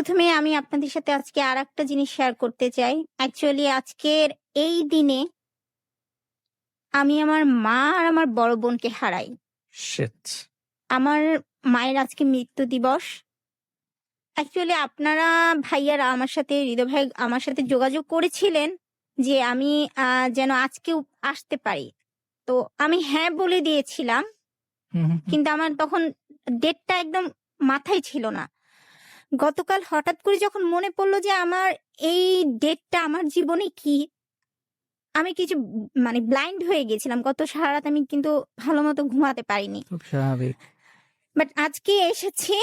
প্রথমে আমি আপনাদের সাথে আজকে আরেকটা জিনিস শেয়ার করতে চাই। অ্যাকচুয়ালি আজকের এই দিনে আমি আমার মা আর আমার বড় বোনকে হারাই। শিট! আমার মায়ের আজকে মৃত্যু দিবস। অ্যাকচুয়ালি আপনারা ভাইয়ারা আমার সাথে, হৃদয় ভাই আমার সাথে যোগাযোগ করেছিলেন যে আমি যেন আজকেও আসতে পারি। তো আমি হ্যাঁ বলে দিয়েছিলাম। কিন্তু আমার তখন ডেটটা একদম মাথায় ছিল না। গতকাল হঠাৎ করে যখন মনে পড়লো যে আমার এই ডেটটা আমার জীবনে কি, আমি কিছু মানে ব্লাইন্ড হয়ে গেছিলাম। গত সারারাত আমি কিন্তু ভালোমতো ঘুমাতে পারিনি। খুব স্বাভাবিক। বাট আজকে এসেছি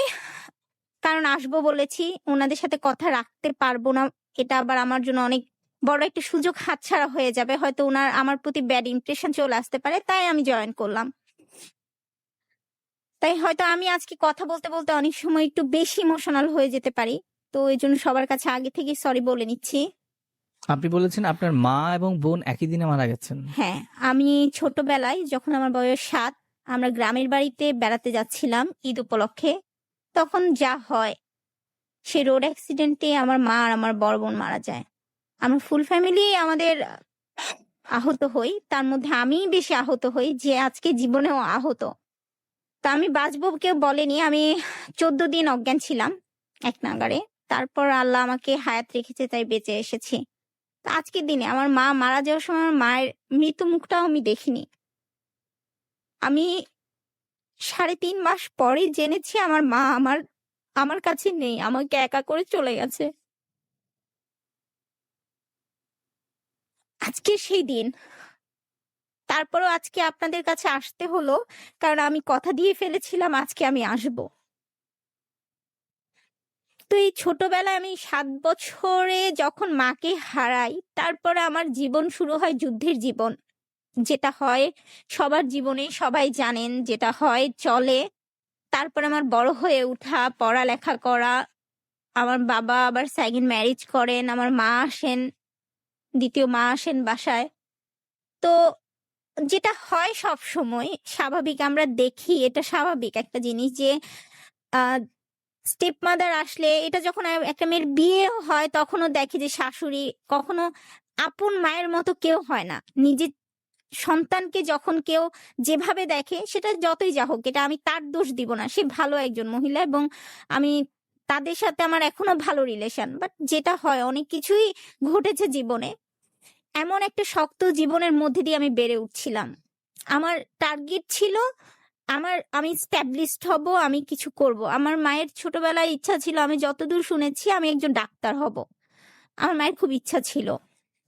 কারণ আসবো বলেছি। ওনাদের সাথে কথা রাখতে পারবো না। এটা আবার আমার জন্য অনেক বড় একটা সুযোগ হাতছাড়া হয়ে যাবে। হয়তো উনার আমার প্রতি ব্যাড ইমপ্রেশন চলে আসতে পারে। তাই আমি জয়েন করলাম। তাই হয়তো আমি আজকে কথা বলতে, বলতে অনেক সময় একটু বেশি ইমোশনাল হয়ে যেতে পারি। তো এজন্য সবার কাছে আগে থেকেই সরি বলে নিচ্ছি। আপনি বলেছেন আপনার মা এবং বোন একই দিনে মারা গেছেন। হ্যাঁ, আমি ছোটবেলায় যখন আমার বয়স ৭, আমরা গ্রামের বাড়িতে বেড়াতে যাচ্ছিলাম ঈদ উপলক্ষে। তখন যা হয়, সে রোড অ্যাক্সিডেন্টে আমার মা আর আমার বড় বোন মারা যায়। আমরা ফুল ফ্যামিলি আমাদের আহত হই। তার মধ্যে আমিই বেশি আহত হই যে আজকে জীবনেও আহত। তো আমি বাঁচবো কেউ বলেনি। আমি ১৪ দিন অজ্ঞান ছিলাম এক নাগাড়ে। তারপর আল্লাহ আমাকে হায়াত রেখেছে তাই বেঁচে এসেছি। তো আজকের দিনে আমার মা মারা যাওয়ার সময় আমার মায়ের মৃত্যু মুখটাও আমি দেখিনি। আমি ৩.৫ মাস পরে জেনেছি আমার মা আমার কাছে নেই। আমাকে একা করে চলে গেছে। আজকে সেই দিন। তারপরেও আজকে আপনাদের কাছে আসতে হলো কারণ আমি কথা দিয়ে ফেলেছিলাম আজকে আমি আসবো। তো এই ছোটবেলায় আমি ৭ বছরে যখন মাকে হারাই, তারপরে আমার জীবন শুরু হয় যুদ্ধের জীবন। যেটা হয় সবার জীবনেই সবাই জানেন যেটা হয় চলে। তারপরে আমার বড় হয়ে উঠা, পড়ালেখা করা। আমার বাবা আবার সেকেন্ড ম্যারেজ করেন। আমার মা আসেন, ২য় মা আসেন বাসায়। তো যেটা হয় সবসময় স্বাভাবিক আমরা দেখি এটা স্বাভাবিক একটা জিনিস যে আ স্টেপ মাদার আসলে এটা যখন একটা মেয়ের বিয়েও হয় তখনও দেখে যে শাশুড়ি কখনো আপন মায়ের মতো কেউ হয় না। নিজের সন্তানকে যখন কেউ যেভাবে দেখে সেটা যতই যা হোক এটা আমি তার দোষ দিব না। সে ভালো একজন মহিলা এবং আমি তাদের সাথে আমার এখনো ভালো রিলেশন। বাট যেটা হয় অনেক কিছুই ঘটেছে জীবনে। এমন একটা শক্ত জীবনের মধ্যে দিয়ে আমি বেড়ে উঠছিলাম। আমার টার্গেট ছিল আমি established হব, আমি কিছু করব। আমার মায়ের ছোটবেলায় ইচ্ছা ছিল আমি যতদূর শুনেছি আমি একজন ডাক্তার হব। আমার মায়ের খুব ইচ্ছা ছিল।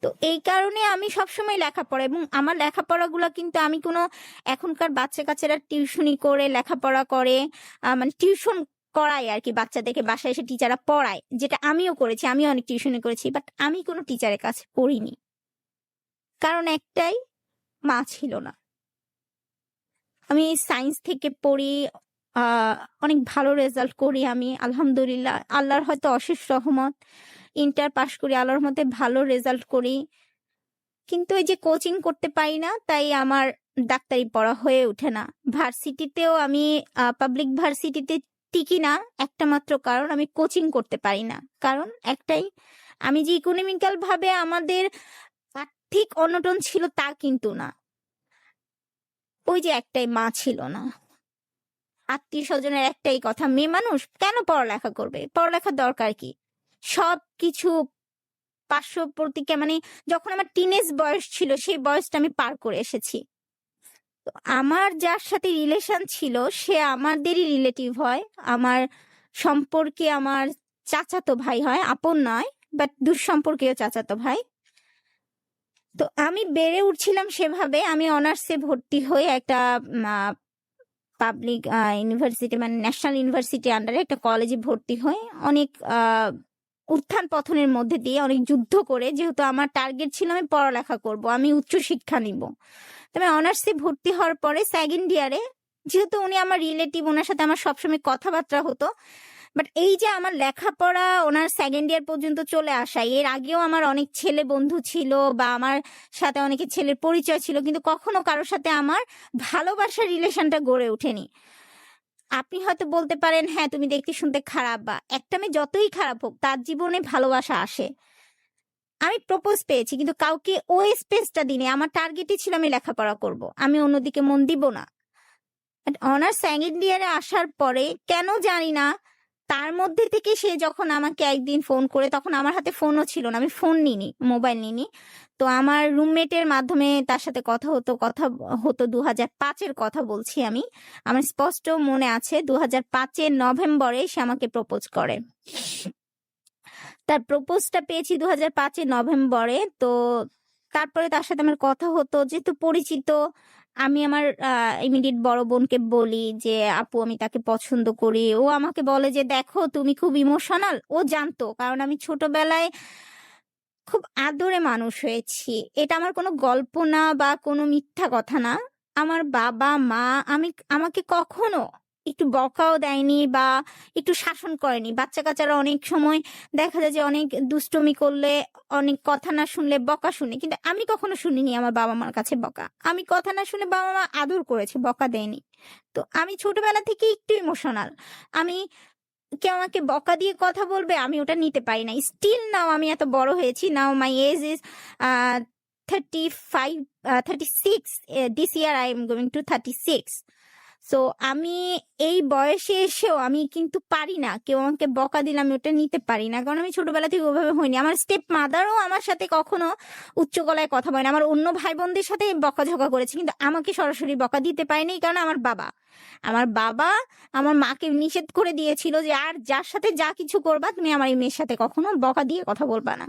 তো এই কারণে আমি সবসময় লেখাপড়া এবং আমার লেখাপড়াগুলা কিন্তু আমি কোনো এখনকার বাচ্চা-কাচ্চারা টিউশনি করে লেখাপড়া করে মানে টিউশন করায় আরকি বাচ্চাদেরকে বাসায় এসে টিচাররা পড়ায়। যেটা আমিও করেছি। আমিও অনেক টিউশনি করেছি। বাট আমি কোনো টিচারের কাছে পড়িনি। কারণ একটাই, মা ছিল না। আমি সায়েন্স থেকে পড়ি, আ অনেক ভালো রেজাল্ট করি আমি। আলহামদুলিল্লাহ। আল্লাহর হয়তো অশেষ রহমত। ইন্টার পাস করি, আল্লাহর রহমতে ভালো রেজাল্ট করি। কিন্তু এই যে কোচিং করতে পারি না, তাই আমার ডাক্তারি পড়া হয়ে ওঠে না। ভার্সিটিতেও আমি পাবলিক ভার্সিটিতে টিকি না একটা মাত্র কারণ আমি কোচিং করতে পারি না। কারণ একটাই, আমি যে ইকোনমিক্যাল ভাবে আমাদের আর্থিক অনটন ছিল তা কিন্তু না। ওই যে একটাই মা ছিল না। আত্মীয়-স্বজনের একটাই কথা, মেয়ে মানুষ কেন পড়ালেখা করবে? পড়ালেখার দরকার কি? সবকিছু পার্শ্ববর্তীকে মানে যখন আমার টিনেজ বয়স ছিল সেই বয়সটা আমি পার করে এসেছি। তো আমার যার সাথে রিলেশন ছিল সে আমাদেরই রিলেটিভ হয়। আমার সম্পর্কে আমার চাচাতো ভাই হয়, আপন নয় বাট দূর সম্পর্কীয় চাচাতো ভাই। তো আমি বেড়ে উঠছিলাম সেভাবে। আমি অনার্সে ভর্তি হই একটা আ পাবলিক ইউনিভার্সিটি মানে ন্যাশনাল ইউনিভার্সিটি আন্ডারে একটা কলেজে ভর্তি হই। অনেক উত্থান পতনের মধ্যে দিয়ে অনেক যুদ্ধ করে যেহেতু আমার টার্গেট ছিল আমি পড়ালেখা করব, আমি উচ্চশিক্ষা নিব। তবে অনার্সে ভর্তি হওয়ার পরে সেকেন্ড ইয়ারে যেহেতু উনি আমার রিলেটিভ, ওনার সাথে আমার সবসময় কথাবার্তা হতো। বাট এই যে আমার লেখাপড়া ওনার সেকেন্ড ইয়ার পর্যন্ত চলে আসা, এর আগেও আমার অনেক ছেলে বন্ধু ছিল বা আমার সাথে অনেকের ছেলের পরিচয় ছিল কিন্তু কখনো কারোর সাথে আমার ভালোবাসার রিলেশনটা গড়ে ওঠেনি। আপনি হয়তো বলতে পারেন, হ্যাঁ, তুমি দেখতে শুনতে খারাপ, বা একটা মেয়ে যতই খারাপ হোক তার জীবনে ভালোবাসা আসে। আমি প্রপোজ পেয়েছি কিন্তু কাউকে ওই স্পেসটা দিইনি। আমার টার্গেটই ছিল আমি লেখাপড়া করব। আমি অন্যদিকে মন দিব না। বাট অনার্স সেকেন্ড ইয়ারে আসার পরে কেন জানি না, তার মধ্যে থেকে সে যখন আমাকে একদিন ফোন করে, তখন আমার হাতে ফোনও ছিল না, আমি ফোন নিইনি, মোবাইল নিইনি। তো আমার রুমমেটের মাধ্যমে তার সাথে কথা হতো 2005-এর কথা বলছি আমি। আমার স্পষ্ট মনে আছে 2005-এর নভেম্বরে সে আমাকে প্রপোজ করে। তার প্রপোজটা পেয়েছি 2005-এর নভেম্বরে। তো তারপরে তার সাথে আমার কথা হতো, যেহেতু পরিচিত। আমি আমার ইমিডিয়েট বড় বোনকে বলি যে আপু আমি তাকে পছন্দ করি। ও আমাকে বলে যে দেখো তুমি খুব ইমোশনাল। ও জানতো, কারণ আমি ছোটবেলায় খুব আদরে মানুষ হয়েছি। এটা আমার কোনো গল্প না বা কোনো মিথ্যা কথা না। আমার বাবা মা আমাকে কখনো একটু বকাও দেয়নি বা একটু শাসন করেনি। বাচ্চা কাচ্চারা অনেক সময় দেখা যায় যে অনেক দুষ্টুমি করলে, অনেক কথা না শুনলে বকা শুনে, কিন্তু আমি কখনো শুনিনি আমার বাবা মার কাছে বকা। আমি কথা না শুনে বাবা মা আদর করেছে, বকা দেয়নি। তো আমি ছোটবেলা থেকে একটু ইমোশনাল। আমি কেউ আমাকে বকা দিয়ে কথা বলবে, আমি ওটা নিতে পারি না। স্টিল নাও আমি এত বড় হয়েছি, now my age is 35, 36। This year I am going to 36। So আমি এই বয়সে এসেও আমি কিন্তু পারি না, কেউ আমাকে বকা দিলে আমি ওটা নিতে পারি না, কারণ আমি ছোটবেলা থেকে ওভাবে হইনি। আমার স্টেপ মাদারও আমার সাথে কখনো উচ্চ গলায় কথা বলে না। আমার অন্য ভাই বোনদের সাথে বকাঝকা করেছে, কিন্তু আমাকে সরাসরি বকা দিতে পারেনি, কারণ আমার বাবা আমার মাকে নিষেধ করে দিয়েছিল যে আর যার সাথে যা কিছু করবা তুমি আমার এই মেয়ের সাথে কখনো বকা দিয়ে কথা বলবা না।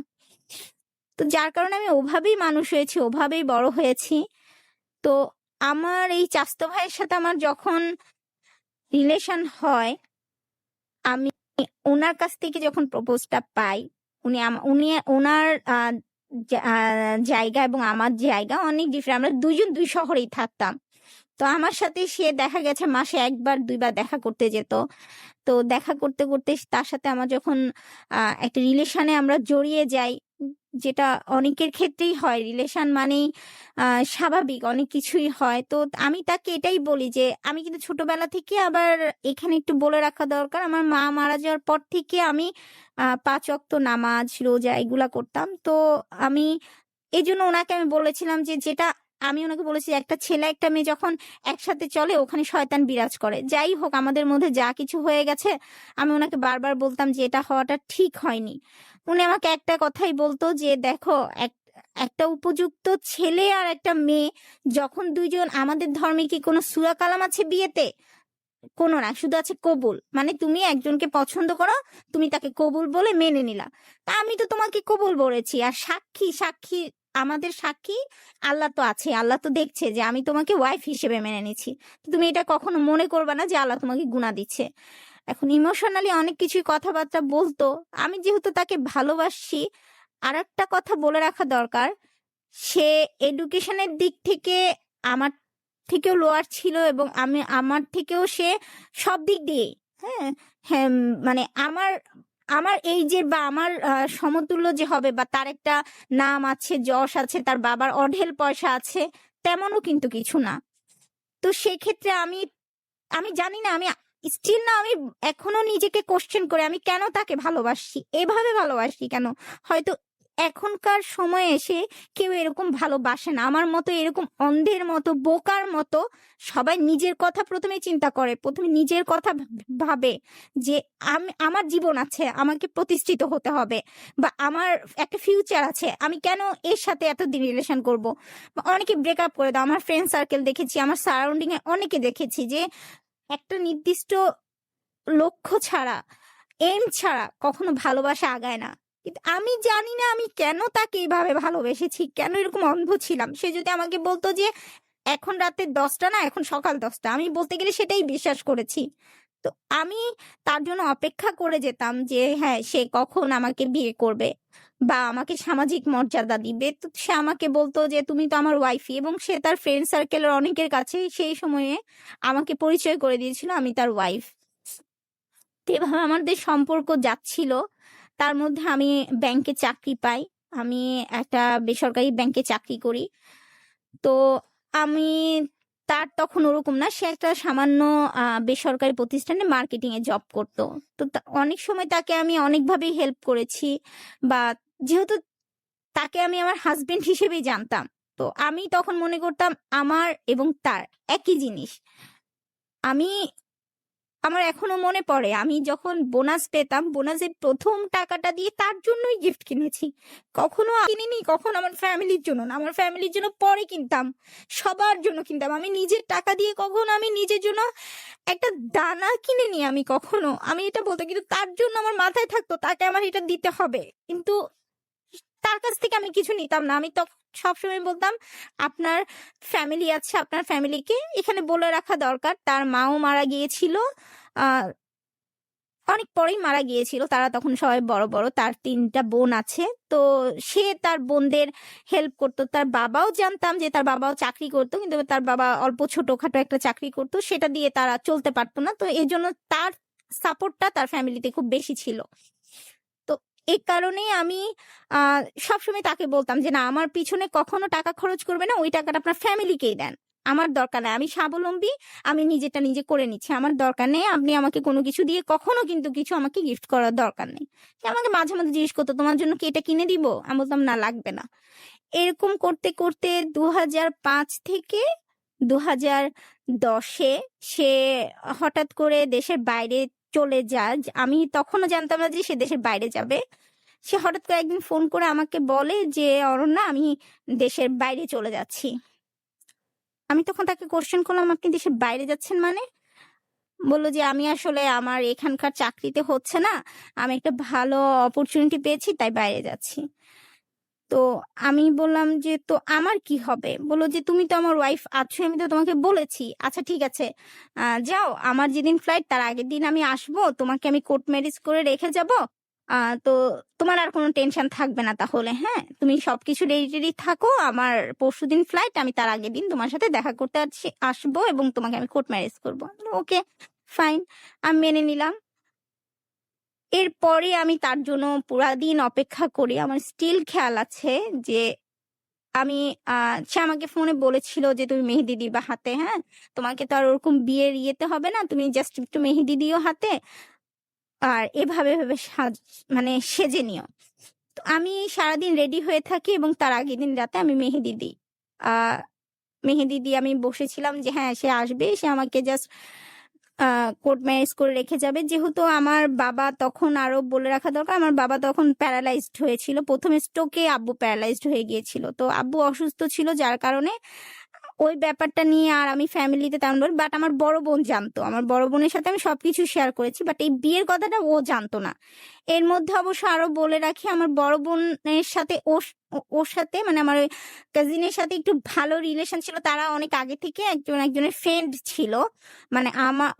তো যার কারণে আমি ওভাবেই মানুষ হয়েছি, ওভাবেই বড় হয়েছি। তো আমার এই চাচাতো ভাইয়ের সাথে আমার যখন রিলেশন হয়, আমি ওনার কাছ থেকে যখন প্রপোজটা পাই, উনি ওনার জায়গা এবং আমার জায়গা অনেক ডিফারেন্ট। আমরা দুইজন দুই শহরেই থাকতাম। তো আমার সাথে সে দেখা গেছে মাসে 1-2বার দেখা করতে যেত। তো দেখা করতে করতে তার সাথে আমার যখন একটা রিলেশনে আমরা জড়িয়ে যাই, যেটা অনেকের ক্ষেত্রেই হয়, রিলেশন মানেই স্বাভাবিক অনেক কিছুই হয়। তো আমি তাকে এটাই বলি যে আমি কিন্তু ছোটবেলা থেকে, আবার এখানে একটু বলে রাখা দরকার, আমার মা মারা যাওয়ার পর থেকে আমি 5 ওয়াক্ত নামাজ রোজা এগুলা করতাম। তো আমি এই জন্য ওনাকে আমি বলেছিলাম যে যেটা আমি ওনাকে বলেছি, একটা ছেলে একটা মেয়ে যখন একসাথে চলে ওখানে শয়তান বিরাজ করে। যাই হোক, আমাদের মধ্যে যা কিছু হয়ে গেছে, আমি ওনাকে বারবার বলতাম যে এটা হওয়াটা ঠিক হয়নি। উনি আমাকে একটা কথাই বলতো যে দেখো, একটা উপযুক্ত ছেলে আর একটা মেয়ে যখন দুইজন, আমাদের ধর্মে কি কোনো সূরা কালাম আছে বিয়েতে? কোনো না, শুধু আছে কবুল। মানে তুমি একজনকে পছন্দ করো, তুমি তাকে কবুল বলে মেনে নিলা। তা আমি তো তোমাকে কবুল বলেছি, আর সাক্ষী আমাদের সাক্ষী আল্লাহ তো আছে, আল্লাহ তো দেখছে যে আমি তোমাকে ওয়াইফ হিসেবে মেনে নিচ্ছি। তো তুমি এটা কখনো মনে করবে না যে আল্লাহ তোমাকে গুনাহ দিচ্ছে। এখন ইমোশনালি অনেক কিছুই কথাবার্তা বলতো। আমি যেহেতু তাকে ভালোবাসি, আর একটা কথা বলে রাখা দরকার, সে এডুকেশনের দিক থেকে আমার থেকেও লোয়ার ছিল, এবং আমার থেকেও সে সব দিক দিয়ে, হ্যাঁ হ্যাঁ, মানে আমার আমার এইজের বা আমার সমতুল্য যে হবে, বা তার একটা নাম আছে, যশ আছে, তার বাবার অঢেল পয়সা আছে, তেমনও কিন্তু কিছু না। তো সেক্ষেত্রে আমি আমি জানি না, আমি স্টিল না, আমি এখনো নিজেকে কোশ্চেন করে আমি কেন তাকে ভালোবাসি, এভাবে ভালোবাসি কেন। হয়তো এখনকার সময়ে এসে কেউ এরকম ভালোবাসে না আমার মতো, এরকম অন্ধের মতো, বোকার মতো। সবাই নিজের কথা প্রথমে চিন্তা করে, প্রথমে নিজের কথা ভাবে যে আমার জীবন আছে, আমাকে প্রতিষ্ঠিত হতে হবে, বা আমার একটা ফিউচার আছে, আমি কেন এর সাথে এতদিন রিলেশন করব। বা অনেকে ব্রেকআপ করে দাও, আমার ফ্রেন্ড সার্কেল দেখেছি, আমার সারাউন্ডিং এ অনেকে দেখেছি যে একটা নির্দিষ্ট লক্ষ্য ছাড়া, এম ছাড়া কখনো ভালোবাসা আগায় না। কিন্তু আমি জানি না আমি কেন তাকে এইভাবে ভালোবেসেছি, কেন এরকম অন্ধ ছিলাম। সে যদি আমাকে বলতো যে এখন রাতে 10টা না, এখন সকাল 10টা, আমি বলতে গেলে সেটাই বিশ্বাস করেছি। তো আমি তার জন্য অপেক্ষা করে যেতাম যে হ্যাঁ, সে কখন আমাকে বিয়ে করবে বা আমাকে সামাজিক মর্যাদা দিবে। তো সে আমাকে বলতো যে তুমি তো আমার ওয়াইফই, এবং সে তার ফ্রেন্ড সার্কেলের অনেকের কাছে সেই সময়ে আমাকে পরিচয় করে দিয়েছিল আমি তার ওয়াইফ। তো এভাবে আমাদের সম্পর্ক যাচ্ছিল। তার মধ্যে আমি ব্যাংকে চাকরি পাই। আমি একটা বেসরকারি ব্যাংকে চাকরি করি। তো আমি তার তখন ওরকম না। সে একটা সামান্য বেসরকারি প্রতিষ্ঠানে মার্কেটিং এ জব করত। তো অনেক সময় তাকে আমি অনেকভাবেই হেল্প করেছি, বা যেহেতু তাকে আমি আমার হাসব্যান্ড হিসেবেই জানতাম। তো আমি তখন মনে করতাম আমার এবং তার একই জিনিস। আমি আমার এখনো মনে পড়ে আমি যখন বোনাস পেতাম, বোনাসের ১ম টাকাটা দিয়ে তার জন্যই গিফট কিনেছি। কখনো কিনিনি, কখনো আমার ফ্যামিলির জন্য না। আমার ফ্যামিলির জন্য পরে কিনতাম। সবার জন্য কিনতাম। আমি নিজের টাকা দিয়ে কখনো আমি নিজের জন্য একটা দানা কিনিনি আমি কখনো। আমি এটা বলতাম, কিন্তু তার জন্য আমার মাথায় থাকতো তাকে আমার এটা দিতে হবে। কিন্তু তার কাছ থেকে আমি কিছু নিতাম না। আমি সবসময় বলতাম, আপনার ফ্যামিলি আছে, আপনার ফ্যামিলিকে এখানে বলে রাখা দরকার। তার মাও মারা গিয়েছিল। আ অনেক পরেই মারা গিয়েছিল। তারা তখন সবাই বড়, বড়। তার ৩ টা বোন আছে। তো সে তার বোনদের হেল্প করত। তার বাবাও জানতাম যে তার বাবাও চাকরি করত। কিন্তু তার বাবা অল্প ছোটখাটো একটা চাকরি করত। সেটা দিয়ে তারা চলতে পারত না। তো এজন্য তার সাপোর্টটা তার ফ্যামিলিতে খুব বেশি ছিল। তো এই কারণেই আমি আ সবসময় তাকে বলতাম যে, "না, আমার পিছনে কখনো টাকা খরচ করবে না। ওই টাকাটা আপনার ফ্যামিলিকেই দেন। আমার দরকার নাই। আমি স্বাবলম্বী। আমি নিজেরটা নিজে করে নিচ্ছি। আমার দরকার নেই। আপনি আমাকে কোনো কিছু দিয়ে কখনো কিন্তু কিছু আমাকে গিফট করার দরকার নেই।" সে আমাকে মাঝে, মাঝে জিজ্ঞেস করত, "তোমার জন্য কি এটা কিনে দিব?" আমি বলতাম, "না, লাগবে না।" এরকম করতে, করতে ২০০৫ থেকে ২০১০ এ সে হঠাৎ করে দেশের বাইরে চলে যায়। আমি তখনও জানতাম না যে সে দেশের বাইরে যাবে। সে হঠাৎ করে একদিন ফোন করে আমাকে বলে যে, "অরণ্যা, আমি দেশের বাইরে চলে যাচ্ছি।" আমি তখন তাকে কোয়েশ্চেন করলাম, "আপনি দেশের বাইরে যাচ্ছেন মানে?" বলল যে, "আমি আসলে আমার এখানকার চাকরিতে হচ্ছে না। আমি একটা ভালো অপরচুনিটি পেয়েছি, তাই বাইরে যাচ্ছি।" তো আমি বললাম যে, "তো আমার কি হবে?" বলল যে, "তুমি তো আমার ওয়াইফ আছোই, আমি তো তোমাকে বলেছি।" "আচ্ছা, ঠিক আছে। যাও, আমার যেদিন ফ্লাইট তার আগের দিন আমি আসবো। তোমাকে আমি কোর্ট ম্যারেজ করে রেখে যাবো। তো তোমার আর কোনো টেনশন থাকবে না তাহলে, হ্যাঁ? তুমি সবকিছু রেডি থাকো। আমার পরশুদিন ফ্লাইট, আমি তার আগের দিন তোমার সাথে দেখা করতে আসবো এবং তোমাকে আমি কোর্ট ম্যারেজ করবো।" আমি বললাম, "ওকে, ফাইন।" আমি মেনে নিলাম। এরপরে আমি তার জন্য পুরা দিন অপেক্ষা করি। আমার স্টিল খেয়াল আছে যে আমি আ সে আমাকে ফোনে বলেছিল যে, "তুমি মেহেদি দিবা হাতে, হ্যাঁ? তোমাকে তো আর ওরকম বিয়ের ইয়েতে হবে না। তুমি জাস্ট একটু মেহেদি দিও হাতে। আর এভাবে, এভাবে মানে সেজে নিও।" তো আমি সারাদিন রেডি হয়ে থাকি এবং তার আগের দিন রাতে আমি মেহেদি দিই। আ মেহেদি দিয়ে আমি বসেছিলাম যে হ্যাঁ, সে আসবে। সে আমাকে জাস্ট আ কোর্ট ম্যারেজ করে রেখে যাবে। যেহেতু আমার বাবা তখন, আরো বলে রাখা দরকার, আমার বাবা তখন প্যারালাইজড হয়েছিল। ১ম স্ট্রোকে আব্বু প্যারালাইজড হয়ে গিয়েছিল। তো আব্বু অসুস্থ ছিল, যার কারণে ওই ব্যাপারটা নিয়ে আর আমি ফ্যামিলিতে তেমন বলি, বাট আমার বড় বোন জানতো। আমার বড় বোনের সাথে আমি সবকিছু শেয়ার করেছি। বাট এই বিয়ের কথাটা ও জানতো না। এর মধ্যে অবশ্য আরো বলে রাখি, আমার বড় বোনের সাথে ওর সাথে, মানে আমার ওই কাজিনের সাথে একটু ভালো রিলেশন ছিল। তারা অনেক আগে থেকে একজন একজনের ফ্রেন্ড ছিল। মানে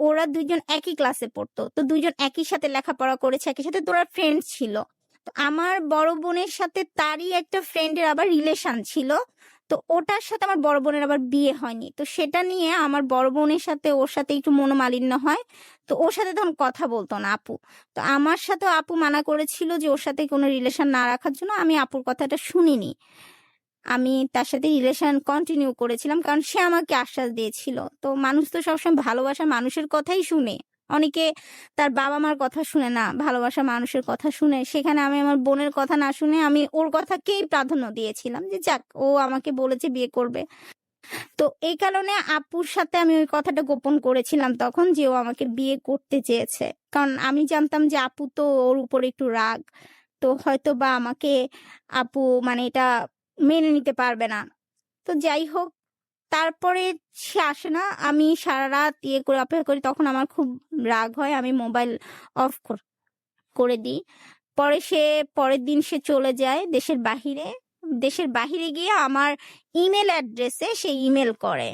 ওরা ২ জন একই ক্লাসে পড়তো। তো ২ জন একই সাথে লেখাপড়া করেছে, একই সাথে তো ওরা ফ্রেন্ড ছিল। তো আমার বড় বোনের সাথে তারই একটা ফ্রেন্ডের আবার রিলেশন ছিল। তো ওটার সাথে আমার বড় বোনের আবার বিয়ে হয়নি। তো সেটা নিয়ে আমার বড় বোনের সাথে ওর সাথে একটু মনোমালিন্য হয়। তো ওর সাথে তখন কথা বলতো না আপু। তো আমার সাথেও আপু মানা করেছিল যে ওর সাথে কোনো রিলেশন না রাখার জন্য। আমি আপুর কথাটা শুনিনি। আমি তার সাথে রিলেশন কন্টিনিউ করেছিলাম। কারণ সে আমাকে আশ্বাস দিয়েছিল। তো মানুষ তো সবসময় ভালোবাসার মানুষের কথাই শুনে। অনেকে তার বাবা-মার কথা শুনে না, ভালোবাসার মানুষের কথা শুনে। সেখানে আমি আমার বোনের কথা না শুনে আমি ওর কথাকেই প্রাধান্য দিয়েছিলাম যে, যাক, ও আমাকে বলেছে বিয়ে করবে। তো এই কারণে আপুর সাথে আমি ওই কথাটা গোপন করেছিলাম তখন, যে ও আমাকে বিয়ে করতে চেয়েছে। কারণ আমি জানতাম যে আপু তো ওর উপরে একটু রাগ। তো হয়তোবা আমাকে আপু, মানে এটা মেনে নিতে পারবে না। তো যাই হোক, তারপরে সে আসে না। আমি সারারাত ইয়ে করে অপেক্ষা করি। তখন আমার খুব রাগ হয়। আমি মোবাইল অফ করে দিই। পরের দিন সে চলে যায় দেশের বাহিরে। দেশের বাহিরে গিয়ে আমার ইমেইল অ্যাড্রেসে সে ইমেইল করে।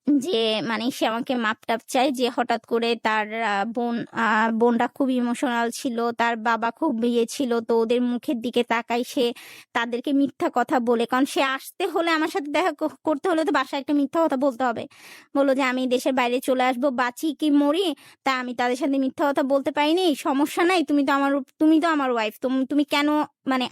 যে মানে সে আমাকে মাপ-টাপ চায়, যে হঠাৎ করে তার বোনটা খুব ইমোশনাল ছিল। তার বাবা খুব ইয়ে ছিল। তো ওদের মুখের দিকে তাকায় সে, তাদেরকে মিথ্যা কথা বলে। কারণ সে আসতে হলে, আমার সাথে দেখা করতে হলে তো বাসায় একটা মিথ্যা কথা বলতে হবে। বলল যে, "আমি দেশের বাইরে চলে আসবো, বাঁচি কি মরি, তা আমি তাদের সাথে মিথ্যা কথা বলতে পারিনি। সমস্যা নাই। তুমি তো আমার ওয়াইফ। তুমি কেন, মানে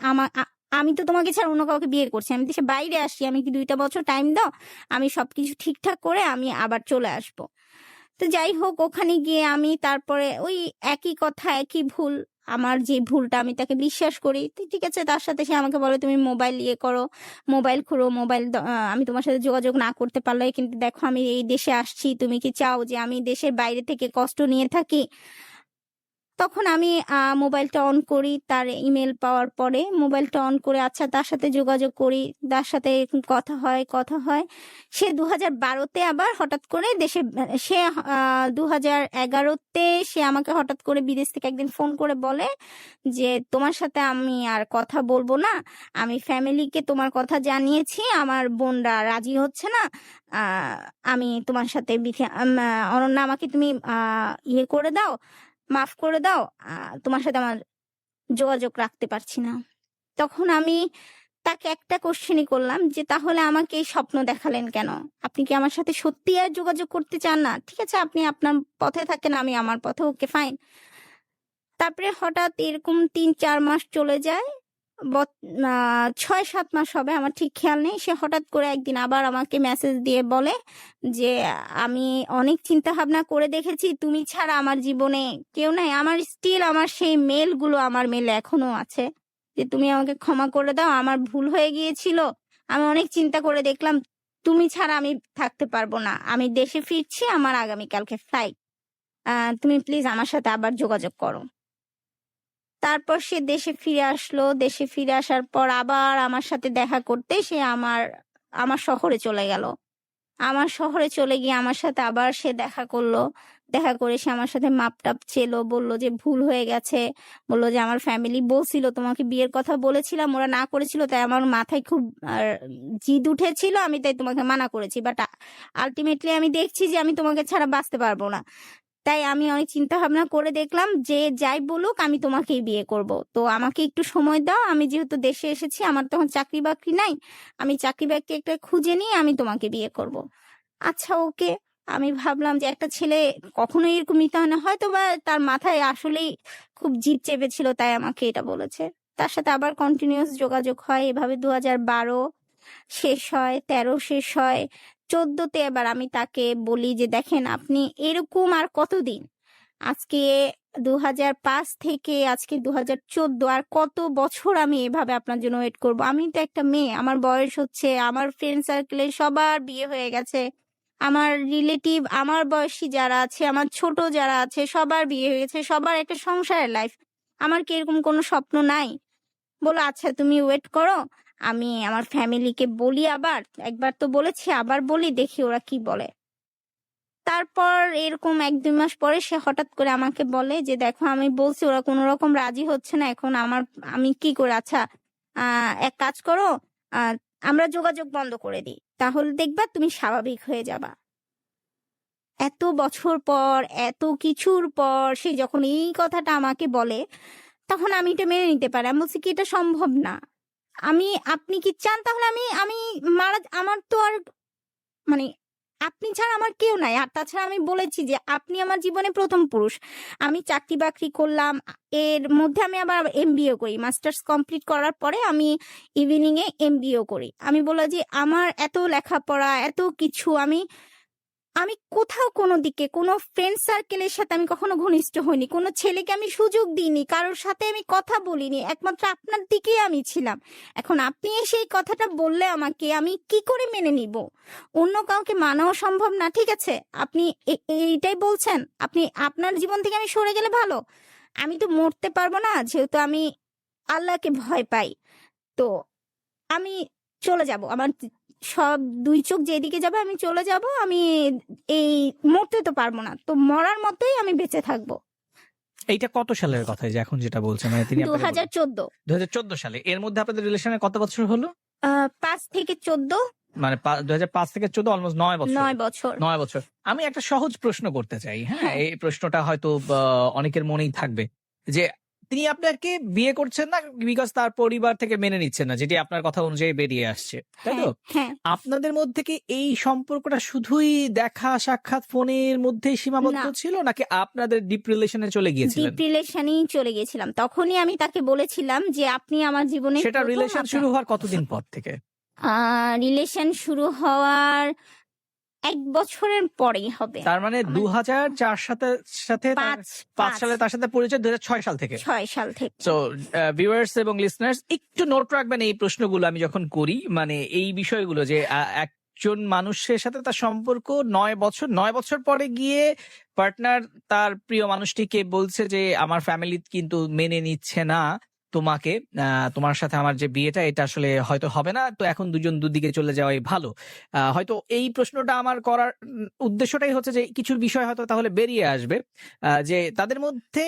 আমি তো তোমাকে ছাড়া অন্য কাউকে বিয়ে করছি, আমি দেশে বাইরে আসছি, আমি কি 2টা বছর টাইম দাও, আমি সবকিছু ঠিকঠাক করে আমি আবার চলে আসবো। তো যাই হোক, ওখানে গিয়ে আমি তারপরে ওই একই কথা একই ভুল, আমার যে ভুলটা আমি তাকে বিশ্বাস করি। তো ঠিক আছে, তার সাথে সে আমাকে বলে তুমি মোবাইল ইয়ে করো, মোবাইল খুঁড়ো, মোবাইল আমি তোমার সাথে যোগাযোগ না করতে পারলে কিন্তু দেখো আমি এই দেশে আসছি, তুমি কি চাও যে আমি দেশের বাইরে থেকে কষ্ট নিয়ে থাকি? তখন আমি মোবাইলটা অন করি, তার ইমেল পাওয়ার পরে মোবাইলটা অন করে আচ্ছা তার সাথে যোগাযোগ করি, তার সাথে এরকম কথা হয়। সে 2012-তে আবার হঠাৎ করে দেশে সে 2011-তে সে আমাকে হঠাৎ করে বিদেশ থেকে একদিন ফোন করে বলে যে তোমার সাথে আমি আর কথা বলবো না, আমি ফ্যামিলিকে তোমার কথা জানিয়েছি, আমার বোনরা রাজি হচ্ছে না, আহ, আমি তোমার সাথে অনন্যা আমাকে তুমি ইয়ে করে দাও, মাফ করে দাও, তোমার সাথে আমার যোগাযোগ রাখতে পারছি না। তখন আমি তাকে একটা কোশ্চেনই করলাম যে তাহলে আমাকে এই স্বপ্ন দেখালেন কেন? আপনি কি আমার সাথে সত্যি আর যোগাযোগ করতে চান না? ঠিক আছে, আপনি আপনার পথে থাকেন, আমি আমার পথে, ওকে ফাইন। তারপরে হঠাৎ এরকম 3-4 মাস চলে যায়, 6-7 মাস হবে, আমার ঠিক খেয়াল নেই। সে হঠাৎ করে একদিন আবার আমাকে মেসেজ দিয়ে বলে যে আমি অনেক চিন্তা ভাবনা করে দেখেছি, তুমি ছাড়া আমার জীবনে কেউ নাই, আমার স্টিল আমার সেই মেলগুলো আমার মেলে এখনো আছে, যে তুমি আমাকে ক্ষমা করে দাও, আমার ভুল হয়ে গিয়েছিল, আমি অনেক চিন্তা করে দেখলাম তুমি ছাড়া আমি থাকতে পারবো না, আমি দেশে ফিরছি, আমার আগামীকালকে ফ্লাইট, তুমি প্লিজ আমার সাথে আবার যোগাযোগ করো। তারপর সে দেশে ফিরে আসলো, দেশে ফিরে আসার পর আবার আমার সাথে দেখা করতে সে আমার আমার শহরে চলে গেল। আমার শহরে চলে গিয়ে আমার সাথে আবার সে দেখা করলো, দেখা করে সে আমার সাথে মাপটাপ চেলো, বলল যে ভুল হয়ে গেছে, বললো যে আমার ফ্যামিলি বলছিল তোমাকে বিয়ের কথা বলেছিলাম, ওরা না করেছিল, তাই আমার মাথায় খুব জিদ উঠেছিল, আমি তাই তোমাকে মানা করেছি, বাট আলটিমেটলি আমি দেখছি যে আমি তোমাকে ছাড়া বাঁচতে পারবো না, তাই আমি অনেক চিন্তা ভাবনা করে দেখলাম যে যাই বলুক আমি তোমাকেই বিয়ে করব। তো আমাকে একটু সময় দাও, আমি যেহেতু দেশে এসেছি, আমার তখন চাকরি বাকরি নাই, আমি চাকরি বাকরি একটা খুঁজে নিয়ে আমি তোমাকে বিয়ে করব। আচ্ছা ওকে। আমি ভাবলাম যে একটা ছেলে কখনোই এরকম নিতে হয় না, হয়তো বা তার মাথায় আসলেই খুব জিদ চেপেছিল তাই আমাকে এটা বলেছে। তার সাথে আবার কন্টিনিউয়াস যোগাযোগ হয়, এভাবে 2012 শেষ হয়, 13 শেষ হয়, 14-তে এবার আমি তাকে বলি যে দেখেন আপনি এরকম আর কতদিন, আজকে 2005 থেকে আজকে 2014, আর কত বছর আমি এভাবে আপনার জন্য ওয়েট করব? আমি তো একটা মেয়ে, আমার বয়স হচ্ছে, আমার ফ্রেন্ড সার্কেলে সবার বিয়ে হয়ে গেছে, আমার রিলেটিভ আমার বয়সী যারা আছে, আমার ছোট যারা আছে সবার বিয়ে হয়ে গেছে, সবার একটা সংসারের লাইফ, আমার কি এরকম কোনো স্বপ্ন নাই? বলো আচ্ছা তুমি ওয়েট করো, আমি আমার ফ্যামিলিকে বলি, আবার একবার তো বলেছি আবার বলি, দেখি ওরা কি বলে। তারপর এরকম 1-2 মাস পরে সে হঠাৎ করে আমাকে বলে যে দেখো আমি বলছি ওরা কোনো রকম রাজি হচ্ছে না, এখন আমি কি করে, আচ্ছা এক কাজ করো, আহ আমরা যোগাযোগ বন্ধ করে দিই, তাহলে দেখবা তুমি স্বাভাবিক হয়ে যাবা। এত বছর পর, এত কিছুর পর সে যখন এই কথাটা আমাকে বলে, তখন আমি এটা মেনে নিতে পারি। আমি বলছি কি এটা সম্ভব না, আপনি কি চান তাহলে আমি আমি আমার তো আর মানে আপনি ছাড়া আমার কেউ নাই, আর তাছাড়া আমি বলেছি যে আপনি আমার জীবনে প্রথম পুরুষ। আমি চাকরি বাকরি করলাম, এর মধ্যে আমি আবার এমবিএ করি, মাস্টার্স কমপ্লিট করার পরে আমি ইভিনিং এ এমবিএ করি। আমি বললাম যে আমার এত লেখাপড়া এত কিছু, আমি আমি কোথাও কোনো দিকে কোনো ফ্রেন্ড সার্কেলের সাথে আমি কখনো ঘনিষ্ঠ হইনি, কোনো ছেলেকে আমি সুযোগ দিইনি, কারোর সাথে আমি কথা বলিনি, একমাত্র আপনার দিকেই আমি ছিলাম। এখন আপনি এসে এই কথাটা বললে আমাকে, আমি কি করে মেনে নিব? অন্য কাউকে মানাও সম্ভব না, ঠিক আছে? আপনি এইটাই বলছেন আপনি আপনার জীবন থেকে আমি সরে গেলে ভালো? আমি তো মরতে পারবো না, যেহেতু আমি আল্লাহকে ভয় পাই, তো আমি চলে যাব, আমার সব 2 চোখ যেদিকে যাবে আমি চলে যাব, আমি এই মরতে তো পারবো না, তো মরার মতোই আমি বেঁচে থাকবো। এইটা কত সালের কথা যে এখন যেটা বলছেন, মানে তিনি আপনাকে 2014। 2014 সালে। এর মধ্যে আপনাদের রিলেশনের কত বছর হলো? 5 থেকে 14। মানে 2005 থেকে 14, অলমোস্ট 9 বছর। 9 বছর। 9 বছর। আমি একটা সহজ প্রশ্ন করতে চাই, হ্যাঁ? হ্যাঁ। এই প্রশ্নটা হয়তো অনেকের মনেই থাকবে যে তিনি আপনাকে বিয়ে করছেন না বিকজ তার পরিবার থেকে মেনে নিচ্ছেন না, যেটি আপনার কথা অনুযায়ী বেরিয়ে আসছে, তাই হ্যাঁ, তো? হ্যাঁ। আপনাদের মধ্যে কি এই সম্পর্কটা শুধুই দেখা সাক্ষাৎ ফোনের মধ্যেই সীমাবদ্ধ না, ছিল, নাকি আপনাদের ডিপ রিলেশনে চলে গিয়েছিলেন? ডিপ রিলেশনেই চলে গেছিলাম। তখনই আমি তাকে বলেছিলাম যে, "আপনি আমার জীবনের সেটা ১ম রিলেশন আপনা" শুরু হওয়ার কতদিন পর থেকে? রিলেশন শুরু হওয়ার ১ বছরের পরেই হবে। তার মানে আমার ২০০৪ সাথে তার ৫ ৫ সালে তার সাথে পরিচয় ২০০৬ সাল থেকে। ৬ সাল থেকে। সো ভিউয়ার্স এবং লিসনার্স একটু নোট রাখবেন এই প্রশ্নগুলো আমি যখন করি, মানে এই বিষয়গুলো যে একজন মানুষের সাথে তার সম্পর্ক ৯ বছর পরে গিয়ে পার্টনার তার প্রিয় মানুষটিকে বলছে যে আমার ফ্যামিলি কিন্তু মেনে নিচ্ছে না তোমাকে, তোমার সাথে আমার যে বিয়েটা এটা আসলে হয়তো হবে না, তো এখন দুজন দুদিকে চলে যাওয়াই ভালো। হয়তো এই প্রশ্নটা আমার করার উদ্দেশ্যটাই হচ্ছে যে কিছু বিষয় হয়তো তাহলে বেরিয়ে আসবে, যে তাদের মধ্যে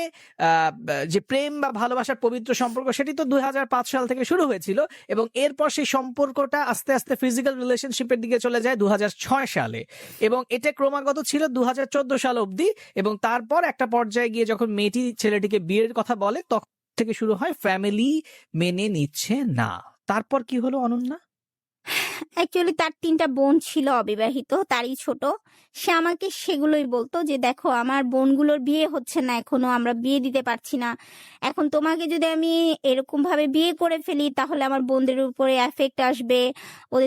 যে প্রেম বা ভালোবাসার পবিত্র সম্পর্ক সেটি তো ২০০৫ সাল থেকে শুরু হয়েছিল, এবং এরপর সেই সম্পর্কটা আস্তে আস্তে ফিজিক্যাল রিলেশনশিপের দিকে চলে যায় ২০০৬ সালে, এবং এটা ক্রমাগত ছিল ২০১৪ সাল অবধি, এবং তারপর একটা পর্যায়ে গিয়ে যখন মেয়েটি ছেলেটিকে বিয়ের কথা বলে তখন থেকে শুরু হয় ফ্যামিলি মেনে নিচ্ছে না। তারপর কি হলো অনন্যা? অ্যাকচুয়ালি তার ৩ টা বোন ছিল অবিবাহিত, তারই ছোট। সে আমাকে সেগুলোই বলতো যে, "দেখো আমার বোনগুলোর বিয়ে হচ্ছে না এখনো, আমরা বিয়ে দিতে পারছি না। এখন তোমাকে যদি আমি এরকমভাবে বিয়ে করে ফেলি তাহলে আমার বোনদের উপরে এফেক্ট আসবে।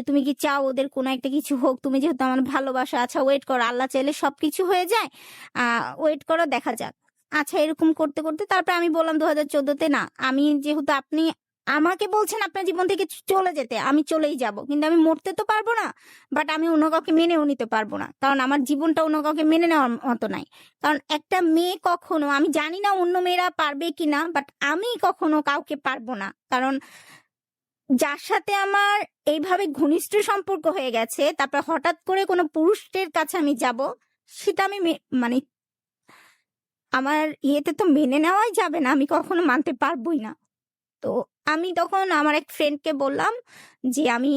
তুমি কি চাও ওদের কোনো একটা কিছু হোক? তুমি যেহেতু আমার ভালোবাসা, আচ্ছা ওয়েট করো, আল্লাহ চাইলে সবকিছু হয়ে যায়। আ ওয়েট করো দেখা যাক।" আচ্ছা এরকম করতে, করতে তারপরে আমি বললাম ২০১৪ তে না, আমি যেহেতু আপনি আমাকে বলছেন আপনার জীবন থেকে চলে যেতে, আমি চলেই যাব। কিন্তু আমি মরতে তো পারব না। বাট আমি অন্য কাউকে মেনেও নিতে পারব না। কারণ আমার জীবনটা অন্য কাউকে মেনে নেওয়ার মতো নাই। কারণ একটা মেয়ে কখনো, আমি জানি না অন্য মেয়েরা পারবে কিনা, বাট আমি কখনো কাউকে পারব না। কারণ যার সাথে আমার এইভাবে ঘনিষ্ঠ সম্পর্ক হয়ে গেছে, তারপর হঠাৎ করে কোনো পুরুষের কাছে আমি যাব, সেটা আমি মানে আমার ইয়েতে তো মেনে নেওয়াই যাবে না। আমি কখনো মানতে পারবই না। তো আমি তখন আমার এক ফ্রেন্ডকে বললাম যে আমি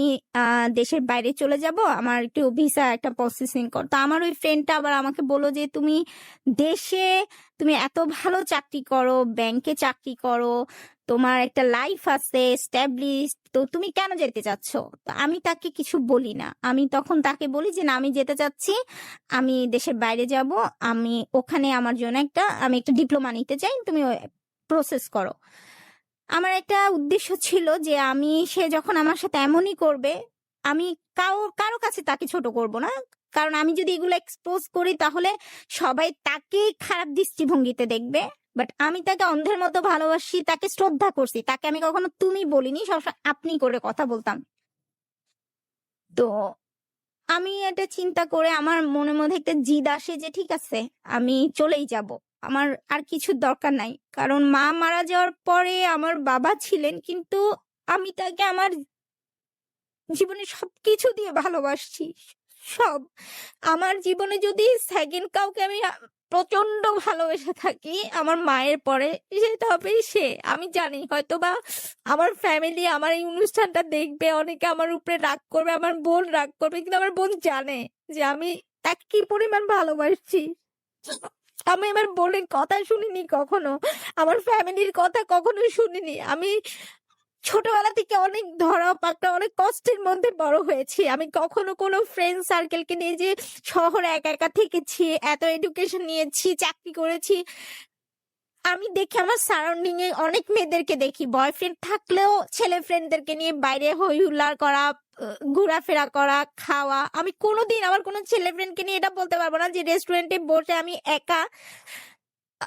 দেশের বাইরে চলে যাব, আমার একটু ভিসা একটা প্রসেসিং কর। তো আমার ওই ফ্রেন্ডটা আবার আমাকে বলল যে দেশে তুমি এত ভালো চাকরি করো, ব্যাংকে চাকরি করো, তোমার একটা লাইফ আছে এস্টাবলিশ, তো তুমি কেন যেতে চাচ্ছ? তো আমি তাকে কিছু বলি না। আমি তখন তাকে বলি যে না আমি যেতে চাচ্ছি, আমি দেশের বাইরে যাব, আমি ওখানে আমার জন্য আমি একটা ডিপ্লোমা নিতে চাই, তুমি প্রসেস করো। আমার একটা উদ্দেশ্য ছিল যে সে যখন আমার সাথে এমনই করবে, আমি কারো কাছে তাকে ছোট করব না। কারণ আমি যদি এগুলো এক্সপোজ করি তাহলে সবাই তাকেই খারাপ দৃষ্টিভঙ্গিতে দেখবে। বাট আমি তাকে অন্ধের মতো ভালোবাসি, তাকে শ্রদ্ধা করছি। তাকে আমি কখনো তুমি বলিনি, সবসময় আপনি করে কথা বলতাম। তো আমি এটা চিন্তা করে আমার মনের মধ্যে একটা জিদ আসে যে ঠিক আছে, আমি চলেই যাব। আমার আর কিছুর দরকার নাই। কারণ মা মারা যাওয়ার পরে আমার বাবা ছিলেন, কিন্তু আমি তাকে আমার জীবনের সবকিছু দিয়ে ভালোবাসছি। সব। আমার জীবনে যদি সেকেন্ড কাউকে আমি প্রচন্ড ভালোবেসে থাকি আমার মায়ের পরে, সেটা হবে সে। আমি জানি হয়তোবা আমার ফ্যামিলি আমার এই অনুষ্ঠানটা দেখবে, অনেকে আমার উপরে রাগ করবে, আমার বোন রাগ করবে, কিন্তু আমার বোন জানে যে আমি তাকে কি পরিমাণ ভালোবাসছি। আমি আমার বোনের কথা শুনিনি কখনো, আমার ফ্যামিলির কথা কখনো শুনিনি। আমি ছোটবেলা থেকে অনেক ধরা পাকড়া, অনেক কষ্টের মধ্যে বড় হয়েছি। আমি কখনো কোনো ফ্রেন্ড সার্কেলকে নিয়ে যে শহরে একা একা থেকেছি, এত এডুকেশন নিয়েছি, চাকরি করেছি। আমি দেখি আমার সারাউন্ডিং এ অনেক মেয়েদেরকে দেখি বয়ফ্রেন্ড থাকলেও ছেলে ফ্রেন্ডদেরকে নিয়ে বাইরে হই হুল্লাড় করা, ঘোরাফেরা করা, খাওয়া। আমি কোনোদিন আমার কোনো ছেলে ফ্রেন্ডকে নিয়ে এটা বলতে পারবো না যে রেস্টুরেন্টে বসে আমি একা আ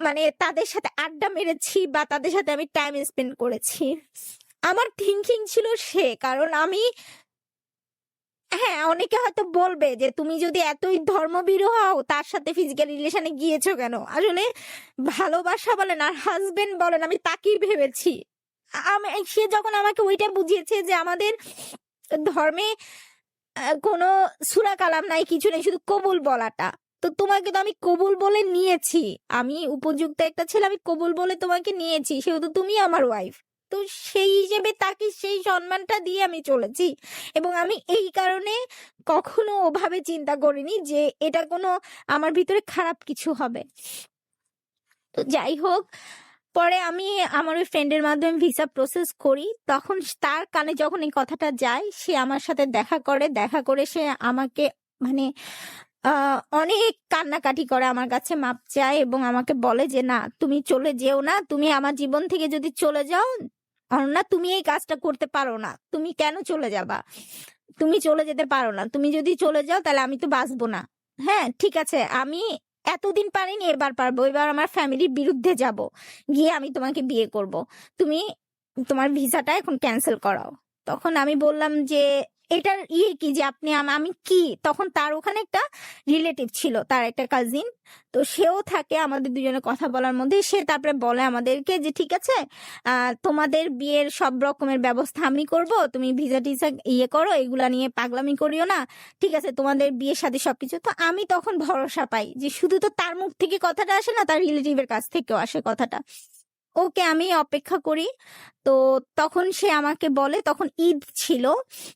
মানে তাদের সাথে আড্ডা মেরেছি বা তাদের সাথে আমি টাইম স্পেন্ড করেছি। আমার থিংকিং ছিল সে। কারণ হ্যাঁ, অনেকে হয়তো বলবে যে তুমি যদি এতই ধর্মভীরু হও তার সাথে ফিজিক্যাল রিলেশনে গিয়েছো কেন? আসলে ভালোবাসা বলেন আর হাসব্যান্ড বলেন আমি তাকেই ভেবেছি। সে যখন আমাকে ওইটা বুঝিয়েছে যে আমাদের ধর্মে কোনো সূরা কালাম নাই, কিছু নেই, শুধু কবুল বলাটা। তো তোমাকে তো আমি কবুল বলে নিয়েছি। আমি উপযুক্ত একটা ছেলে, আমি কবুল বলে তোমাকে নিয়েছি। সেহেতু তুমি আমার ওয়াইফ। তো সেই হিসেবে তাকে সেই সম্মানটা দিয়ে আমি চলেছি। এবং আমি এই কারণে কখনো ওভাবে চিন্তা করিনি যে এটা কোনো আমার ভিতরে খারাপ কিছু হবে। তো যাই হোক, পরে আমি আমার ওই ফ্রেন্ডের মাধ্যমে ভিসা প্রসেস করি। তখন তার কানে যখন এই কথাটা যায়, সে আমার সাথে দেখা করে। দেখা করে সে আমাকে মানে অনেক কান্নাকাটি করে, আমার কাছে মাপ চায় এবং আমাকে বলে যে, "না, তুমি চলে যেও না। তুমি আমার জীবন থেকে যদি চলে যাও, অনন্যা তুমি এই কাজটা করতে পারো না। তুমি কেন চলে যাবা? তুমি চলে যেতে পারো না। তুমি যদি চলে যাও তাহলে আমি তো বাঁচবো না। হ্যাঁ, ঠিক আছে। আমি এতদিন পারিনি, এবার পারবো। এবার আমার ফ্যামিলির বিরুদ্ধে যাবো। গিয়ে আমি তোমাকে বিয়ে করব। তুমি তোমার ভিসাটা এখন ক্যান্সেল করাও।" তখন আমি বললাম যে, "এটার ইয়ে কি যে আপনি আমি কি?" তখন তার ওখানে একটা রিলেটিভ ছিল, তার একটা কাজিন। তো সেও থাকে আমাদের দুজনের কথা বলার মধ্যে। সে তারপরে বলে আমাদেরকে যে, "ঠিক আছে, তোমাদের বিয়ের সব রকমের ব্যবস্থা আমি করব। তুমি ভিসা-টিসা ইয়ে করো, এগুলা নিয়ে পাগলামি করিও না। ঠিক আছে, তোমাদের বিয়ের সাথে সবকিছু।" তো আমি তখন ভরসা পাই যে শুধু তো তার মুখ থেকে কথাটা আসে না, তার রিলেটিভের কাছ থেকেও আসে কথাটা। ওকে আমি অপেক্ষা করি। তো তখন সে আমাকে বলে, তখন ঈদ ছিল।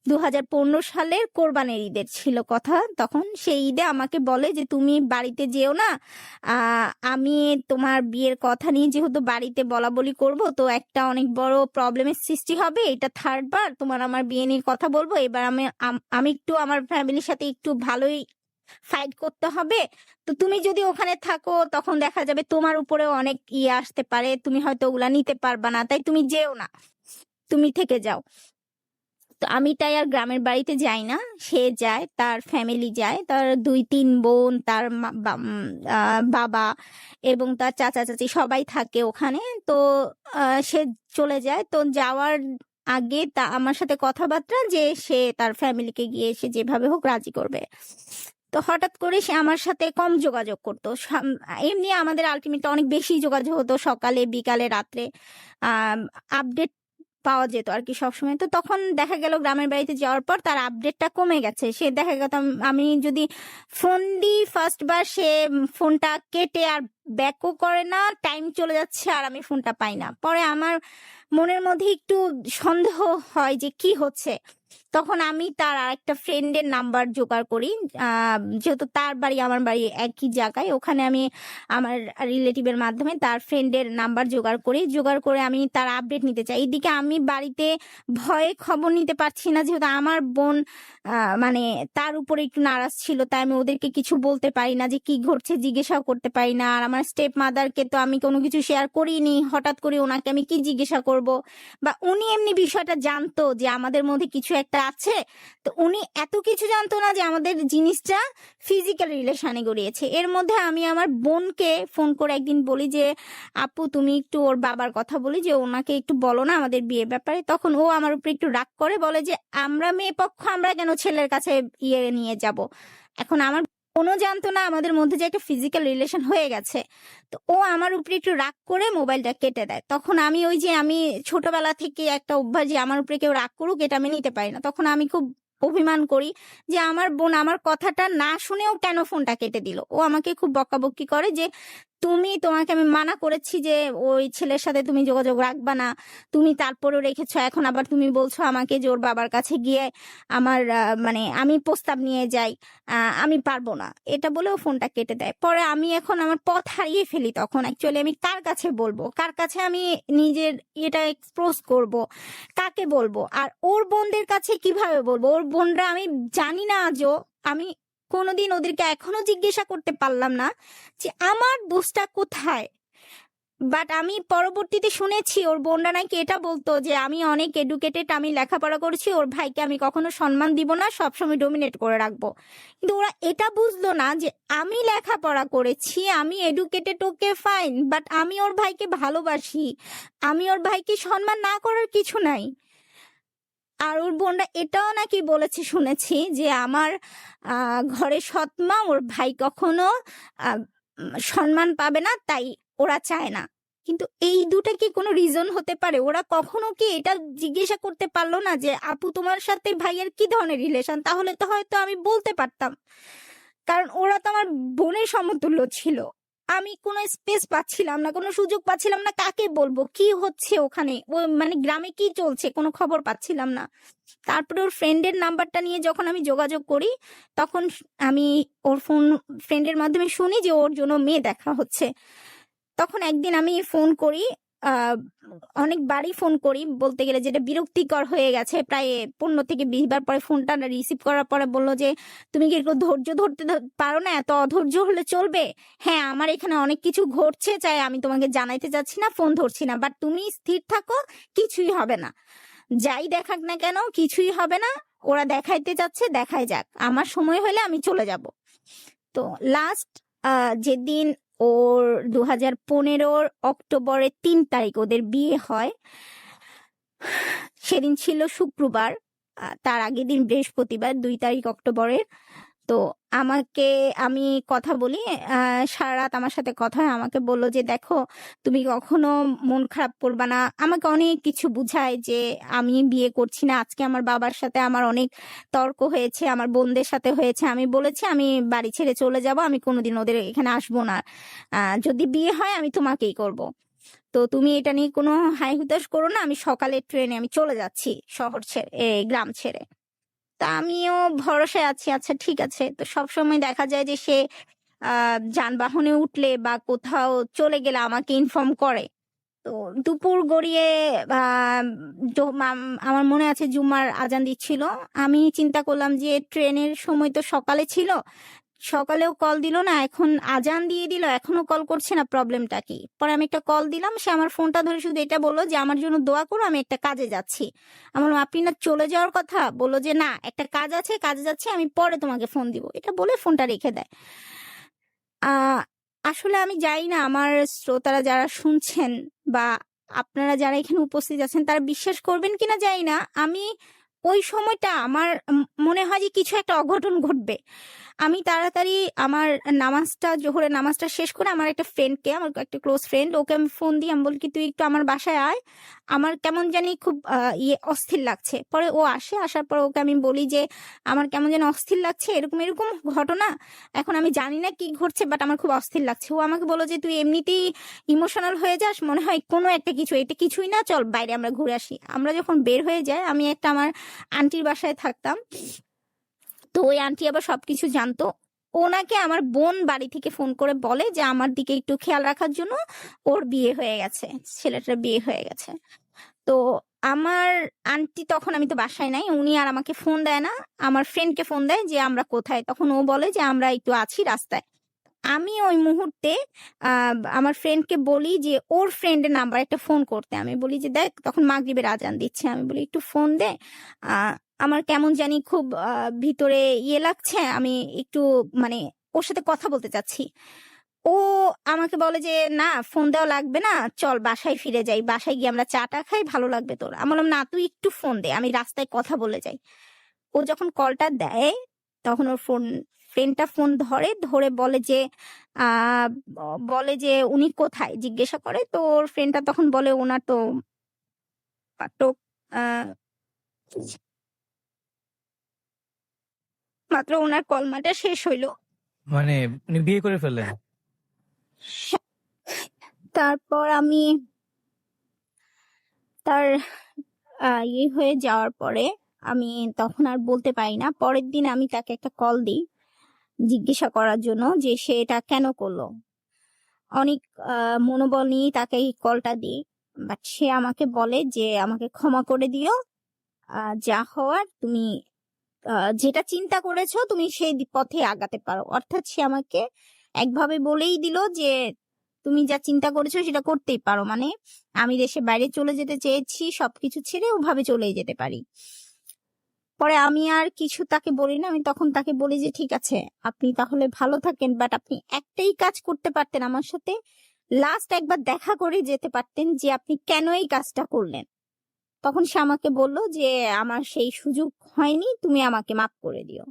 ২০১৫ সালের কোরবানির ঈদের ছিল কথা। তখন সেই ঈদে আমাকে বলে যে, "তুমি বাড়িতে যেও না। আ আমি তোমার বিয়ের কথা নিয়ে যেহেতু বাড়িতে বলাবলি করব, তো একটা অনেক বড় প্রবলেমের সৃষ্টি হবে। এটা 3rd বার তোমার আমার বিয়ে নিয়ে কথা বলব। এবার আমি একটু আমার ফ্যামিলির সাথে একটু ভালোই ফাইট করতে হবে। তো তুমি যদি ওখানে থাকো তখন দেখা যাবে তোমার উপরেও অনেক ইয়ে আসতে পারে। তুমি হয়তো ওগুলা নিতে পারবা না। তাই তুমি যেও না। তুমি থেকে যাও।" তো আমি তাই আর গ্রামের বাড়িতে যাই না। সে যায়, তার ফ্যামিলি যায়। তার ২-৩ বোন, তার বাবা এবং তার চাচা-চাচী সবাই থাকে ওখানে। তো সে চলে যায়। তো যাওয়ার আগে আমার সাথে কথাবার্তা যে সে তার ফ্যামিলিকে গিয়ে সে যেভাবে হোক রাজি করবে। তো হঠাৎ করে সে আমার সাথে কম যোগাযোগ করত। এমনি আমাদের আল্টিমেটলি অনেক বেশি যোগাযোগ হতো, সকালে, বিকালে, রাত্রে। আম আপডেট পাওয়া যেত আরকি সবসময়। তো তখন দেখা গেল গ্রামের বাড়িতে যাওয়ার পর তার আপডেটটা কমে গেছে। সে দেখা গেত আমি যদি ফোন দিই, ফার্স্ট বার সে ফোনটা কেটে আর ব্যাকও করে না। টাইম চলে যাচ্ছে আর আমি ফোনটা পাই না। পরে আমার মনের মধ্যে একটু সন্দেহ হয় যে কি হচ্ছে? তখন আমি তার আরেকটা ফ্রেন্ডের নাম্বার জোগাড় করি। যেহেতু তার বাড়ি আমার বাড়ি একই জায়গায়, ওখানে আমি আমার রিলেটিভের মাধ্যমে তার ফ্রেন্ডের নাম্বার জোগাড় করি। জোগাড় করে আমি তার আপডেট নিতে চাই। এদিকে আমি বাড়িতে ভয়ে খবর নিতে পারছি না, যেহেতু আমার বোন মানে তার উপরে একটু নারাজ ছিল। তাই আমি ওদেরকে কিছু বলতে পারি না, যে কি ঘটছে জিজ্ঞাসাও করতে পারি না। আর আমার স্টেপ মাদারকে তো আমি কোনো কিছু শেয়ার করিনি। হঠাৎ করে ওনাকে আমি কি জিজ্ঞাসা করব? বা উনি এমনি বিষয়টা জানতো যে আমাদের মধ্যে কিছু একটা আছে। তো উনি এত কিছু জানতো না যে আমাদের জিনিসটা ফিজিক্যাল রিলেশনে গড়িয়েছে। এর মধ্যে আমি আমার বোনকে ফোন করে একদিন বলি যে, "আপু, তুমি একটু ওর বাবার কথা বলি যে ওনাকে একটু বলো না আমাদের বিয়ের ব্যাপারে।" তখন ও আমার উপরে একটু রাগ করে বলে যে, "আমরা মেয়ে পক্ষ, আমরা কেন ছেলের কাছে ইয়ে নিয়ে যাব?" এখন আমার বোনও জানতো না আমাদের মধ্যে যে একটা ফিজিক্যাল রিলেশন হয়ে গেছে। তো ও আমার উপরে একটু রাগ করে মোবাইলটা কেটে দেয়। তখন আমি ওই যে আমি ছোটবেলা থেকে একটা অভ্যাস যে আমার উপরে কেউ রাগ করুক, এটা আমি নিতে পারি না। তখন আমি খুব অভিমান করি যে আমার বোন আমার কথাটা না শুনেও কেন ফোনটা কেটে দিল। ও আমাকে খুব বকাবকি করে যে, তোমাকে আমি মানা করেছি যে ওই ছেলের সাথে তুমি যোগাযোগ রাখবা না। তুমি তারপরেও রেখেছো। এখন আবার তুমি বলছো আমাকে যে ওর বাবার কাছে গিয়ে আমার মানে আমি প্রস্তাব নিয়ে যাই। আমি পারবো না। এটা বলে ও ফোনটা কেটে দেয়। পরে আমি এখন আমার পথ হারিয়ে ফেলি তখন। অ্যাকচুয়ালি আমি কার কাছে বলবো? কার কাছে আমি নিজের ইয়েটা এক্সপ্রেস করব? কাকে বলবো? আর ওর বোনদের কাছে কিভাবে বলবো? ওর বোনরা আমি জানি না আজও। আমি কোনোদিন ওদেরকে এখনো জিজ্ঞাসা করতে পারলাম না যে আমার দোষটা কোথায়? বাট আমি পরবর্তীতে শুনেছি ওর বোনরা নাকি এটা বলতো যে আমি অনেক এডুকেটেড, আমি লেখাপড়া করেছি, ওর ভাইকে আমি কখনো সম্মান দিব না, সবসময় ডমিনেট করে রাখবো। কিন্তু ওরা এটা বুঝলো না যে আমি লেখাপড়া করেছি, আমি এডুকেটেড, ওকে ফাইন, বাট আমি ওর ভাইকে ভালোবাসি। আমি ওর ভাইকে সম্মান না করার কিছু নাই। আর ওর বোনরা এটাও নাকি বলেছে শুনেছি যে আমার ঘরে সৎমা, ওর ভাই কখনো আ সম্মান পাবে না, তাই ওরা চায় না। কিন্তু এই ২ টা কি কোনো রিজন হতে পারে? ওরা কখনো কি এটা জিজ্ঞাসা করতে পারল না যে, "আপু, তোমার সাথে ভাইয়ের কি ধরনের রিলেশন?" তাহলে তো হয়তো আমি বলতে পারতাম। কারণ ওরা তো আমার বোনের সমতুল্য ছিল। আমি কোনো স্পেস পাচ্ছিলাম না, কোনো সুযোগ পাচ্ছিলাম না। কাকে বলবো? কি হচ্ছে ওখানে? মানে গ্রামে কি চলছে? কোনো খবর পাচ্ছিলাম না। তারপরে ওর ফ্রেন্ডের নাম্বারটা নিয়ে যখন আমি যোগাযোগ করি, তখন আমি ওর ফ্রেন্ডের মাধ্যমে শুনি যে ওর জন্য মেয়ে দেখা হচ্ছে। তখন একদিন আমি ফোন করি। আহ অনেকবারই ফোন করি, বলতে গেলে যেটা বিরক্তিকর হয়ে গেছে। প্রায় 15 থেকে 20 বার পরে ফোনটা রিসিভ করার পরে বললো যে তুমি কি একটু ধৈর্য ধরতে পারো না, এত অধৈর্য হলে চলবে? হ্যাঁ, আমার এখানে অনেক কিছু ঘটছে, চাই আমি তোমাকে জানাইতে যাচ্ছি না, ফোন ধরছি না, বাট তুমি স্থির থাকো, কিছুই হবে না। যাই দেখাক না কেন কিছুই হবে না, ওরা দেখাইতে যাচ্ছে দেখাই যাক, আমার সময় হলে আমি চলে যাব। তো লাস্ট যেদিন ওর 2015 অক্টোবরের 3 তারিখ ওদের বিয়ে হয়, সেদিন ছিল শুক্রবার, তার আগের দিন বৃহস্পতিবার 2 তারিখ অক্টোবরের। তো আমি কথা বলি, সারা রাত আমার সাথে কথা হয়, আমাকে বললো যে দেখো তুমি কখনো মন খারাপ করবা না। আমাকে অনেক কিছু বুঝায় যে আমি বিয়ে করছি না, আজকে আমার বাবার সাথে আমার অনেক তর্ক হয়েছে, আমার বোনদের সাথে হয়েছে, আমি বলেছি আমি বাড়ি ছেড়ে চলে যাব, আমি কোনোদিন ওদের এখানে আসবো না, যদি বিয়ে হয় আমি তোমাকেই করব। তো তুমি এটা নিয়ে কোনো হাই হুতাশ করো না, আমি সকালের ট্রেনে আমি চলে যাচ্ছি শহর ছেড়ে, গ্রাম ছেড়ে। তা আমিও ভরসায় আছি, আচ্ছা ঠিক আছে। তো সবসময় দেখা যায় যে সে যানবাহনে উঠলে বা কোথাও চলে গেলে আমাকে ইনফর্ম করে। তো দুপুর গড়িয়ে আমার মনে আছে জুম্মার আজান দিচ্ছিল, আমি চিন্তা করলাম যে ট্রেনের সময় তো সকালে ছিল, সকালেও কল দিল না, এখন আজান দিয়ে দিল এখনো কল করছে না, প্রবলেমটা কি? পরে আমি একটা কল দিলাম, সে আমার ফোনটা ধরে শুধু এটা বললো যে আমার জন্য দোয়া করো, আমি একটা কাজে যাচ্ছি। আমার আপনি না চলে যাওয়ার কথা, বললো যে না একটা কাজ আছে, কাজে যাচ্ছি, আমি পরে তোমাকে ফোন দিব, এটা বলে ফোনটা রেখে দেয়। আহ আসলে আমি জানি না আমার শ্রোতারা যারা শুনছেন বা আপনারা যারা এখানে উপস্থিত আছেন তারা বিশ্বাস করবেন কিনা জানি না, আমি ওই সময়টা আমার মনে হয় যে কিছু একটা অঘটন ঘটবে। আমি তাড়াতাড়ি আমার জোহরের নামাজটা শেষ করে আমার একটা ফ্রেন্ডকে, আমার একটা ক্লোজ ফ্রেন্ড, ওকে আমি ফোন দিই, আমি বলি কি তুই একটু আমার বাসায় আয়, আমার কেমন জানি খুব অস্থির লাগছে। পরে ও আসে, আসার পর ওকে আমি বলি যে আমার কেমন যেন অস্থির লাগছে, এরকম এরকম ঘটনা, এখন আমি জানি না কি ঘটছে, বাট আমার খুব অস্থির লাগছে। ও আমাকে বললো যে তুই এমনিতেই ইমোশনাল হয়ে যাস, মনে হয় কোনো একটা কিছু, এটা কিছুই না, চল বাইরে আমরা ঘুরে আসি। আমরা যখন বের হয়ে যাই, আমি একটা আমার আন্টির বাসায় থাকতাম, তো ওই আন্টি আবার সবকিছু জানতো। ওনাকে আমার বোন বাড়ি থেকে ফোন করে বলে যে আমার দিকে একটু খেয়াল রাখার জন্য, ওর বিয়ে হয়ে গেছে, ছেলেটার বিয়ে হয়ে গেছে। তো আমার আন্টি তখন, আমি তো বাসায় নাই, উনি আর আমাকে ফোন দেয় না, আমার ফ্রেন্ডকে ফোন দেয় যে আমরা কোথায়, তখন ও বলে যে আমরা একটু আছি রাস্তায়। আমি ওই মুহূর্তে আমার ফ্রেন্ডকে বলি যে ওর ফ্রেন্ডের নাম্বার একটা ফোন করতে, আমি বলি যে দেখ তখন মাগরিবের আজান দিচ্ছে, আমি বলি একটু ফোন দে, আমার কেমন জানি খুব ভিতরে ইয়ে লাগছে, আমি একটু মানে ওর সাথে কথা বলতে চাচ্ছি। ও আমাকে বলে যে না ফোন দেওয়া লাগবে না, চল বাসায় ফিরে যাই, বাসায় গিয়ে আমরা চাটা খাই, ভালো লাগবে তোর। আমি বললাম না তুই একটু ফোন দে, আমি রাস্তায় কথা বলে যাই। ও যখন কলটা দেয়, তখন ওর ফ্রেন্ডটা ফোন ধরে, ধরে বলে যে উনি কোথায় জিজ্ঞাসা করে। তো ওর ফ্রেন্ডটা তখন বলে ওনার তো মাত্র ওনার কলমাটা শেষ হইলো, মানে উনি বিয়ে করে ফেললেন? তারপর আমি তার ইয়ে হয়ে যাওয়ার পরে আমি তখন আর বলতে পারি না। পরের দিন আমি তাকে একটা কল দিই জিজ্ঞাসা করার জন্য যে সে এটা কেন করলো। অনেক মনোবল নিয়ে তাকে এই কলটা দিই, বাট সে আমাকে বলে যে আমাকে ক্ষমা করে দিও, যা হওয়ার তুমি যেটা চিন্তা করেছো তুমি সেই পথে আগাতে পারো। অর্থাৎ সে আমাকে একভাবে বলেই দিল যে তুমি যা চিন্তা করেছো সেটা করতেই পারো, মানে আমি দেশে বাইরে চলে যেতে চেয়েছি, সবকিছু ছেড়ে ওভাবে চলেই যেতে পারি। পরে আমি আর কিছু তাকে বলি না, আমি তখন তাকে বলি যে ঠিক আছে আপনি তাহলে ভালো থাকেন, বাট আপনি একটাই কাজ করতে পারতেন, আমার সাথে লাস্ট একবার দেখা করে যেতে পারতেন যে আপনি কেন এই কাজটা করলেন। তখন সে আমাকে বলল যে আমার সেই সুযোগ হয়নি, তুমি আমাকে মাফ করে দিও।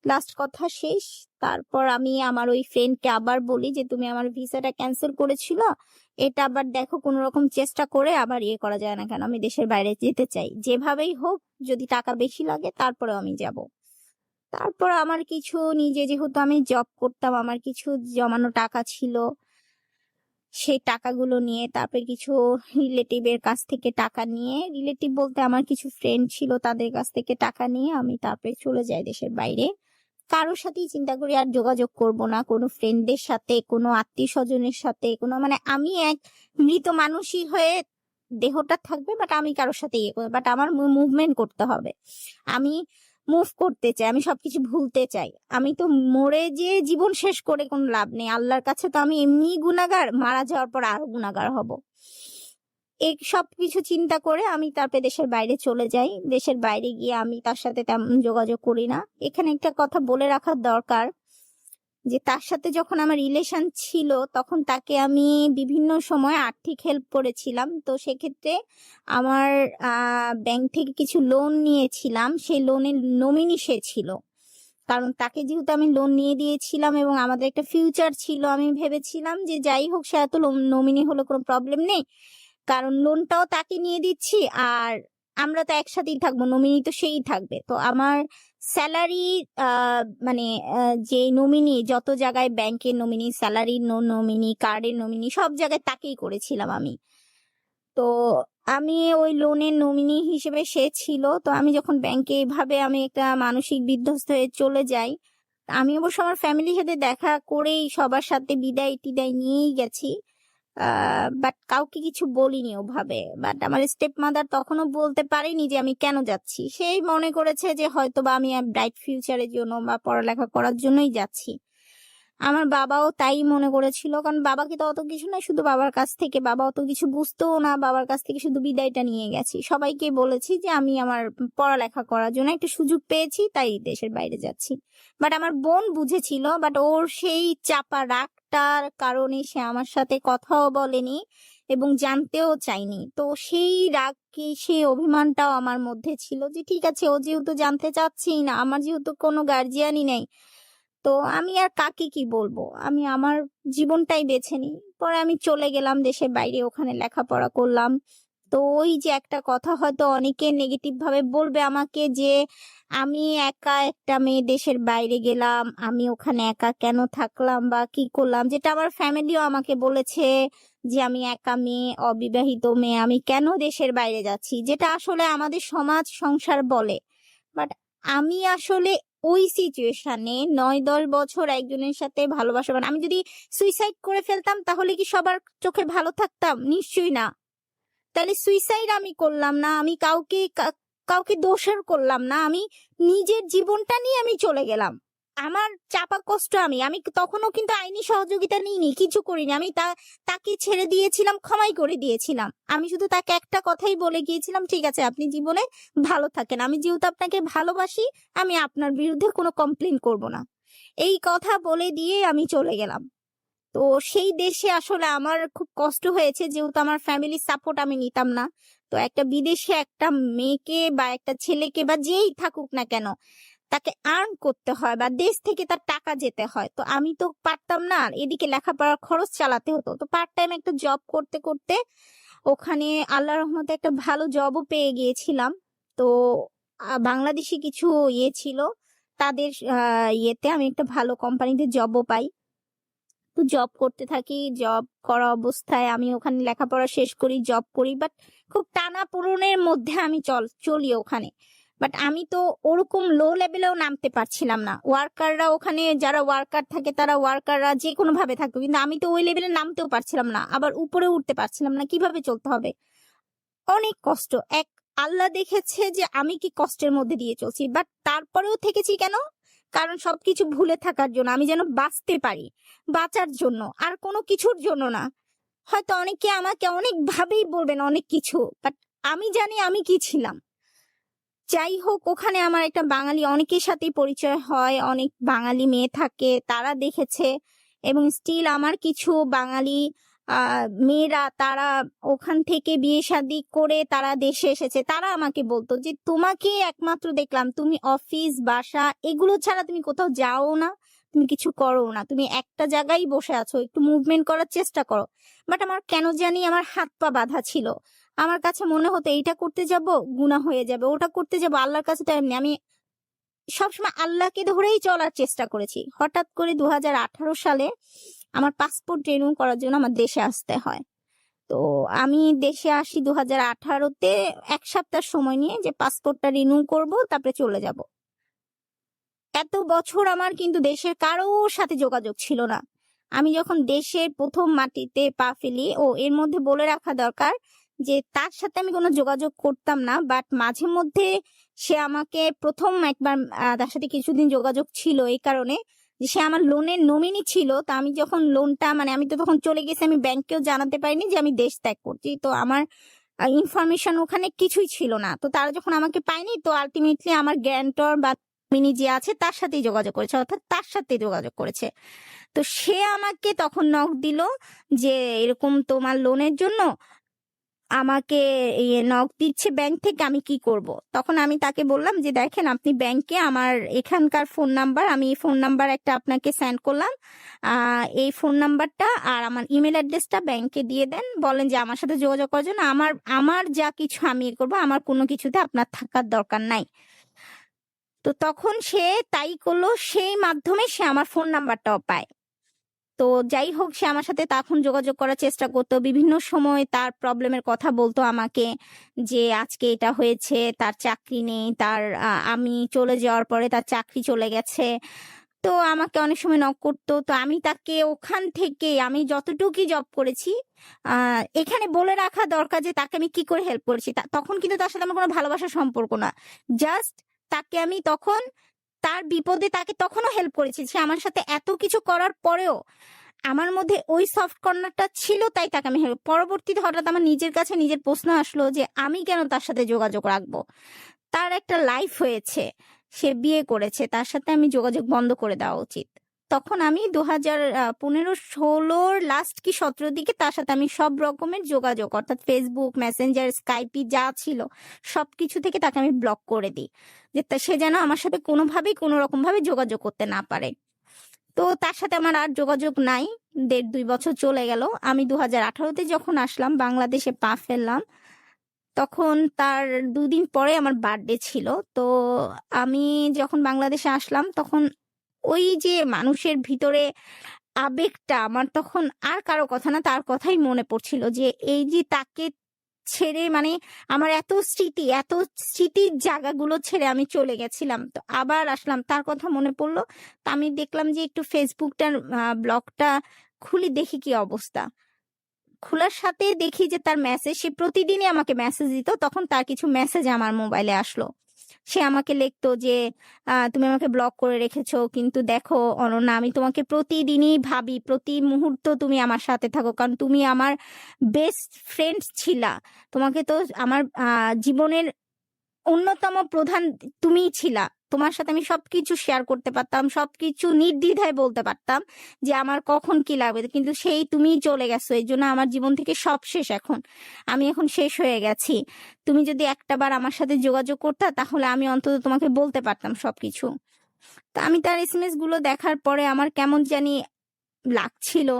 লাস্ট কথা শেষ। তারপর আমি আমার ওই ফ্রেন্ডকে আবার বলি যে তুমি আমার ভিসাটা ক্যান্সেল করেছিল, এটা আবার দেখো কোন রকম চেষ্টা করে আবার ইয়ে করা যায় না কেন, আমি দেশের বাইরে যেতে চাই, যেভাবেই হোক, যদি টাকা বেশি লাগে তারপরেও আমি যাব। তারপর আমার কিছু নিজে, যেহেতু আমি জব করতাম, আমার কিছু জমানো টাকা ছিল, সেই টাকাগুলো নিয়ে তারপরে কিছু রিলেটিভের কাছ থেকে টাকা নিয়ে, রিলেটিভ বলতে আমার কিছু ফ্রেন্ড ছিল, তাদের কাছ থেকে টাকা নিয়ে আমি তারপরে চলে যাই দেশের বাইরে। কারোর সাথেই চিন্তা করি আর যোগাযোগ করব না, কোনো ফ্রেন্ডদের সাথে, কোনো আত্মীয় স্বজনের সাথে, কোনো মানে আমি এক মৃত মানুষই হয়ে দেহটা থাকবে, বাট আমি কারোর সাথে ইয়ে করবো, বাট আমার মুভমেন্ট করতে হবে, আমি মুভ করতে চাই, আমি সবকিছু ভুলতে চাই। আমি তো মরে যে জীবন শেষ করে কোনো লাভ নেই, আল্লাহর কাছে তো আমি এমনি গুনাহগার, মারা যাওয়ার পর আরো গুনাহগার হব। এই সবকিছু চিন্তা করে আমি তারপরে দেশের বাইরে চলে যাই। দেশের বাইরে গিয়ে আমি তার সাথে তেমন যোগাযোগ করি না। এখানে একটা কথা বলে রাখার দরকার যে তার সাথে যখন আমার রিলেশন ছিল তখন তাকে আমি বিভিন্ন সময় আর্থিক হেল্প করেছিলাম। তো সেক্ষেত্রে আমার ব্যাংক থেকে কিছু লোন নিয়েছিলাম, সেই লোনের নমিনি সে ছিল। কারণ তাকে যেহেতু আমি লোন নিয়ে দিয়েছিলাম এবং আমাদের একটা ফিউচার ছিল, আমি ভেবেছিলাম যে যাই হোক সে এত নমিনি হলে কোনো প্রবলেম নেই, কারণ লোনটাও তাকে নিয়ে দিচ্ছি আর আমরা তো একসাথেই থাকবো, নমিনি তো সেই থাকবে। তো আমার স্যালারি মানে যে নমিনি, যত জায়গায় ব্যাংকের নমিনি, স্যালারির নমিনি, কার্ডের নমিনি, সব জায়গায় তাকেই করেছিলাম আমি। তো আমি ওই লোনের নমিনি হিসেবে সে ছিল। তো আমি যখন ব্যাংকে এইভাবে আমি একটা মানসিক বিধ্বস্ত হয়ে চলে যাই, আমি অবশ্য আমার ফ্যামিলির সাথে দেখা করেই সবার সাথে বিদায় টিদায় নিয়েই গেছি, বাট কাউকে কিছু বলিনি ওভাবে। বাট আমার স্টেপ মাদার তখনও বলতে পারেনি যে আমি কেন যাচ্ছি, সেই মনে করেছে যে হয়তো বা আমি ব্রাইট ফিউচারের জন্য বা পড়ালেখা করার জন্যই যাচ্ছি। আমার বাবাও তাই মনে করেছিল, কারণ বাবাকে তো অত কিছু না, শুধু বাবার কাছ থেকে, বাবা অত কিছু বুঝতেও না, বাবার কাছ থেকে শুধু বিদায়টা নিয়ে গেছি। সবাইকে বলেছি যে আমি আমার পড়ালেখা করার জন্য একটা সুযোগ পেয়েছি তাই দেশের বাইরে যাচ্ছি। বাট আমার বোন বুঝেছিল, বাট ওর সেই চাপা রাগটার কারণে সে আমার সাথে কথাও বলেনি এবং জানতেও চাইনি। তো সেই রাগ কি সেই অভিমানটাও আমার মধ্যে ছিল যে ঠিক আছে, ও যেহেতু জানতে চাচ্ছেই না, আমার যেহেতু কোনো গার্জিয়ানই নেই, তো আমি আর কাকে কি বলবো, আমি আমার জীবনটাই বেছে নিই। পরে আমি চলে গেলাম দেশের বাইরে, ওখানে লেখাপড়া করলাম। তো ওই যে একটা কথা হয়তো অনেকে নেগেটিভ ভাবে বলবে আমাকে যে আমি একা একটা মেয়ে দেশের বাইরে গেলাম, আমি ওখানে একা কেন থাকলাম বা কি করলাম, যেটা আমার ফ্যামিলিও আমাকে বলেছে যে আমি একা মেয়ে, অবিবাহিত মেয়ে, আমি কেন দেশের বাইরে যাচ্ছি, যেটা আসলে আমাদের সমাজ সংসার বলে। বাট আমি আসলে ওই সিচুয়েশনে 9-10 বছর একজনের সাথে ভালোবাসা, মানে আমি যদি সুইসাইড করে ফেলতাম তাহলে কি সবার চোখে ভালো থাকতাম? নিশ্চয়ই না। তাহলে সুইসাইড আমি করলাম না, আমি কাউকে দোষার করলাম না, আমি নিজের জীবনটা নিয়ে আমি চলে গেলাম। আমার চাপা কষ্ট আমি আমি তখনও কিন্তু আইনি সহযোগিতা নিইনি, কিছু করিনি। আমি তাকে ছেড়ে দিয়েছিলাম, ক্ষমাই করে দিয়েছিলাম। আমি শুধু তাকে একটা কথাই বলে গিয়েছিলাম, ঠিক আছে আপনি জীবনে ভালো থাকেন, আমি যেহেতু আপনাকে ভালোবাসি, আমি আপনার বিরুদ্ধে কোনো কমপ্লেন করব না। এই কথা বলে দিয়ে আমি চলে গেলাম। তো সেই দেশে আসলে আমার খুব কষ্ট হয়েছে, যেহেতু আমার ফ্যামিলির সাপোর্ট আমি নিতাম না। তো একটা বিদেশে একটা মেয়েকে বা একটা ছেলেকে বা যেই থাকুক না কেন, তাকে আর্ন করতে হয় বা দেশ থেকে তার টাকা যেতে হয়। তো আমি তো পারতাম না, এদিকে লেখাপড়ার খরচ চালাতে হতো। তো পার্ট টাইম একটা জব করতে করতে ওখানে আল্লাহর রহমতে একটা ভালো জবও পেয়ে গিয়েছিলাম। তো বাংলাদেশি কিছু ইয়ে ছিল, তাদের ইয়েতে আমি একটা ভালো কোম্পানিতে জবও পাই। তো জব করতে থাকি, জব করা অবস্থায় আমি ওখানে লেখাপড়া শেষ করি, জব করি, বাট খুব টানাপোড়েনের মধ্যে আমি চলি ওখানে। বাট আমি তো ওরকম লো লেভেলেও নামতে পারছিলাম না। ওয়ার্কাররা ওখানে যারা ওয়ার্কার থাকে তারা ওয়ার্কাররা যে কোনো ভাবে থাকতো, কিন্তু আমি তো ওই লেভেলে নামতেও পারছিলাম না, আবার উপরে উঠতে পারছিলাম না। কিভাবে চলতে হবে, অনেক কষ্ট। এক আল্লাহ দেখেছে যে আমি কি কষ্টের মধ্যে দিয়ে চলছি, বাট তারপরেও থেকেছি কেন? কারণ সবকিছু ভুলে থাকার জন্য, আমি যেন বাঁচতে পারি, বাঁচার জন্য, আর কোনো কিছুর জন্য না। হয়তো অনেকে আমাকে অনেক ভাবেই বলবেন অনেক কিছু, বাট আমি জানি আমি কি ছিলাম। যাই হোক, ওখানে আমার একটা বাঙালি অনেকের সাথেই পরিচয় হয়, অনেক বাঙালি মেয়ে থাকে, তারা দেখেছে। এবং স্টিল আমার কিছু বাঙালি মেয়েরা, তারা ওখান থেকে বিয়ে শাদী করে তারা দেশে এসেছে, তারা আমাকে বলতো যে তোমাকে একমাত্র দেখলাম, তুমি অফিস বাসা এগুলো ছাড়া তুমি কোথাও যাও না, তুমি কিছু করো না, তুমি একটা জায়গায় বসে আছো, একটু মুভমেন্ট করার চেষ্টা করো। বাট আমার কেন জানি আমার হাত পা বাঁধা ছিল। আমার কাছে মনে হতো এইটা করতে যাব গুনাহ হয়ে যাবে, ওটা করতে যাব আল্লাহর কাছে তো এমনি। আমি সবসময় আল্লাহকে ধরেই চলার চেষ্টা করেছি। হঠাৎ করে 2018 সালে আমার পাসপোর্ট রিনিউ করার জন্য আমার দেশে আসতে হয়। তো আমি দেশে আসি 2018-তে, 1 সপ্তাহ সময় নিয়ে যে পাসপোর্টটা রিনিউ করব, তারপরে চলে যাব। এত বছর আমার কিন্তু দেশের কারোর সাথে যোগাযোগ ছিল না। আমি যখন দেশের প্রথম মাটিতে পা ফেলি, এর মধ্যে বলে রাখা দরকার যে তার সাথে আমি কোনো যোগাযোগ করতাম না, বাট মাঝে মধ্যে সে আমাকে প্রথম একবার তার সাথে কিছুদিন যোগাযোগ ছিল এই কারণে যে সে আমার লোনের নমিনি ছিল। তো আমি যখন লোনটা আমি তো তখন চলে গেছি, আমি ব্যাংকেও জানাতে পারিনি যে আমি দেশ ত্যাগ করছি। তো আমার ইনফরমেশন ওখানে কিছুই ছিল না। তো তারা যখন আমাকে পায়নি, তো আলটিমেটলি আমার গ্যারান্টর বা নমিনি যে আছে তার সাথেই যোগাযোগ করেছে, অর্থাৎ তার সাথে যোগাযোগ করেছে। তো সে আমাকে তখন নক দিল যে এরকম তোমার লোনের জন্য আমাকে নক দিচ্ছে ব্যাংক থেকে, আমি কি করব। তখন আমি তাকে বললাম যে দেখেন, আপনি ব্যাংকে আমার এখানকার ফোন নাম্বার, আমি এই ফোন নাম্বার একটা আপনাকে সেন্ড করলাম, এই ফোন নাম্বারটা আর আমার ইমেল অ্যাড্রেসটা ব্যাংকে দিয়ে দেন, বলেন যে আমার সাথে যোগাযোগ করার জন্য। আমার আমার যা কিছু আমি করবো, আমার কোনো কিছুতে আপনার থাকার দরকার নাই। তো তখন সে তাই করলো, সেই মাধ্যমে সে আমার ফোন নাম্বারটাও পায়। তো যাই হোক, সে আমার সাথে তখন যোগাযোগ করার চেষ্টা করতো, বিভিন্ন সময় তার প্রবলেমের কথা বলতো আমাকে, যে আজকে এটা হয়েছে, তার চাকরি নেই, তার আমি চলে যাওয়ার পরে তার চাকরি চলে গেছে। তো আমাকে অনেক সময় নক করতো। তো আমি তাকে ওখান থেকে, আমি যতটুকুই জব করেছি, এখানে বলে রাখা দরকার যে তাকে আমি কি করে হেল্প করেছি। তখন কিন্তু তার সাথে আমার কোনো ভালোবাসার সম্পর্ক না, জাস্ট তাকে আমি তখন তার বিপদে তাকে তখনও হেল্প করেছি। সে আমার সাথে এত কিছু করার পরেও আমার মধ্যে ওই সফট কর্নারটা ছিল, তাই তাকে আমি হেল্প। পরবর্তীতে হঠাৎ আমার নিজের কাছে নিজের প্রশ্ন আসলো যে আমি কেন তার সাথে যোগাযোগ রাখবো, তার একটা লাইফ হয়েছে, সে বিয়ে করেছে, তার সাথে আমি যোগাযোগ বন্ধ করে দেওয়া উচিত। তখন আমি 2015-16 লাস্ট কি 17 দিকে তার সাথে আমি সব রকমের যোগাযোগ, অর্থাৎ ফেসবুক, মেসেঞ্জার, স্কাইপি যা ছিল সবকিছু থেকে তাকে আমি ব্লক করে দিই, যে সে যেন আমার সাথে কোনোভাবেই কোনো রকম ভাবে যোগাযোগ করতে না পারে। তো তার সাথে আমার আর যোগাযোগ নাই। 1.5-2 বছর চলে গেল। আমি 2018-তে যখন আসলাম, বাংলাদেশে পা ফেললাম, তখন তার 2 দিন পরে আমার বার্থডে ছিল। তো আমি যখন বাংলাদেশে আসলাম, তখন ওই যে মানুষের ভিতরে আবেগটা, আমার তখন আর কারো কথা না, তার কথাই মনে পড়ছিল, যে এই যে তাকে ছেড়ে, আমার এত স্মৃতির জায়গাগুলো ছেড়ে আমি চলে গেছিলাম, তো আবার আসলাম, তার কথা মনে পড়লো। তো আমি দেখলাম যে একটু ফেসবুকটার ব্লগটা খুলি, দেখি কি অবস্থা। খোলার সাথে দেখি যে তার মেসেজ, সে প্রতিদিনই আমাকে মেসেজ দিত। তখন তার কিছু মেসেজ আমার মোবাইলে আসলো। সে আমাকে লিখতো যে তুমি আমাকে ব্লক করে রেখেছো, কিন্তু দেখো অনন্যা, আমি তোমাকে প্রতিদিনই ভাবি, প্রতি মুহূর্ত তুমি আমার সাথে থাকো, কারণ তুমি আমার বেস্ট ফ্রেন্ড ছিলা। তোমাকে তো আমার জীবনের অন্যতম প্রধান তুমিই ছিলা। তোমার সাথে আমি সবকিছু শেয়ার করতে পারতাম, সবকিছু নির্দ্বিধায় বলতে পারতাম যে আমার কখন কি লাগবে, কিন্তু সেই তুমিই চলে গেছো, এই জন্য আমার জীবন থেকে সব শেষ। এখন আমি এখন শেষ হয়ে গেছি। তুমি যদি একটাবার আমার সাথে যোগাযোগ করতা, তাহলে আমি অন্তত তোমাকে বলতে পারতাম সবকিছু। তো আমি তার এসএমএস গুলো দেখার পরে আমার কেমন জানি লাগছিল।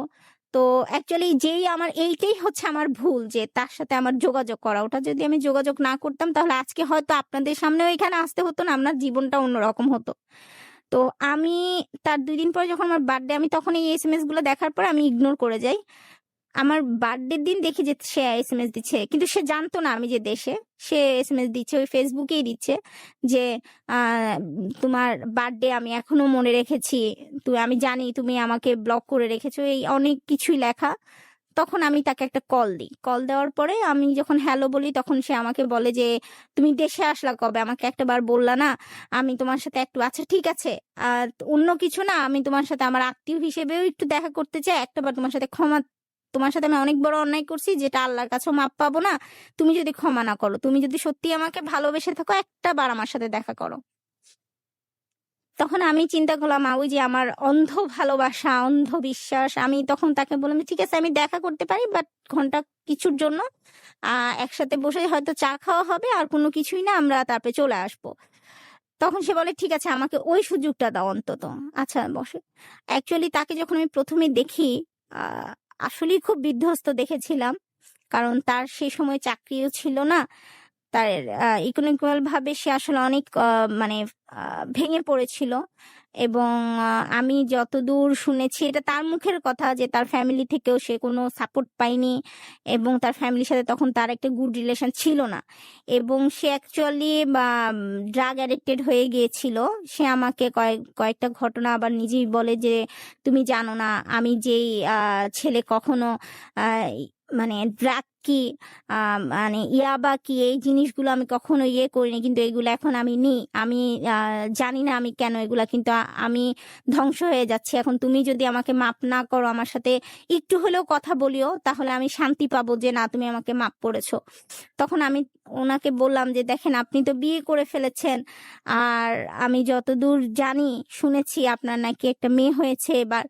তো অ্যাকচুয়ালি আমার এইটাই হচ্ছে আমার ভুল, যে তার সাথে আমার যোগাযোগ করা। ওটা যদি আমি যোগাযোগ না করতাম, তাহলে আজকে হয়তো আপনাদের সামনেও এখানে আসতে হতো না, আপনার জীবনটা অন্যরকম হতো। তো আমি তার 2 দিন পরে যখন আমার বার্থডে, আমি তখন এই এসএমএস গুলো দেখার পর আমি ইগনোর করে যাই। আমার বার্থডের দিন দেখি যে সে এসএমএস দিচ্ছে, কিন্তু সে জানতো না আমি যে দেশে। সে এসএমএস দিচ্ছে, ওই ফেসবুকেই দিচ্ছে যে তোমার বার্থডে আমি এখনো মনে রেখেছি, আমি জানি তুমি আমাকে ব্লক করে রেখেছো, এই অনেক কিছুই লেখা। তখন আমি তাকে একটা কল দিই। কল দেওয়ার পরে আমি যখন হ্যালো বলি, তখন সে আমাকে বলে যে তুমি দেশে আসলা কবে, আমাকে একটাবার বললা না, আমি তোমার সাথে একটু, আচ্ছা ঠিক আছে, অন্য কিছু না, আমি তোমার সাথে আমার আত্মীয় হিসেবেও একটু দেখা করতে চাই, একটাবার তোমার সাথে আমি অনেক বড় অন্যায় করছি, যেটা আল্লাহর কাছেও মাপ পাবো না। তুমি যদি ক্ষমা না করো, তুমি যদি সত্যি আমাকে ভালোবেসে থাকো, একটাবার আমার সাথে দেখা করো। তখন আমি চিন্তা করলাম, ওই যে আমার অন্ধ ভালোবাসা, অন্ধ বিশ্বাস, আমি তখন তাকে বললাম ঠিক আছে আমি দেখা করতে পারি, বাট ঘন্টা কিছুর জন্য একসাথে বসে হয়তো চা খাওয়া হবে, আর কোনো কিছুই না, আমরা তারপরে চলে আসবো। তখন সে বলে ঠিক আছে, আমাকে ওই সুযোগটা দাও অন্তত। আচ্ছা বসে। অ্যাকচুয়ালি তাকে যখন আমি প্রথমে দেখি, আসলেই খুব বিধ্বস্ত দেখেছিলাম, কারণ তার সেই সময় চাকরিও ছিল না। তার ইকোনমিক্যাল ভাবে সে আসলে অনেক মানে ভেঙে পড়েছিল। এবং আমি যতদূর শুনেছি এটা তার মুখের কথা যে তার ফ্যামিলি থেকেও সে কোনো সাপোর্ট পায়নি, এবং তার ফ্যামিলির সাথে তখন তার একটা গুড রিলেশন ছিল না, এবং সে অ্যাকচুয়ালি ড্রাগ অ্যাডিক্টেড হয়ে গিয়েছিল। সে আমাকে কয়েকটা ঘটনা আবার নিজেই বলে যে তুমি জানো না আমি যেই ছেলে কখনো মানে ড্রাগ কি মানে ইয়াবা কি এই জিনিসগুলো আমি কখনো ইয়ে করিনি, কিন্তু এগুলো এখন আমি নিই। আমি জানি না আমি কেন এগুলা, কিন্তু আমি ধ্বংস হয়ে যাচ্ছি। এখন তুমি যদি আমাকে মাপ না করো, আমার সাথে একটু হলেও কথা বলিও, তাহলে আমি শান্তি পাবো যে না তুমি আমাকে মাপ করেছো। তখন আমি ওনাকে বললাম যে দেখেন আপনি তো বিয়ে করে ফেলেছেন, আর আমি যতদূর জানি শুনেছি আপনার নাকি একটা মেয়ে হয়েছে এবার।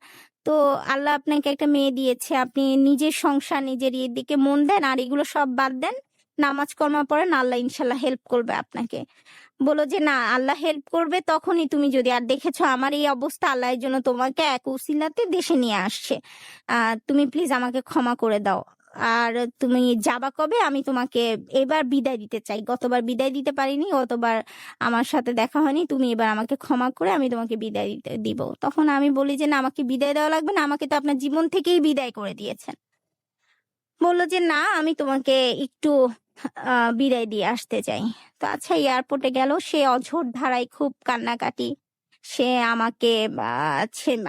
তো আল্লাহ আপনাকে একটা মেয়ে দিয়েছে, আপনি নিজের সংসার নিজের ইয়ের দিকে মন দেন, আর এগুলো সব বাদ দেন, নামাজ কর্মা পড়েন, আল্লাহ ইনশাল্লাহ হেল্প করবে আপনাকে। বলো যে না আল্লাহ হেল্প করবে তখনই তুমি যদি, আর দেখেছো আমার এই অবস্থা, আল্লাহ এর জন্য তোমাকে এক উসিলাতে দেশে নিয়ে আসছে, তুমি প্লিজ আমাকে ক্ষমা করে দাও। আর তুমি যাবা কবে? আমি তোমাকে এবার বিদায় দিতে চাই, গতবার বিদায় দিতে পারিনি, গতবার আমার সাথে দেখা হয়নি, তুমি এবার আমাকে ক্ষমা করে আমি তোমাকে বিদায় দিব। তখন আমি বলি যে না আমাকে বিদায় দেওয়া লাগবে না, আমাকে তো আপনার জীবন থেকেই বিদায় করে দিয়েছেন। বললো যে না আমি তোমাকে একটু বিদায় দিয়ে আসতে চাই। তো আচ্ছা এয়ারপোর্টে গেল, সে অঝোর ধারায় খুব কান্নাকাটি। সে আমাকে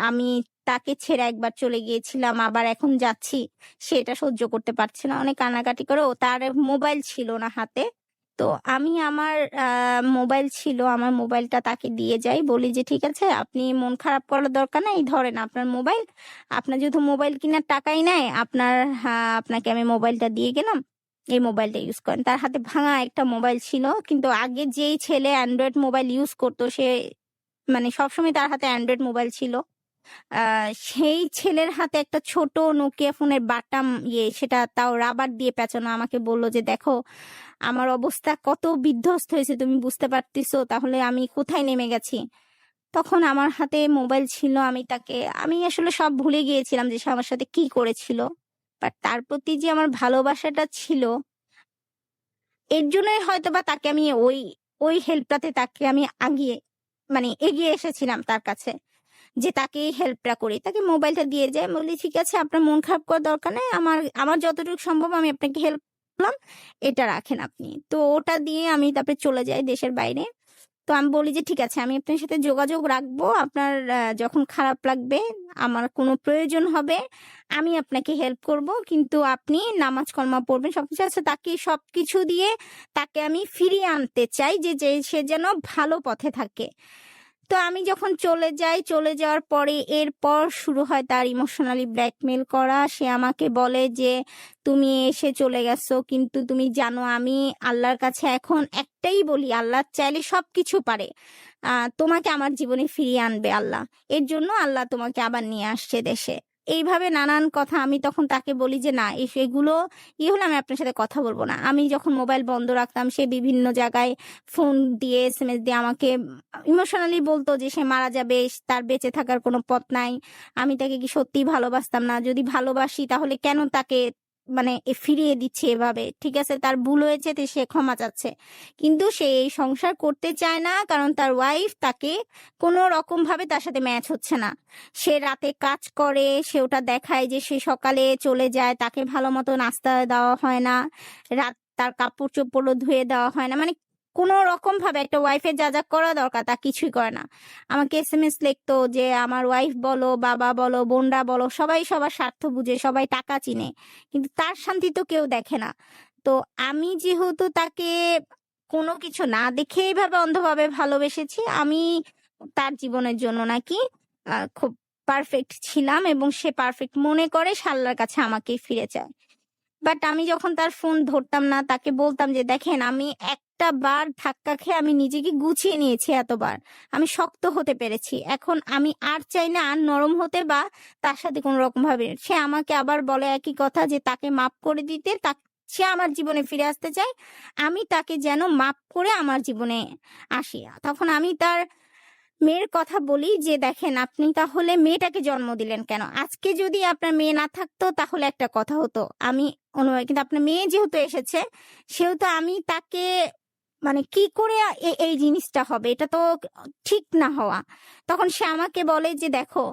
আমি তাকে ছেড়ে একবার চলে গিয়েছিলাম, আবার এখন যাচ্ছি, সেটা সহ্য করতে পারছে না, অনেক কান্নাকাটি করে। ও তার মোবাইল ছিল না হাতে, তো আমি আমার মোবাইল ছিল, আমার মোবাইলটা তাকে দিয়ে যাই, বলি যে ঠিক আছে আপনি মন খারাপ করার দরকার নাই, ধরেন আপনার মোবাইল, আপনার যেহেতু মোবাইল কেনার টাকাই নাই, আপনাকে আমি মোবাইলটা দিয়ে গেলাম, এই মোবাইলটা ইউজ করেন। তার হাতে ভাঙা একটা মোবাইল ছিল, কিন্তু আগে যেই ছেলে অ্যান্ড্রয়েড মোবাইল ইউজ করতো সে মানে সবসময় তার হাতে অ্যান্ড্রয়েড মোবাইল ছিল। সেই ছেলের হাতে একটা ছোট নোকিয়া ফোনের বাটাম সেটা তাও রাবার দিয়ে পেঁচানো। আমাকে বললো যে দেখো আমার অবস্থা কত বিধ্বস্ত হয়েছে, তুমি বুঝতে পারতেছো তাহলে আমি কোথায় নেমে গেছি। তখন আমার হাতে মোবাইল ছিল, আমি আসলে সব ভুলে গিয়েছিলাম যে সে আমার সাথে কি করেছিল, বাট তার প্রতি যে আমার ভালোবাসাটা ছিল, এর জন্যই হয়তোবা তাকে আমি ওই ওই হেল্পটাতে তাকে আমি এগিয়ে এসেছিলাম তার কাছে, যে তাকে এই হেল্পটা করি, তাকে মোবাইলটা দিয়ে যায়, বলি ঠিক আছে আপনার মন খারাপ করার দরকার নেই, আমার আমার যতটুকু সম্ভব আমি আপনাকে হেল্প করলাম, এটা রাখেন আপনি। তো ওটা দিয়ে আমি তারপরে চলে যাই দেশের বাইরে। তো আমি বলি যে ঠিক আছে আমি আপনার সাথে যোগাযোগ রাখবো, আপনার যখন খারাপ লাগবে, আমার কোনো প্রয়োজন হবে, আমি আপনাকে হেল্প করব, কিন্তু আপনি নামাজ কলমা পড়বেন সবকিছু আছে। তাকে সবকিছু দিয়ে তাকে আমি ফিরিয়ে আনতে চাই, যে সে যেন ভালো পথে থাকে। তো আমি যখন চলে যাই, চলে যাওয়ার পরে এরপর শুরু হয় তার ইমোশনালি ব্ল্যাকমেল করা। সে আমাকে বলে যে তুমি এসে চলে গেছো, কিন্তু তুমি জানো আমি আল্লাহর কাছে এখন একটাই বলি, আল্লাহ চাইলে সবকিছু পারে, তোমাকে আমার জীবনে ফিরিয়ে আনবে আল্লাহ, এর জন্য আল্লাহ তোমাকে আবার নিয়ে আসছে দেশে। এইভাবে নানান কথা। আমি তখন তাকে বলি যে না এগুলো হলে আমি আপনার সাথে কথা বলবো না। আমি যখন মোবাইল বন্ধ রাখতাম সে বিভিন্ন জায়গায় ফোন দিয়ে এসএমএস দিয়ে আমাকে ইমোশনালি বলতো যে সে মারা যাবে, তার বেঁচে থাকার কোনো পথ নাই। আমি তাকে কি সত্যিই ভালোবাসতাম না? যদি ভালোবাসি তাহলে কেন তাকে ফিরিয়ে দিচ্ছে এভাবে? ঠিক আছে তার ভুল হয়েছে, তো সে ক্ষমা চাচ্ছে, কিন্তু সে এই সংসার করতে চায় না, কারণ তার ওয়াইফ তাকে কোনো রকম ভাবে তার সাথে ম্যাচ হচ্ছে না। সে রাতে কাজ করে, সে ওটা দেখায় যে সে সকালে চলে যায়, তাকে ভালো মতো নাস্তা দেওয়া হয় না, তার কাপড় চোপড়ও ধুয়ে দেওয়া হয় না, কোনো রকম ভাবে একটা ওয়াইফের যা যা করা দরকার তা কিছুই করে না। আমাকে এসএমএস লিখতো যে আমার ওয়াইফ বলো, বাবা বলো, বোনরা বলো, সবাই সবার স্বার্থ বুঝে, সবাই টাকা চিনে, কিন্তু তার শান্তি তো কেউ দেখে না। তো আমি যেহেতু তাকে কোনো কিছু না দেখে এইভাবে অন্ধভাবে ভালোবেসেছি, আমি তার জীবনের জন্য নাকি খুব পারফেক্ট ছিলাম, এবং সে পারফেক্ট মনে করে সে আল্লাহর কাছে আমাকেই ফিরে চায়। বাট আমি যখন তার ফোন ধরতাম না, তাকে বলতাম যে দেখেন আমি একটা বার ধাক্কা খেয়ে আমি নিজেকে গুছিয়ে নিয়েছি, এতবার আমি শক্ত হতে পেরেছি, এখন আমি আর চাই না আর নরম হতে বা তার সাথে কোনো রকম ভাবে। সে আমাকে আবার বলে একই কথা যে তাকে মাফ করে দিতে, সে আমার জীবনে ফিরে আসতে চায়, আমি তাকে যেন মাফ করে আমার জীবনে আসি। তখন আমি তার মেয়ের কথা বলি যে দেখেন আপনি তাহলে মেয়েটাকে জন্ম দিলেন কেন? আজকে যদি আপনার মেয়ে না থাকতো তাহলে একটা কথা হতো। আমি কিন্তু আপনার মেয়ে যেহেতু এসেছে সেহেতু আমি তাকে মানে কি করে এই জিনিসটা হবে? এটা তো ঠিক না হওয়া। তখন সে আমাকে বলে যে দেখো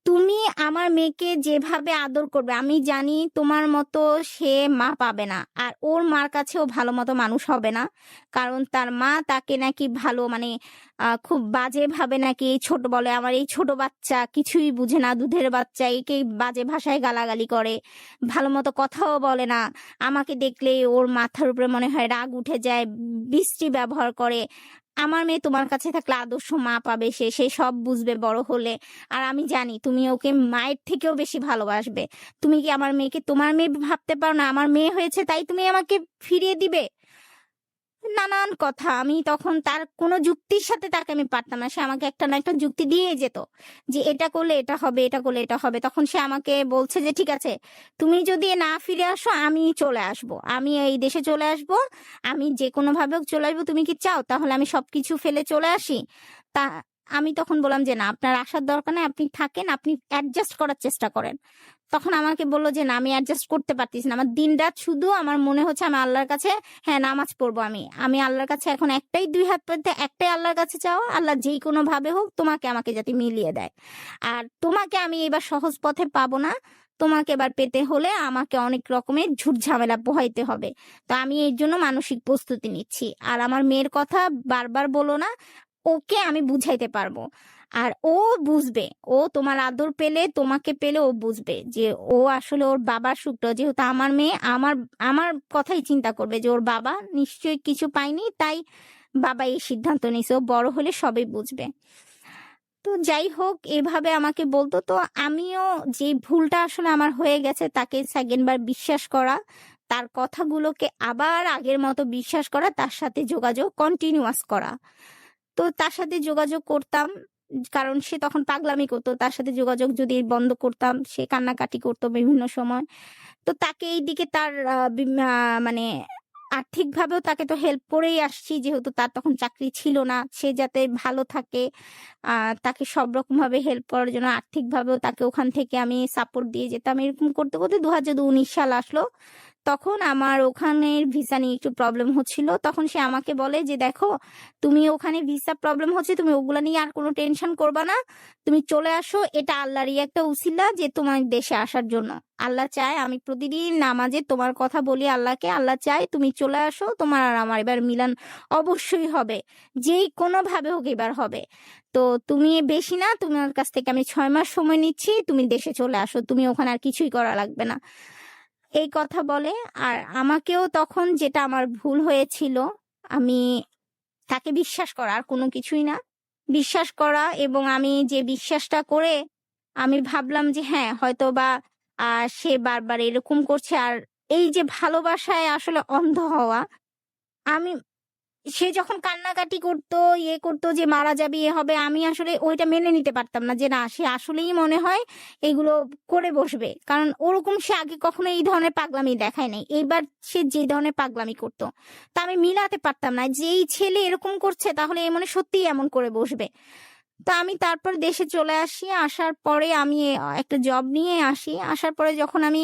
তুমি আমার মেয়েকে যেভাবে আদর করবে আমি জানি তোমার মতো সে মা পাবে না। আর ওর মার কাছেও ভালো মতো মানুষ হবে না। কারণ তার মা তাকে নাকি ভালো মানে খুব বাজেভাবে নাকি ছোট বলে, আমার এই ছোট বাচ্চা কিছুই বুঝে না, দুধের বাচ্চা, একে বাজে ভাষায় গালাগালি করে। ভালো মতো কথাও বলে না। আমাকে দেখলেই ওর মাথার উপরে মনে হয় রাগ উঠে যায়, বিশ্রী ব্যবহার করে। আমার মেয়ে তোমার কাছে থাকলে আদর্শ মা পাবে, সে সব বুঝবে বড় হলে। আর আমি জানি তুমি ওকে মায়ের থেকেও বেশি ভালোবাসবে। তুমি কি আমার মেয়েকে তোমার মেয়ে ভাবতে পারো না? আমার মেয়ে হয়েছে তাই তুমি আমাকে ফিরিয়ে দিবে? নানান কথা। আমি তখন তার কোনো যুক্তির সাথে তাকে আমি পারতাম না। সে আমাকে একটা না একটা যুক্তি দিয়ে যেত যে এটা করলে এটা হবে, এটা করলে এটা হবে। তখন সে আমাকে বলছে যে ঠিক আছে তুমি যদি না ফিরে আসো আমি চলে আসব, আমি এই দেশে চলে আসব, আমি যে কোনো ভাবে হোক চলে আসবো। তুমি কি চাও তাহলে আমি সবকিছু ফেলে চলে আসি? তা আমি তখন বললাম যে না, আপনার আসার দরকার নেই, আপনি থাকেন, আপনি অ্যাডজাস্ট করার চেষ্টা করেন। তখন আমাকে বলল যে না আমি অ্যাডজাস্ট করতে পারতেছি না, আমার দিনরাত শুধু আমার মনে হচ্ছে আমি আল্লাহর কাছে হ্যাঁ নামাজ পড়বো। আমি আল্লাহর কাছে এখন একটাই, দুই হাত পাতে একটাই আল্লাহর কাছে চাওয়া, আল্লাহ যেই কোনো ভাবে হোক তোমাকে আমাকে যাতে মিলিয়ে দেয়। আর তোমাকে আমি এবার সহজ পথে পাবো না, তোমাকে এবার পেতে হলে আমাকে অনেক রকমের ঝুট ঝামেলা পোহাইতে হবে। তো আমি এর জন্য মানসিক প্রস্তুতি নিচ্ছি। আর আমার মেয়ের কথা বারবার বলো না, ওকে আমি বুঝাইতে পারবো। আর ও বুঝবে, ও তোমার আদর পেলে তোমাকে পেলে ও বুঝবে যে ও আসলে ওর বাবার সুখটা, যেহেতু আমার মেয়ে আমার আমার কথাই চিন্তা করবে যে ওর বাবা নিশ্চয়ই কিছু পায়নি তাই বাবা এই সিদ্ধান্ত নিছে, ও বড় হলে সবই বুঝবে। তো যাই হোক এভাবে আমাকে বলতো। তো আমিও যে ভুলটা আসলে আমার হয়ে গেছে তাকে সেকেন্ড বার বিশ্বাস করা, তার কথাগুলোকে আবার আগের মতো বিশ্বাস করা, তার সাথে যোগাযোগ কন্টিনিউয়াস করা। তো তার সাথে যোগাযোগ করতাম, কারণ সে তখন পাগলামি করতো। তার সাথে যোগাযোগ যদি বন্ধ করতাম সে কান্নাকাটি করতো বিভিন্ন সময়। তো তাকে এইদিকে তার মানে আর্থিকভাবেও তাকে তো হেল্প করেই আসছি, যেহেতু তার তখন চাকরি ছিল না। সে যাতে ভালো থাকে তাকে সব রকম ভাবে হেল্প করার জন্য আর্থিকভাবেও তাকে ওখান থেকে আমি সাপোর্ট দিয়ে যেতাম। এরকম করতে করতে 2019 সাল আসলো। তখন আমার ওখানের ভিসা নিয়ে একটু প্রবলেম হচ্ছিল। তখন সে আমাকে বলে যে দেখো তুমি ওখানে ভিসা প্রবলেম হচ্ছে, তুমি ওগুলা নিয়ে আর কোনো টেনশন করবা না, তুমি চলে আসো। এটা আল্লাহরই একটা উসিলা যে তোমার দেশে আসার জন্য। আল্লাহ চায়, আমি প্রতিদিন নামাজে তোমার কথা বলি আল্লাহকে, আল্লাহ চায় তুমি চলে আসো, তোমার আর আমার এবার মিলন অবশ্যই হবে, যেই কোনো ভাবে হোক এবার হবে। তো তুমি বেশি না, তোমার কাছ থেকে আমি 6 মাস সময় নিচ্ছি, তুমি দেশে চলে আসো, তুমি ওখানে আর কিছুই করা লাগবে না, এই কথা বলে। আর আমাকেও তখন যেটা আমার ভুল হয়েছিল, আমি তাকে বিশ্বাস করা, আর কোনো কিছুই না, বিশ্বাস করা। এবং আমি যে বিশ্বাসটা করে আমি ভাবলাম যে হ্যাঁ হয়তো বা সে বারবার এরকম করছে। আর এই যে ভালোবাসায় আসলে অন্ধ হওয়া, আমি সে যখন কান্নাকাটি করতো করতো যে মারা যাবে হবে, আমি আসলে ওইটা মেনে নিতে পারতাম না যে না সে আসলেই মনে হয় এগুলো করে বসবে। কারণ ওরকম সে আগে কখনো এই ধরনের পাগলামি দেখায় নাই, এইবার সে যে ধরনের পাগলামি করতো তা আমি মিলাতে পারতাম না যে এই ছেলে এরকম করছে তাহলে এ মনে সত্যিই এমন করে বসবে। তো আমি তারপর দেশে চলে আসি। আসার পরে আমি একটা জব নিয়ে আসি। আসার পরে যখন আমি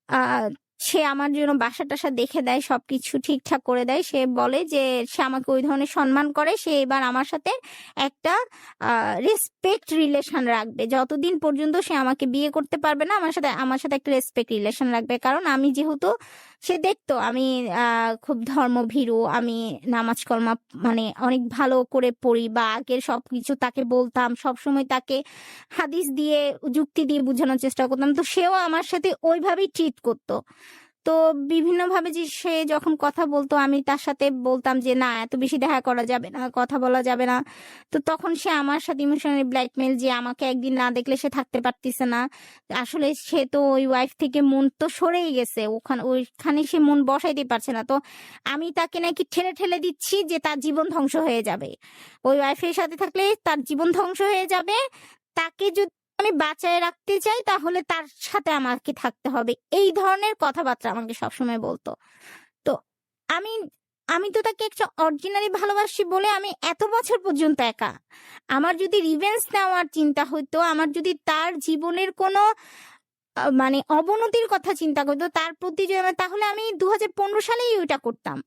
আ সে আমার জন্য বাসা-টাসা দেখে দেয়, সবকিছু ঠিকঠাক করে দেয়। সে বলে যে সে আমাকে ওই ধরনের সম্মান করে। সে এবার আমার সাথে একটা আ রেসপেক্ট রিলেশন রাখবে। যতদিন পর্যন্ত সে আমাকে বিয়ে করতে পারবে না, আমার সাথে একটা রেসপেক্ট রিলেশন রাখবে। কারণ আমি যেহেতু, সে দেখতো আমি আ খুব ধর্মভীরু, আমি নামাজ কলমা মানে অনেক ভালো করে পড়ি, বা আগের সবকিছু তাকে বলতাম। সবসময় তাকে হাদিস দিয়ে, যুক্তি দিয়ে বুঝানোর চেষ্টা করতাম। তো সেও আমার সাথে ওইভাবেই ট্রিট করত। তো বিভিন্নভাবে যে সে যখন কথা বলতো আমি তার সাথে বলতাম যে না এত বেশি দেখা করা যাবে না, কথা বলা যাবে না। তো তখন সে আমার সাথে ইমোশনালি ব্ল্যাকমেইল, যে আমাকে একদিন না দেখলে সে থাকতে পারতেছে না। আসলে সে তো ওই ওয়াইফ থেকে মন তো সরেই গেছে, ওইখানে সে মন বসাইতে পারছে না। তো আমি তাকে নাকি ঠেলে ঠেলে দিচ্ছি যে তার জীবন ধ্বংস হয়ে যাবে, ওই ওয়াইফের সাথে থাকলে তার জীবন ধ্বংস হয়ে যাবে। তাকে যদি আমি বাঁচায় রাখতে চাই তাহলে তার সাথে আমাকে থাকতে হবে, এই ধরনের কথাবার্তা আমাকে সবসময় বলতো। তো আমি আমি তো তাকে একটা অরিজিনালি ভালোবাসি বলে আমি এত বছর পর্যন্ত একা। আমার যদি রিভেঞ্জ নেওয়ার চিন্তা হইতো, আমার যদি তার জীবনের কোনো মানে অবনতির কথা চিন্তা করতো, তার প্রতি যদি তাহলে আমি 2015 সালেই ওইটা করতাম।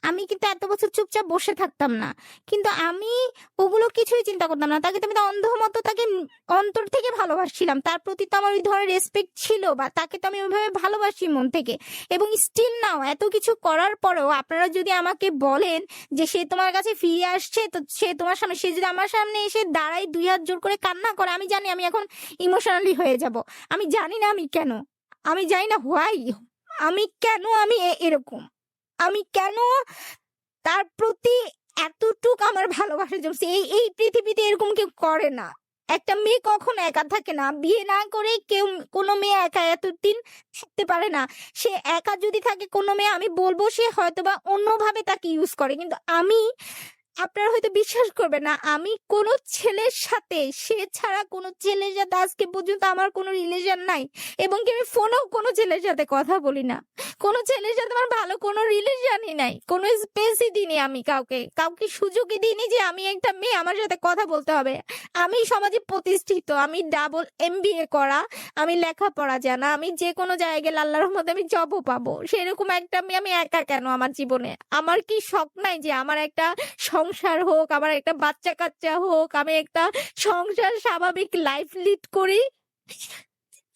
আমি কিন্তু এত বছর চুপচাপ বসে থাকতাম না। কিন্তু আমি ওগুলো কিছুই চিন্তা করতাম না। তাকে তো আমি তো অন্ধের মতো তাকে অন্তর থেকে ভালোবাসছিলাম। তার প্রতি তো আমার ওই ধরনের রেসপেক্ট ছিল, বা তাকে তো আমি ওইভাবে ভালোবাসি মন থেকে। এবং স্টিল নাও এত কিছু করার পরেও আপনারা যদি আমাকে বলেন যে সে তোমার কাছে ফিরে আসছে, তো সে তোমার সামনে, সে যদি আমার সামনে এসে দাঁড়ায় 2 হাত জোড় করে কান্না করে, আমি জানি আমি এখন ইমোশনালি হয়ে যাব। আমি জানি না আমি কেন? আমি জানি না হোয়াই? আমি কেন আমি এরকম? আমি কেন তার প্রতি এতটুক আমার ভালোবাসা জমছে? এই পৃথিবীতে এরকম কেউ করে না। একটা মেয়ে কখনো একা থাকে না। বিয়ে না করে কেউ, কোনো মেয়ে একা এতদিন থাকতে পারে না। সে একা যদি থাকে কোনো মেয়ে, আমি বলবো সে হয়তোবা অন্যভাবে তাকে ইউজ করে। কিন্তু আমি, আপনারা হয়তো বিশ্বাস করবেন না, আমি কোনো ছেলের সাথে, সে ছাড়া কোনো ছেলের সাথে আজকে পর্যন্ত আমার কোনো রিলেশন নাই। এবং কি আমি ফোনেও কোনো ছেলের সাথে কথা বলি না। কোনো ছেলের সাথে আমার ভালো কোনো রিলেশনই নাই। কোনো স্পেসই দিইনি আমি কাউকে সুযোগই দিইনি যে আমি একটা মেয়ে, আমার সাথে কথা বলতে হবে। আমি সমাজে প্রতিষ্ঠিত, আমি ডাবল MBA করা, আমি লেখাপড়া জানা, আমি যে কোনো জায়গায় গেলে আল্লাহর রহমতে আমি জবও পাবো। সেরকম একটা মেয়ে আমি একা কেন আমার জীবনে? আমার কি শখ নাই যে আমার একটা সংসার হোক, আমার একটা বাচ্চা কাচ্চা হোক, আমি একটা সংসার স্বাভাবিক লাইফ লিড করি?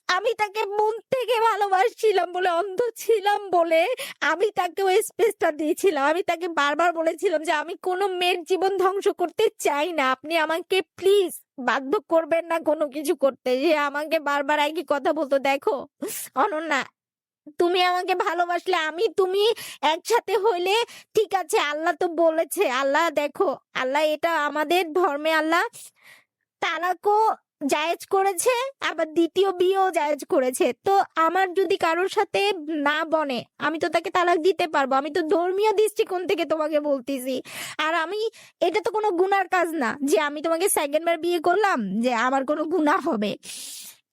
আমি তাকে মন থেকে ভালোবাসছিলাম বলে, অন্ধ ছিলাম বলে আমি তাকে ওই স্পেসটা দিয়েছিলাম। আমি তাকে বারবার বলেছিলাম যে আমি কোনো মেয়ের জীবন ধ্বংস করতে চাই না। আপনি আমাকে প্লিজ বাধ্য করবেন না কোনো কিছু করতে। যে আমাকে বারবার একই কথা বলতো, দেখো অনন্যা, তুমি আমাকে ভালোবাসলে আমি তুমি একসাথে হইলে ঠিক আছে, আল্লাহ তো বলেছে, আল্লাহ দেখো, আল্লাহ এটা আমাদের ধর্মে আল্লাহ তালাকও জায়েজ করেছে, আবার দ্বিতীয় বিয়েও জায়েজ করেছে। তো আমার যদি কারোর সাথে না বনে, আমি তো তাকে তালাক দিতে পারবো। আমি তো ধর্মীয় দৃষ্টিকোণ থেকে তোমাকে বলতেছি। আর আমি, এটা তো কোনো গুনার কাজ না যে আমি তোমাকে সেকেন্ড বার বিয়ে করলাম যে আমার কোনো গুনাহ হবে।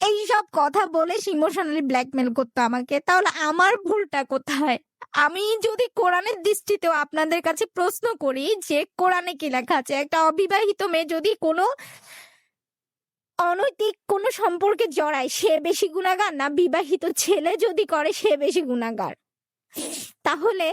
এইসব কথা বলে ইমোশনালি ব্ল্যাকমেল করতো আমাকে। তাহলে আমার ভুলটা কোথায়? আমি যদি কোরআনের দৃষ্টিতেও আপনাদের কাছে প্রশ্ন করি যে কোরআনে কি লেখা আছে, একটা অবিবাহিত মেয়ে যদি কোনো অনৈতিক কোনো সম্পর্কে জড়ায়, সে বেশি গুনাহগার না বিবাহিত ছেলে যদি করে সে বেশি গুনাহগার? তাহলে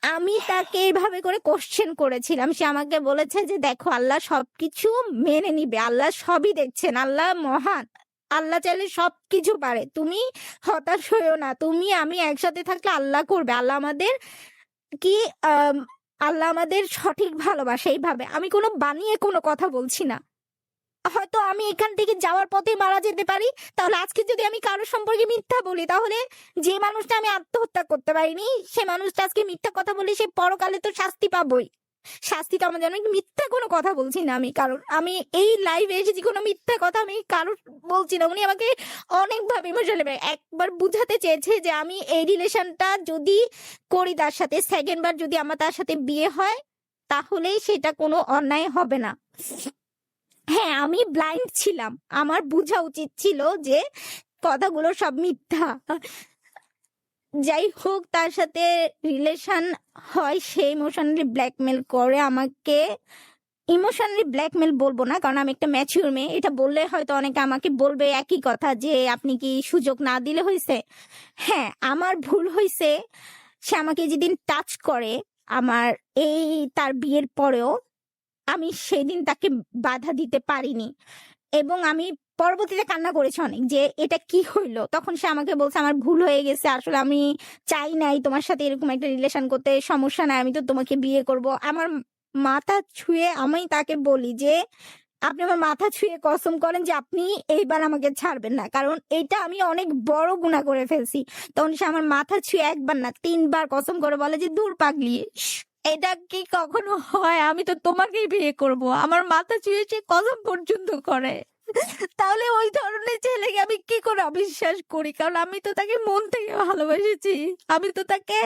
আমি তাকে এইভাবে করে কোশ্চেন করেছিলাম। সে আমাকে বলেছে যে দেখো, আল্লাহ সবকিছু মেনে নিবে, আল্লাহ সবই দেখছেন, আল্লাহ মহান, আল্লাহ চাইলে সবকিছু পারে। তুমি হতাশ হইও না, তুমি আমি একসাথে থাকলে আল্লাহ করবে। আল্লাহ আমাদের কি আল্লাহ আমাদের সঠিক ভালোবাসে। এইভাবে আমি কোনো বানিয়ে কোনো কথা বলছি না। হয়তো আমি এখান থেকে যাওয়ার পথে মারা যেতে পারি। তাহলে আজকে যদি আমি কারোর সম্পর্কে মিথ্যা বলি, তাহলে যে মানুষটা আমি আত্মহত্যা করতে পারিনি, সে মানুষটা আজকে মিথ্যা কথা বলে সে পরকালে তো শাস্তি পাবই। শাস্তি তো আমার জন্য, মিথ্যা কোনো কথা বলছি না আমি কারোর। আমি এই লাইভে এসেছি, কোনো মিথ্যা কথা আমি কারোর বলছি না। উনি আমাকে অনেকভাবে ইমোশনালি একবার বুঝাতে চেয়েছে যে আমি এই রিলেশনটা যদি করি তার সাথে, সেকেন্ড বার যদি আমার তার সাথে বিয়ে হয়, তাহলে সেটা কোনো অন্যায় হবে না। হ্যাঁ, আমি ব্লাইন্ড ছিলাম। আমার বোঝা উচিত ছিল যে কথাগুলো সব মিথ্যা। যাই হোক, তার সাথে রিলেশন হয়, সে ইমোশনালি ব্ল্যাকমেল করে আমাকে। ইমোশনালি ব্ল্যাকমেল বলবো না, কারণ আমি একটা ম্যাচিউর মেয়ে। এটা বললে হয়তো অনেকে আমাকে বলবে একই কথা যে আপনি কি সুযোগ না দিলে হয়েছে। হ্যাঁ, আমার ভুল হয়েছে। সে আমাকে যেদিন টাচ করে আমার এই তার বিয়ের পরেও, আমি সেদিন তাকে বাধা দিতে পারিনি। এবং আমি পরবর্তীতে কান্না করেছি অনেক যে এটা কি হইলো। তখন সে আমাকে বলছে আমার ভুল হয়ে গেছে, আসলে আমি চাই নাই তোমার সাথে এরকম একটা রিলেশন করতে, সমস্যা নাই, আমি তো তোমাকে বিয়ে করব। আমার মাথা ছুঁয়ে আমি তাকে বলি যে আপনি আমার মাথা ছুঁয়ে কসম করেন যে আপনি এইবার আমাকে ছাড়বেন না, কারণ এটা আমি অনেক বড় গুনাহ করে ফেলছি। তখন সে আমার মাথা ছুঁয়ে একবার না 3 বার কসম করে বলে যে দূর পাগলি, এটা কি কখনো হয়? আমি তো তোমাকেই বিয়ে করব। আমার মাথা ছুঁয়ে সে কসম পর্যন্ত করে। তাহলে ওই ধরনের ছেলেকে আমি কি করে অবিশ্বাস করি? কারণ আমি তো তাকে মন থেকে ভালোবেসেছি। আমি তো তাকে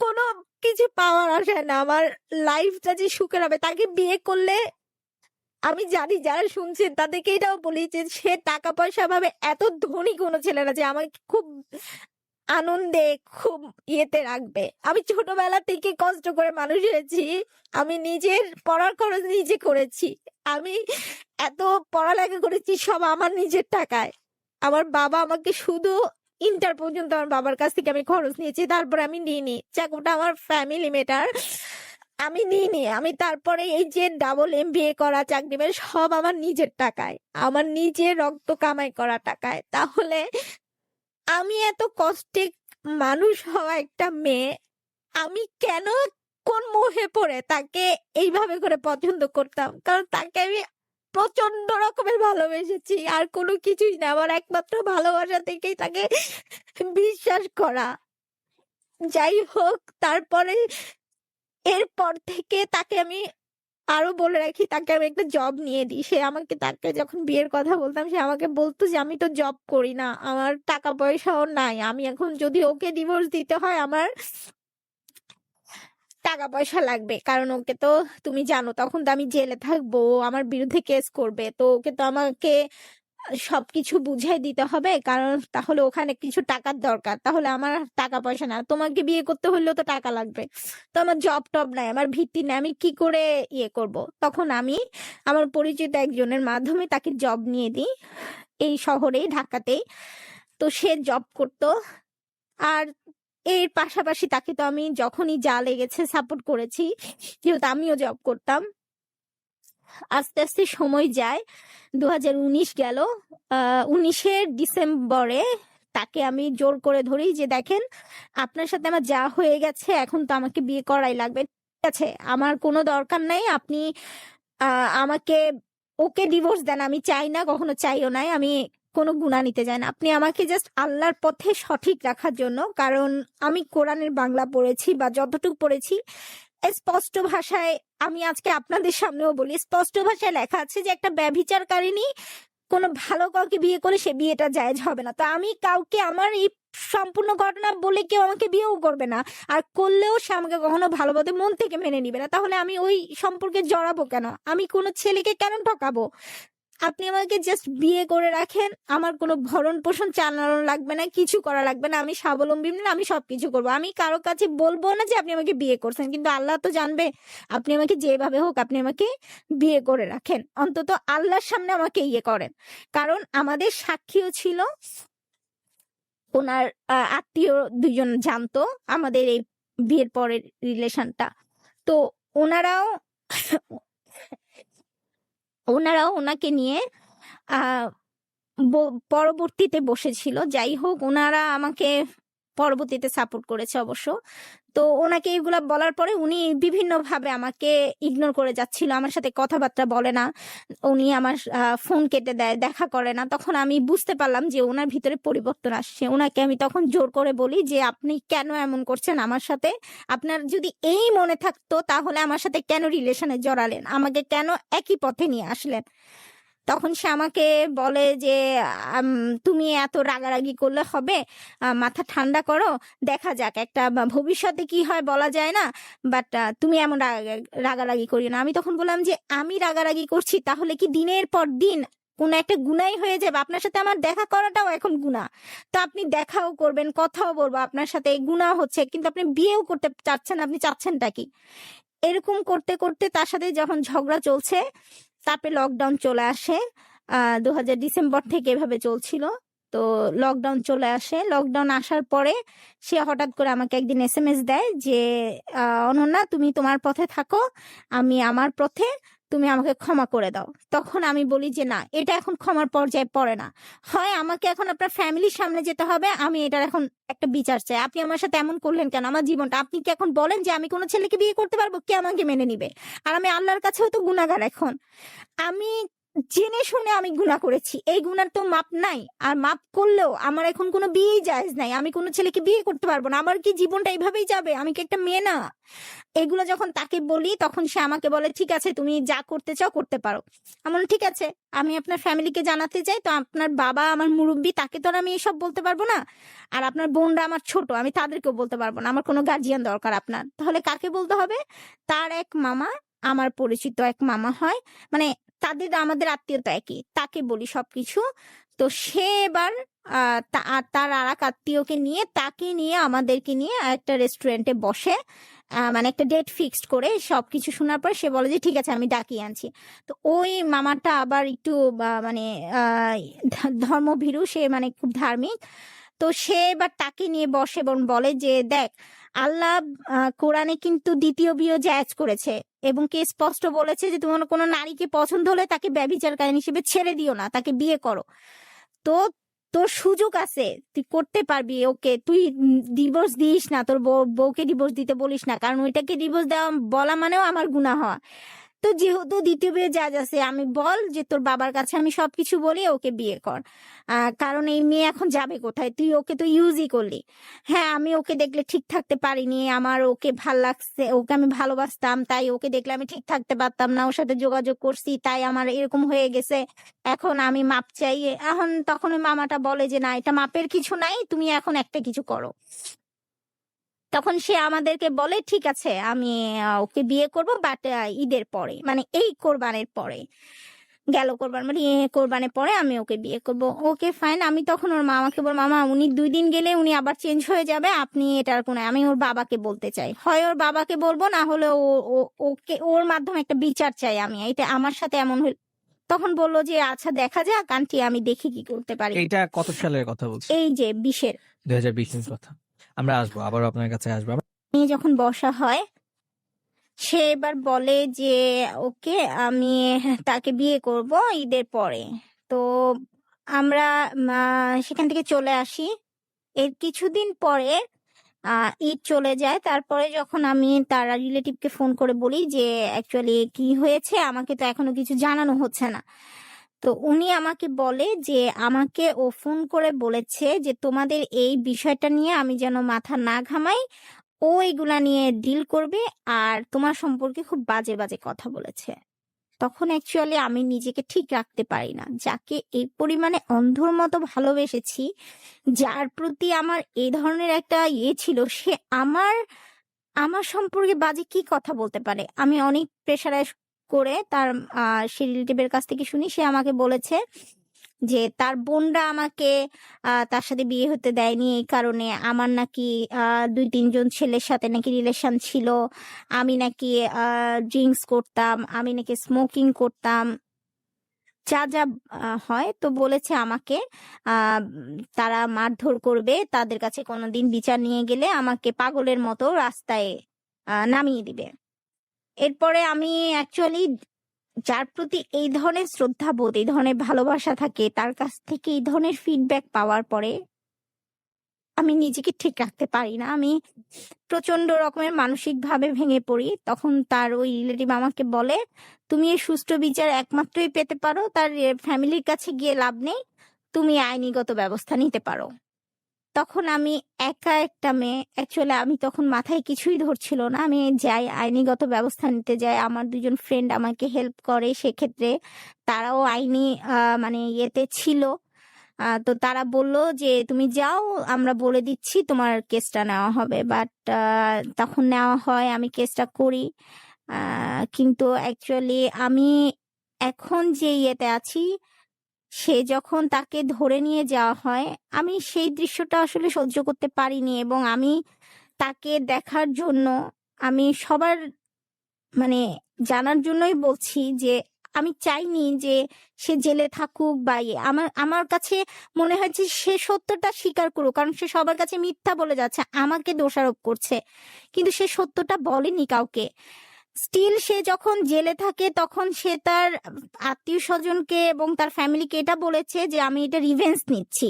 কোনো কিছু পাওয়ার আশায় না, আমার লাইফটা যে সুখের হবে। তাকে বিয়ে করলে আমি জানি যারা শুনছেন তাদেরকে এটাও বলি যে সে টাকা পয়সা ভাবে এত ধনী কোনো ছেলে না যে আমাকে খুব আনন্দে খুব ইয়েতে রাখবে। আমি ছোটবেলা থেকে কষ্ট করে মানুষ হয়েছি। আমি নিজের পড়ার খরচ নিজে করেছি। আমি এত পড়ালেখা করেছি সব আমার নিজের টাকায়। আমার বাবা আমাকে শুধু ইন্টার পর্যন্ত আমার বাবার কাছ থেকে আমি খরচ নিয়েছি। তারপরে আমি নিইনি। যাক ওটা আমার ফ্যামিলি ম্যাটার। আমি নিইনি। আমি তারপরে এই যে ডাবল এমবিএ করা, চাকরি বাকরি সব আমার নিজের টাকায়। আমার নিজের রক্ত কামাই করা টাকায়। তাহলে আমি এত কষ্টে মানুষ হওয়া একটা মেয়ে, আমি কেন কোন মোহে পড়ে তাকে এইভাবে করে পছন্দ করতাম? কারণ তাকে আমি প্রচন্ড রকমের ভালোবেসেছি। আর কোনো কিছুই না। আমার একমাত্র ভালোবাসা থেকেই তাকে বিশ্বাস করা। যাই হোক, তারপরে এরপর থেকে তাকে আমি আরো বলে রাখি, তাকে আমি একটা জব নিয়ে দিই। তাকে যখন বিয়ের কথা বলতাম, সে আমাকে বলতো যে, "আমি তো জব করি না। আমার টাকা পয়সাও নাই। আমি এখন যদি ওকে ডিভোর্স দিতে হয়, আমার টাকা পয়সা লাগবে। কারণ ওকে তো তুমি জানো তখন তো আমি জেলে থাকবো। ও আমার বিরুদ্ধে কেস করবে। তো ওকে তো আমাকে সবকিছু বুঝাই দিতে হবে। কারণ তাহলে ওখানে কিছু টাকার দরকার। তাহলে আমার টাকা পয়সা না। তোমাকে বিয়ে করতে হলেও তো টাকা লাগবে। তো আমার জব টব নাই। আমার ভিত্তি নাই। আমি কি করে ইয়ে করব?" তখন আমি আমার পরিচিত একজনের মাধ্যমে তাকে জব নিয়ে দিই। এই শহরেই, ঢাকাতেই। তো সে জব করতো। আর এর পাশাপাশি তাকে তো আমি যখনই যা লেগেছে সাপোর্ট করেছি। যেহেতু আমিও জব করতাম। আস্তে, আস্তে সময় যায়। ২০১৯ গেল। ১৯ ডিসেম্বরে তাকে আমি জোর করে ধরি যে, "দেখেন, আপনার সাথে আমার যা হয়ে গেছে এখন তো আমাকে বিয়ে করাই লাগবে। ঠিক আছে? আমার কোনো দরকার নাই। আপনি আ আমাকে ওকে ডিভোর্স দেন। আমি চাই না, কখনো চাইও নাই। আমি কোনো গুনাহ নিতে চাই না। আপনি আমাকে জাস্ট আল্লাহর পথে সঠিক রাখার জন্য।" কারণ আমি কোরআনের বাংলা পড়েছি বা যতটুকু পড়েছি স্পষ্ট ভাষায়, আমি আজকে আপনাদের সামনেও বলি, স্পষ্ট ভাষায় লেখা আছে যে একটা ব্যভিচারকারিণী কোনো ভালো কাউকে বিয়ে করে সে বিয়েটা জায়েজ হবে না। তো আমি কাউকে আমার এই সম্পূর্ণ ঘটনা বলে কেউ আমাকে বিয়েও করবে না। আর করলেও সে আমাকে কখনো ভালো পথে মন থেকে মেনে নিবে না। তাহলে আমি ওই সম্পর্কে জড়াবো কেন? আমি কোনো ছেলেকে কেন ঠকাবো? আপনি আমাকে জাস্ট বিয়ে করে রাখেন। আমার কোনো ভরণ-পোষণ চালানো লাগবে না, কিছু করা লাগবে না। আমি স্বাবলম্বী না, আমি সবকিছু করব। আমি কারো কাছে বলবো না যে আপনি আমাকে বিয়ে করছেন। কিন্তু আল্লাহ তো জানবে। আপনি আমাকে যেভাবে হোক আপনি আমাকে বিয়ে করে রাখেন। অন্তত আল্লাহর সামনে আমাকে ইয়ে করেন। কারণ আমাদের সাক্ষীও ছিল। উনার আত্মীয় ২ জন জানতো আমাদের এই বিয়ের পরের রিলেশনটা। তো উনারাও উনারাও উনাকে নিয়ে আ পরবর্তীতে বসেছিল। যাই হোক, উনারা আমাকে পরবর্তীতে সাপোর্ট করেছে অবশ্য। তো ওনাকে এগুলা বলার পরে উনি বিভিন্নভাবে আমাকে ইগনোর করে যাচ্ছিল। আমার সাথে কথাবার্তা বলে না। উনি আমার ফোন কেটে দেয়, দেখা করে না। তখন আমি বুঝতে পারলাম যে উনার ভিতরে পরিবর্তন আসছে। উনাকে আমি তখন জোর করে বলি যে, "আপনি কেন এমন করছেন আমার সাথে? আপনার যদি এই মনে থাকতো তাহলে আমার সাথে কেন রিলেশনে জড়ালেন? আমাকে কেন একই পথে নিয়ে আসলেন?" তখন সে আমাকে বলে যে, আম "তুমি এত রাগারাগি করলে হবে? মাথা ঠান্ডা করো। দেখা যাক একটা ভবিষ্যতে কি হয় বলা যায় না। বাট তুমি এমন রাগারাগি করিও না।" আমি তখন বললাম যে, "আমি রাগারাগি করছি তাহলে কি দিনের পর দিন কোনো একটা গুনাহই হয়ে যাবে? আপনার সাথে আমার দেখা করাটাও এখন গুনাহ। তো আপনি দেখাও করবেন, কথাও বলবো আপনার সাথে, গুনাহ হচ্ছে। কিন্তু আপনি বিয়েও করতে চাচ্ছেন, আপনি চাচ্ছেনটা কি?" এরকম করতে, করতে তার সাথে যখন ঝগড়া চলছে, তারপরে লকডাউন চলে আসে। ২০০০ ডিসেম্বর থেকে এভাবে চলছিল। তো লকডাউন চলে আসে। লকডাউন আসার পরে সে হঠাৎ করে আমাকে একদিন এসএমএস দেয় যে, "অনন্যা, তুমি তোমার পথে থাকো, আমি আমার পথে। তুমি আমাকে ক্ষমা করে দাও।" তখন আমি বলি যে, "না, এটা এখন ক্ষমার পর্যায়ে পড়ে না। হয় আমাকে এখন আপনার ফ্যামিলির সামনে যেতে হবে। আমি এটার এখন একটা বিচার চাই। আপনি আমার সাথে এমন করলেন কেন? আমার জীবনটা আপনি কি এখন বলেন যে আমি কোনো ছেলেকে বিয়ে করতে পারবো? কে আমাকে মেনে নিবে? আর আমি আল্লাহর কাছেও তো গুনাহগার এখন। আমি জেনে শুনে আমি গুনাহ করেছি। এই গুনার তো মাপ নাই। আর মাপ করলেও আমার এখন কোনো বিয়েই জায়েজ নাই। আমি কোনো ছেলেকে বিয়ে করতে পারবো না। আমার কি জীবনটা এভাবেই যাবে? আমি কি একটা মেয়ে না?" এগুলো যখন তাকে বলি তখন সে আমাকে বলে, "ঠিক আছে, তুমি যা করতে চাও করতে পারো।" আমি বললাম, "ঠিক আছে, আমি আপনার ফ্যামিলিকে জানাতে চাই। তো আপনার বাবা আমার মুরুব্বি, তাকে তো আর আমি এসব বলতে পারবো না। আর আপনার বোনরা আমার ছোট, আমি তাদেরকেও বলতে পারবো না। আমার কোনো গার্জিয়ান দরকার আপনার। তাহলে কাকে বলতে হবে?" তার এক মামা, আমার পরিচিত এক মামা হয়। মানে আমাদের আত্মীয়তা একই। তাকে বলি সবকিছু। তো সে এবার তার আর এক আত্মীয়কে নিয়ে তাকে নিয়ে আমাদেরকে নিয়ে একটা রেস্টুরেন্টে বসে, মানে একটা ডেট ফিক্সড করে সবকিছু শোনার পর সে বলে যে ঠিক আছে আমি ডাকিয়ে আনছি। তো ওই মামাটা আবার একটু মানে ধর্মভীরু, সে মানে খুব ধার্মিক। তো সে এবার তাকে নিয়ে বসে এবং বলে যে দেখ, আল্লাহ কোরআনে কিন্তু দ্বিতীয় বিয়ে জায়েজ করেছে এবং কে স্পষ্ট বলেছে যে তোমার কোনো নারীকে পছন্দ হলে তাকে ব্যভিচারকারী হিসেবে ছেড়ে দিও না, তাকে বিয়ে করো। তো তোর সুযোগ আছে, তুই করতে পারবি, ওকে তুই ডিভোর্স দিস না, তোর বউকে ডিভোর্স দিতে বলিস না, কারণ ওইটাকে ডিভোর্স দেওয়া বলা মানেও আমার গুনাহ হওয়া। তো যেহেতু দ্বিতীয় বিয়ে জায়েজ আছে, আমি বল যে তোর বাবার কাছে আমি সবকিছু বলি, ওকে বিয়ে কর। কারণ এই মেয়ে এখন যাবে কোথায়, তুই ওকে তো ইউজই করলি। হ্যাঁ, আমি ওকে দেখলে ঠিক থাকতে পারিনি, আমার ওকে ভাল লাগছে, ওকে আমি ভালোবাসতাম, তাই ওকে দেখলে আমি ঠিক থাকতে পারতাম না, ওর সাথে যোগাযোগ করছি, তাই আমার এরকম হয়ে গেছে, এখন আমি মাপ চাই। এখন তখন ওই মামাটা বলে যে না, এটা মাপের কিছু নাই, তুমি এখন একটা কিছু করো। তখন সে আমাদেরকে বলে ঠিক আছে আমি ওকে বিয়ে করব, বাট ঈদের পরে, মানে এই কোরবানের পরে, গেল কোরবান মানে কোরবানের পরে আমি ওকে বিয়ে করব। Okay fine. আমি তখন ওর মামাকে বল, মামা উনি 2 দিন গেলে উনি আবার চেঞ্জ হয়ে যাবে, আপনি এটার কোনো, আমি ওর বাবাকে বলতে চাই, হয় ওর বাবাকে বলবো, না হলে ওকে ওর মাধ্যমে একটা বিচার চাই আমি, এটা আমার সাথে এমন হইল। তখন বললো যে আচ্ছা দেখা যাক আন্টি, আমি দেখি কি করতে পারি। এটা কত সালের কথা বলছি? এই যে 20-এর 2020 কথা। আমরা আসবো, আবারও আপনার কাছে আসবো। নিয়ে যখন বসা হয়, সে এবার বলে যে ওকে আমি তাকে বিয়ে করব ঈদের পরে। তো আমরা সেখান থেকে চলে আসি। এর কিছুদিন পরে ঈদ চলে যায়। তারপরে যখন আমি তার রিলেটিভকে ফোন করে বলি যে অ্যাকচুয়ালি কি হয়েছে, আমাকে তো এখনো কিছু জানানো হচ্ছে না। তো উনি আমাকে বলে যে আমাকে ও ফোন করে বলেছে যে তোমাদের এই বিষয়টা নিয়ে আমি যেন মাথা না ঘামাই, ও এগুলা নিয়ে ডিল করবে, আর তোমার সম্পর্কে খুব বাজে বাজে কথা বলেছে। তখন অ্যাকচুয়ালি আমি নিজেকে ঠিক রাখতে পারি না, যাকে এই পরিমাণে অন্ধর মতো ভালোবেসেছি, যার প্রতি আমার এই ধরনের একটা ছিল, সে আমার আমার সম্পর্কে বাজে কি কথা বলতে পারে। আমি অনেক প্রেশারাইজ করে তার সে রিলেটিভের কাছ থেকে শুনি, সে আমাকে বলেছে যে তার বোনরা আমাকে তার সাথে বিয়ে হতে দেয়নি, এই কারণে আমার নাকি 2-3 জন ছেলের সাথে নাকি রিলেশন ছিল, আমি নাকি ড্রিঙ্কস করতাম, আমি নাকি স্মোকিং করতাম, যা যা হয়। তো বলেছে আমাকে তারা মারধর করবে, তাদের কাছে কোনোদিন বিচার নিয়ে গেলে আমাকে পাগলের মতো রাস্তায় নামিয়ে দিবে। এরপরে আমি অ্যাকচুয়ালি যার প্রতি এই ধরনের শ্রদ্ধাবোধ, এই ধরনের ভালোবাসা থাকে, তার কাছ থেকে এই ধরনের ফিডব্যাক পাওয়ার পরে আমি নিজেকে ঠিক রাখতে পারি না, আমি প্রচন্ড রকমের মানসিক ভাবে ভেঙে পড়ি। তখন তার ওই রিলেটিভ আমাকে বলে তুমি এই সুষ্ঠু বিচার একমাত্রই পেতে পারো, তার ফ্যামিলির কাছে গিয়ে লাভ নেই, তুমি আইনিগত ব্যবস্থা নিতে পারো। তখন আমি একা একটা মেয়ে, অ্যাকচুয়ালি আমি তখন মাথায় কিছুই ধরছিল না, আমি যাই আইনিগত ব্যবস্থা নিতে যাই, আমার 2জন ফ্রেন্ড আমাকে হেল্প করে, সেক্ষেত্রে তারাও আইনি মানে ইয়েতে ছিল। তো তারা বলল যে তুমি যাও, আমরা বলে দিচ্ছি তোমার কেসটা নেওয়া হবে। বাট তখন নেওয়া হয়, আমি কেসটা করি। কিন্তু অ্যাকচুয়ালি আমি এখন যে ইয়েতে আছি, সে যখন তাকে ধরে নিয়ে যাওয়া হয়, আমি সেই দৃশ্যটা আসলে সহ্য করতে পারিনি, এবং আমি তাকে দেখার জন্য, আমি সবার মানে জানার জন্যই বলছি যে আমি চাইনি যে সে জেলে থাকুক বা আমার আমার কাছে মনে হয় যে সে সত্যটা স্বীকার করুক, কারণ সে সবার কাছে মিথ্যা বলে যাচ্ছে, আমাকে দোষারোপ করছে, কিন্তু সে সত্যটা বলেনি কাউকে। স্টিল সে যখন জেলে থাকে তখন সে তার আত্মীয় স্বজনকে এবং তার ফ্যামিলিকে এটা বলেছে যে আমি এটা রিভেঞ্জ নিচ্ছি,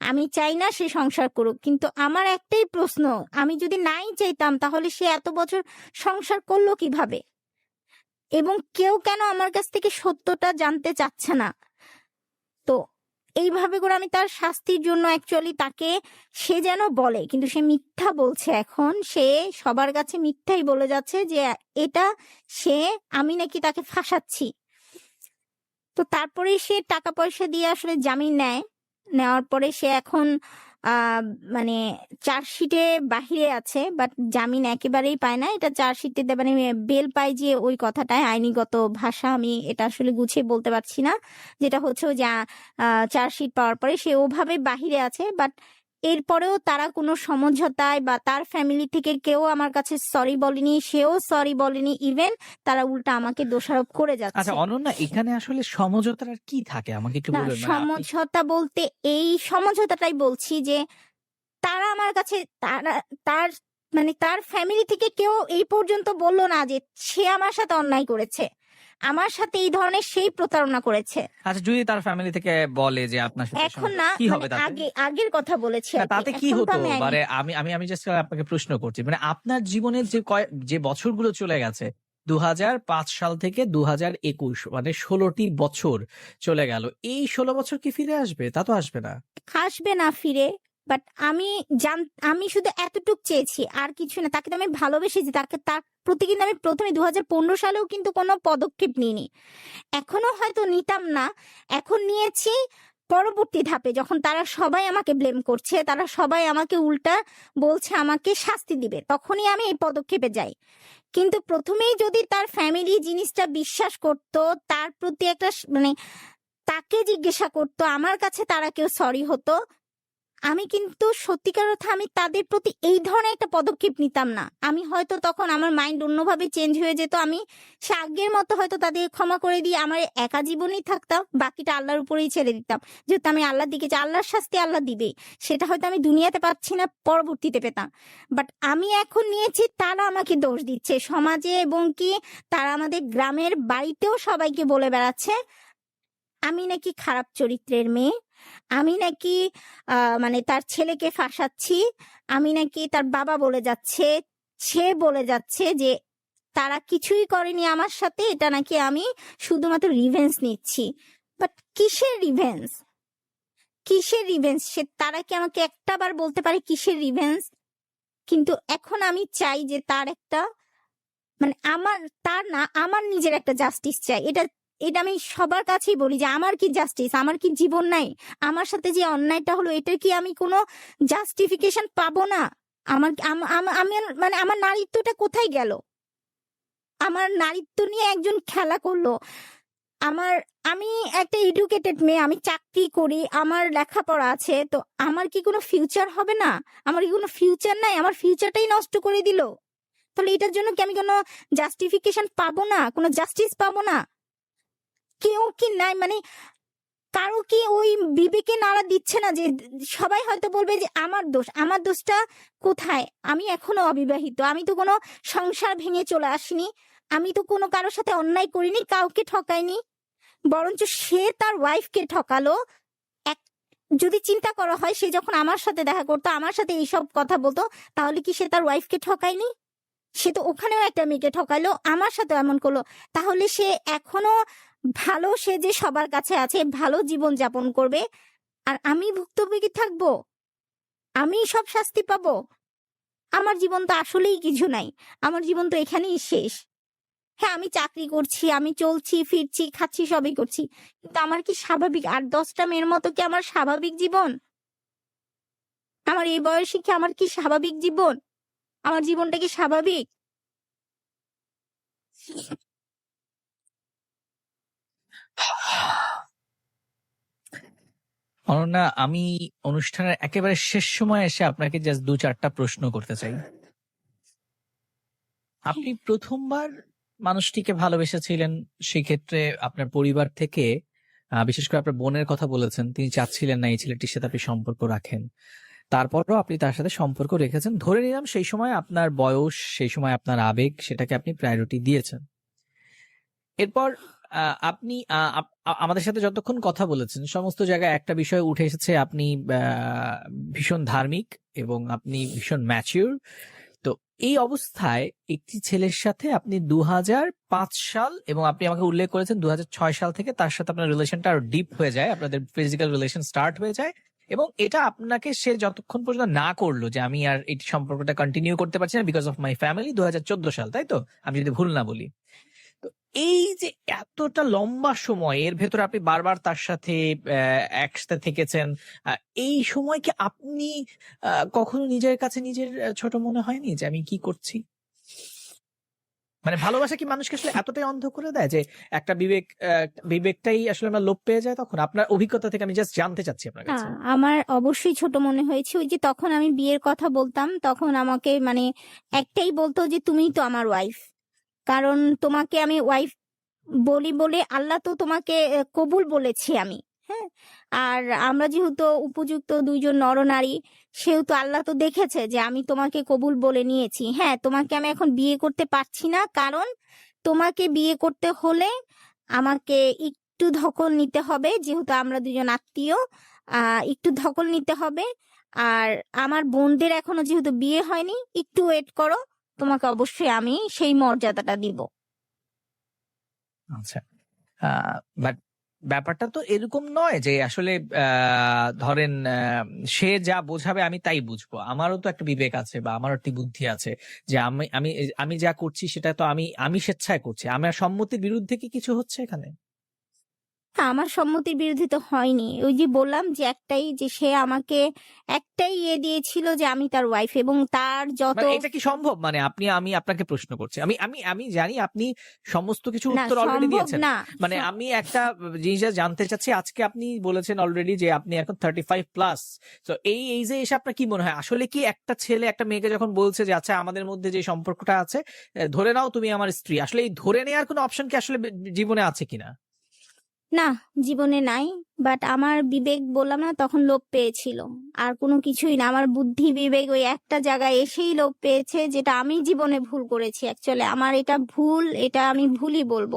আমি চাই না সে সংসার করুক। কিন্তু আমার একটাই প্রশ্ন, আমি যদি নাই চাইতাম তাহলে সে এত বছর সংসার করলো কিভাবে, এবং কেউ কেন আমার কাছ থেকে সত্যটা জানতে চাচ্ছে না? তো এইভাবে করে আমি তার শাস্তির জন্য অ্যাকচুয়ালি তাকে, সে যেন বলে, কিন্তু সে মিথ্যা বলছে, এখন সে সবার কাছে মিথ্যাই বলে যাচ্ছে যে এটা সে, আমি নাকি তাকে ফাঁসাচ্ছি। তো তারপরে সে টাকা পয়সা দিয়ে আসলে জামিন নেয়, নেওয়ার পরে সে এখন আহ, মানে চার্জশিটে বাহিরে আছে, বাট জামিন একেবারেই পায় না। এটা চার্জশিটে মানে বেল পায় যে ওই কথাটায়, আইনিগত ভাষা আমি এটা আসলে গুছিয়ে বলতে পারছি না। যেটা হচ্ছে ওই যে চার্জশিট পাওয়ার পরে সে ওভাবে বাহিরে আছে, বাট এরপরেও তারা কোনো সমঝোতায় বা তার ফ্যামিলি থেকে কেউ আমার কাছে সরি বলেনি, সেও সরি বলেনি, ইভেন তারা উল্টা আমাকে দোষারোপ করে আচ্ছা যাচ্ছে। অনন্যা, এখানে আসলে সমঝোতার আর কি থাকে আমাকে একটু না, বলবেন? মানে আপনি সমঝোতা বলতে এই সমঝোতাটাই বলছি যে তারা আমার কাছে, তার মানে তার ফ্যামিলি থেকে কেউ এই পর্যন্ত বললো না যে সে আমার সাথে অন্যায় করেছে, আমার সাথে এই ধরনের সেই প্রতারণা করেছে। আচ্ছা, যদি তার ফ্যামিলি থেকে বলে যে আপনার সাথে এখন না, কি মানে হবে তাতে? আগের কথা বলেছি না, আর কি। তাতে কি এখন তো হতো? আমি মানে আমি আমি আমি জাস্ট আপনাকে প্রশ্ন করছি, মানে আপনার জীবনের যে বছরগুলো চলে গেছে 2005 সাল থেকে 2021, মানে 16টি বছর চলে গেল, এই 16 বছর কি ফিরে আসবে? তা তো আসবে না। আসবে না ফিরে, বাট আমি শুধু এতটুক চেয়েছি, আর কিছু না। তাকে তো আমি ভালোবেসেছি, তার প্রতি কিন্তু আমি প্রথমে 2015 সালেও কিন্তু কোনো পদক্ষেপ নিইনি, এখনো হয়তো নিতাম না। এখন নিয়েছি পরবর্তী ধাপে, যখন তারা সবাই আমাকে ব্লেম করছে, তারা সবাই আমাকে উল্টা বলছে আমাকে শাস্তি দিবে, তখনই আমি এই পদক্ষেপে যাই। কিন্তু প্রথমেই যদি তার ফ্যামিলি জিনিসটা বিশ্বাস করতো, তার প্রতি একটা মানে তাকে জিজ্ঞাসা করতো, আমার কাছে তারা কেউ সরি হতো, আমি কিন্তু সত্যিকার অর্থে আমি তাদের প্রতি এই ধরনের একটা পদক্ষেপ নিতাম না। আমি হয়তো তখন আমার মাইন্ড অন্যভাবে চেঞ্জ হয়ে যেত, আমি সে আগের মতো হয়তো তাদের ক্ষমা করে দিয়ে আমার একা জীবনেই থাকতাম, বাকিটা আল্লাহর উপরেই ছেড়ে দিতাম। যেহেতু আমি আল্লাহর দিকে যে আল্লাহর শাস্তি আল্লাহ দিবেই, সেটা হয়তো আমি দুনিয়াতে পাচ্ছি না, পরবর্তীতে পেতাম। বাট আমি এখন নিয়েছি তারা আমাকে দোষ দিচ্ছে সমাজে, এবং কি তারা আমাদের গ্রামের বাড়িতেও সবাইকে বলে বেড়াচ্ছে আমি নাকি খারাপ চরিত্রের মেয়ে, আমি নাকি মানে তার ছেলেকে ফাঁসাচ্ছি, আমি নাকি তার বাবা বলে যাচ্ছে, সে বলে যাচ্ছে যে তারা কিছুই করেনি আমার সাথে, এটা নাকি আমি শুধুমাত্র রিভেঞ্জ নিচ্ছি। বাট কিসের রিভেঞ্জ? কিসের রিভেঞ্জ? তারা কি আমাকে একটা বার বলতে পারে কিসের রিভেঞ্জ? কিন্তু এখন আমি চাই যে তার একটা মানে তার না, আমার নিজের একটা জাস্টিস চাই। এটা এটা আমি সবার কাছেই বলি যে আমার কি জাস্টিস, আমার কি জীবন নাই? আমার সাথে যে অন্যায়টা হলো, এটার কি আমি কোনো জাস্টিফিকেশন পাবো না? আমার আমি মানে আমার নারীত্বটা কোথায় গেল? আমার নারীত্ব নিয়ে একজন খেলা করলো। আমি একটা এডুকেটেড মেয়ে, আমি চাকরি করি, আমার লেখাপড়া আছে, তো আমার কি কোনো ফিউচার হবে না? আমার কি কোনো ফিউচার নাই? আমার ফিউচারটাই নষ্ট করে দিল। তাহলে এটার জন্য কি আমি কোনো জাস্টিফিকেশন পাবো না, কোনো জাস্টিস পাবো না? কেউ কি নাই, মানে কারো কি ওই বিবেকে নাড়া দিচ্ছে না? যে সবাই হয়তো বলবে যে আমার দোষ, আমার দোষটা কোথায়? আমি এখনো অবিবাহিত, আমি তো কোনো সংসার ভেঙে চলে আসিনি, আমি তো কোনো কারোর সাথে অন্যায় করিনি, কাউকে ঠকাইনি, বরঞ্চ সে তার ওয়াইফকে ঠকালো। এক যদি চিন্তা করা হয়, সে যখন আমার সাথে দেখা করতো, আমার সাথে এইসব কথা বলতো, তাহলে কি সে তার ওয়াইফকে ঠকায়নি? সে তো ওখানেও একটা মেয়েকে ঠকাইলো, আমার সাথে এমন করলো। তাহলে সে এখনো ভালো, সে যে সবার কাছে আছে, ভালো জীবন যাপন করবে, আর আমি ভুক্তভোগী থাকবো, আমি সব শাস্তি পাবো? আমার জীবন তো আসলেই কিছু নাই, আমার জীবন তো এখানেই শেষ। হ্যাঁ, আমি চাকরি করছি, আমি চলছি ফিরছি খাচ্ছি সবই করছি, কিন্তু আমার কি স্বাভাবিক আর 10টা মেয়ের মতো কি আমার স্বাভাবিক জীবন? আমার এই বয়সে কি আমার কি স্বাভাবিক জীবন? আমার জীবনটা কি স্বাভাবিক? অনন্যা, আমি অনুষ্ঠানের একেবারে শেষ সময় এসে আপনাকে জাস্ট 2-4টা প্রশ্ন করতে চাই। আপনি প্রথমবার মানুষটিকে ভালোবেসেছিলেন, সেক্ষেত্রে আপনার পরিবার থেকে বিশেষ করে আপনার বোনের কথা বলেছেন, তিনি চাচ্ছিলেন না এই ছেলেটির সাথে আপনি সম্পর্ক রাখেন। তারপরও আপনি তার সাথে সম্পর্ক রেখেছেন। ধরে নিলাম সেই সময় আপনার বয়স, সেই সময় আপনার আবেগ, সেটাকে আপনি প্রায়োরিটি দিয়েছেন। এরপর আপনি আমাদের সাথে যতক্ষণ কথা বলেছেন, সমস্ত জায়গায় একটা বিষয় উঠে এসেছে, আপনি ভীষণ ধার্মিক এবং আপনি ভীষণ ম্যাচিউর। তো এই অবস্থায় একটি ছেলের সাথে আপনি 2005 সাল, এবং আপনি আমাকে উল্লেখ করেছেন 2006 সাল থেকে তার সাথে আপনার রিলেশনটা আরো ডিপ হয়ে যায়, আপনাদের ফিজিক্যাল রিলেশন স্টার্ট হয়ে যায়, এবং এটা আপনাকে সে যতক্ষণ পর্যন্ত না করলো যে আমি আর এই সম্পর্কটা কন্টিনিউ করতে পারছি না বিকজ অফ মাই ফ্যামিলি, 2014 সাল, তাই তো? আমি যদি ভুল না বলি। এই যে এতটা লম্বা সময় এর ভেতরে আপনি বারবার তার সাথে একসাথে থেকেছেন, এই সময় কি আপনি কখনো নিজের কাছে নিজের ছোট মনে হয়নি যে আমি কি করছি? মানে ভালোবাসা কি মানুষকে আসলে এতটাই অন্ধ করে দেয় যে একটা বিবেকটাই আসলে আমরা লোপ পেয়ে যায় তখন? আপনার অভিজ্ঞতা থেকে আমি জাস্ট জানতে চাচ্ছি আপনার কাছে। আমার অবশ্যই ছোট মনে হয়েছে। ওই যে তখন আমি বিয়ের কথা বলতাম, তখন আমাকে মানে একটাই বলতো যে, "তুমিই তো আমার ওয়াইফ।" কারণ তোমাকে আমি ওয়াইফ বলি বলে আল্লাহ তো তোমাকে কবুল বলেছি আমি। হ্যাঁ? আর আমরা যেহেতু উপযুক্ত ২ জন নরনারী, সেহেতু আল্লাহ তো দেখেছে যে আমি তোমাকে কবুল বলে নিয়েছি। হ্যাঁ, তোমাকে আমি এখন বিয়ে করতে পারছি না। কারণ তোমাকে বিয়ে করতে হলে আমাকে একটু ধকল নিতে হবে। যেহেতু আমরা ২ জন আত্মীয়, আ একটু ধকল নিতে হবে। আর আমার বোনদের এখনো যেহেতু বিয়ে হয়নি, একটু ওয়েট করো। তোমাকে অবশ্যই আমি সেই মর্যাদাটা দিব। আচ্ছা। বাট ব্যাপারটা তো এরকম নয় যে আসলে ধরেন সে যা বোঝাবে আমি তাই বুঝবো। আমারও তো একটা বিবেক আছে বা আমারও একটি বুদ্ধি আছে যে আমি আমি আমি যা করছি সেটা তো আমি স্বেচ্ছায় করছি। আমার সম্মতির বিরুদ্ধে কি কিছু হচ্ছে এখানে? আমার সম্মতির বিরোধী তো হয়নি। ওই যে বললাম যে একটাই যে সে আমাকে একটাই দিয়েছিল যে আমি তার ওয়াইফ এবং তার যত মানে এটা কি সম্ভব? মানে আমি আপনাকে প্রশ্ন করছি। আমি জানি আপনি সমস্ত কিছুর না উত্তর অলরেডি সম্ভব দিয়েছেন। না। মানে আমি একটা জিনিস জানতে চাচ্ছি, আজকে আপনি বলেছেন অলরেডি যে আপনি এখন 35 প্লাস। তো এই এইজে এসে আপনার কি মনে হয় আসলে কি একটা ছেলে একটা মেয়েকে যখন বলছে যে আচ্ছা আমাদের মধ্যে যে সম্পর্কটা আছে ধরে নাও তুমি আমার স্ত্রী। আসলে এই ধরে নেওয়ার কোনো অপশন কি আসলে জীবনে আছে কিনা? না, জীবনে নাই। বাট আমার বিবেক বললাম না তখন লোপ পেয়েছিল। আর কোনো কিছুই না। আমার বুদ্ধি বিবেক ওই একটা জায়গায় এসেই লোপ পেয়েছে, যেটা আমি জীবনে ভুল করেছি। অ্যাকচুয়ালি আমার এটা ভুল, এটা আমি ভুলই বলব।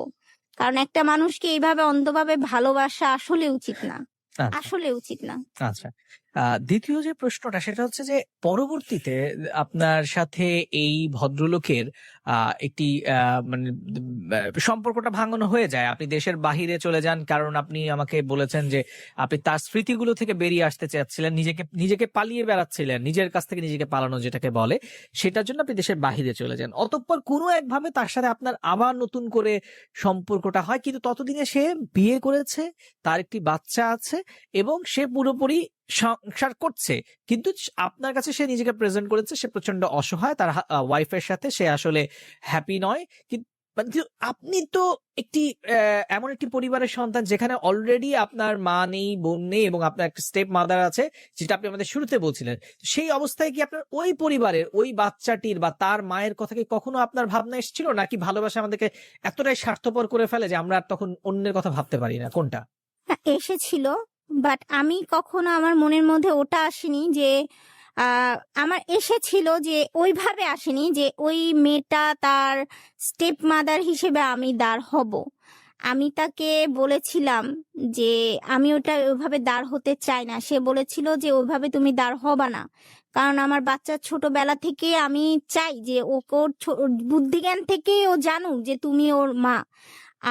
কারণ একটা মানুষকে এইভাবে অন্ধভাবে ভালোবাসা আসলে উচিত না। আচ্ছা। আসলে উচিত না। আচ্ছা। দ্বিতীয় যে প্রশ্নটা সেটা হচ্ছে যে পরবর্তীতে আপনার সাথে এই ভদ্রলোকের একটি মানে সম্পর্কটা ভাঙানো হয়ে যায়। আপনি দেশের বাহিরে চলে যান কারণ আপনি আমাকে বলেছেন যে আপনি তার স্মৃতিগুলো থেকে বেরিয়ে আসতে চাচ্ছিলেন। নিজেকে পালিয়ে বেড়াচ্ছিলেন। নিজের কাছ থেকে নিজেকে পালানো যেটাকে বলে। সেটার জন্য আপনি দেশের বাহিরে চলে যান। অতঃপর কোনো একভাবে তার সাথে আপনার আবার নতুন করে সম্পর্কটা হয়। কিন্তু ততদিনে সে বিয়ে করেছে, তার একটি বাচ্চা আছে এবং সে পুরোপুরি সংসার করছে। কিন্তু আপনার কাছে সে নিজেকে প্রেজেন্ট করেছে সে প্রচন্ড অসহায়। তার ওয়াইফের সাথে সে আসলে হ্যাপি নয়। কিন্তু আপনি তো একটি এমন একটি পরিবারের সন্তান যেখানে অলরেডি আপনার মা নেই, বোন নেই এবং আপনার একটা স্টেপ মাদার আছে যেটা আপনি আমাদের শুরুতে বলছিলেন। সেই অবস্থায় কি আপনার ওই পরিবারের ওই বাচ্চাটির বা তার মায়ের কথা কি কখনো আপনার ভাবনা এসেছিল? নাকি ভালোবাসা আমাদেরকে এতটাই স্বার্থপর করে ফেলে যে আমরা আর তখন অন্যের কথা ভাবতে পারি না? কোনটা? হ্যাঁ, এসেছিল। বাট আমি কখনো আমার মনের মধ্যে ওটা আসেনি যে আমার এসেছিল যে ওইভাবে আসেনি যে ওই মেয়েটা তার স্টেপ মাদার হিসেবে আমি দাঁড় হব। আমি তাকে বলেছিলাম যে আমি ওটা ওইভাবে দাঁড় হতে চাই না। সে বলেছিল যে ওইভাবে তুমি দাঁড় হবা না। কারণ আমার বাচ্চার ছোটবেলা থেকে আমি চাই যে ওর বুদ্ধিজ্ঞান থেকেই ও জানুক যে তুমি ওর মা।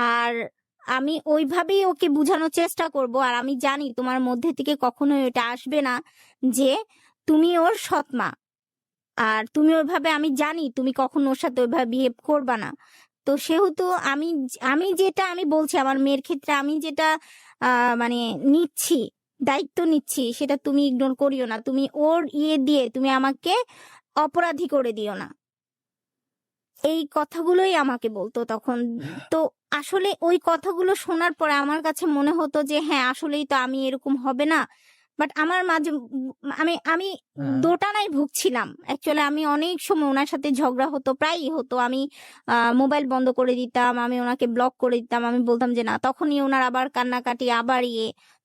আর আমি ওইভাবেই ওকে বুঝানোর চেষ্টা করব। আর আমি জানি তোমার মধ্যে থেকে কখনোই এটা আসবে না যে তুমি ওর সৎ মা। আর তুমি ওইভাবে আমি জানি তুমি কখনো ওর সাথে ওইভাবে বিহেভ করবা না। তো সেহেতু আমি যেটা আমি বলছি আমার মেয়ের ক্ষেত্রে আমি যেটা মানে নিচ্ছি, দায়িত্ব নিচ্ছি সেটা তুমি ইগনোর করিও না। তুমি ওর দিয়ে তুমি আমাকে অপরাধী করে দিও না। এই কথাগুলোই আমাকে বলতো তখন। তো আসলে ওই কথাগুলো শোনার পরে আমার কাছে মনে হতো যে হ্যাঁ, আসলেই তো আমি এরকম হবে না। বাট আমার মাঝে আমি হ্যাঁ। দোটানায় ভুগছিলাম। অ্যাকচুয়ালি আমি অনেক সময় উনার সাথে ঝগড়া হতো, প্রায়ই হতো। আমি মোবাইল বন্ধ করে দিতাম, আমি উনাকে ব্লক করে দিতাম। আমি বলতাম যে না, তখনই উনার আবার কান্নাকাটি, আবার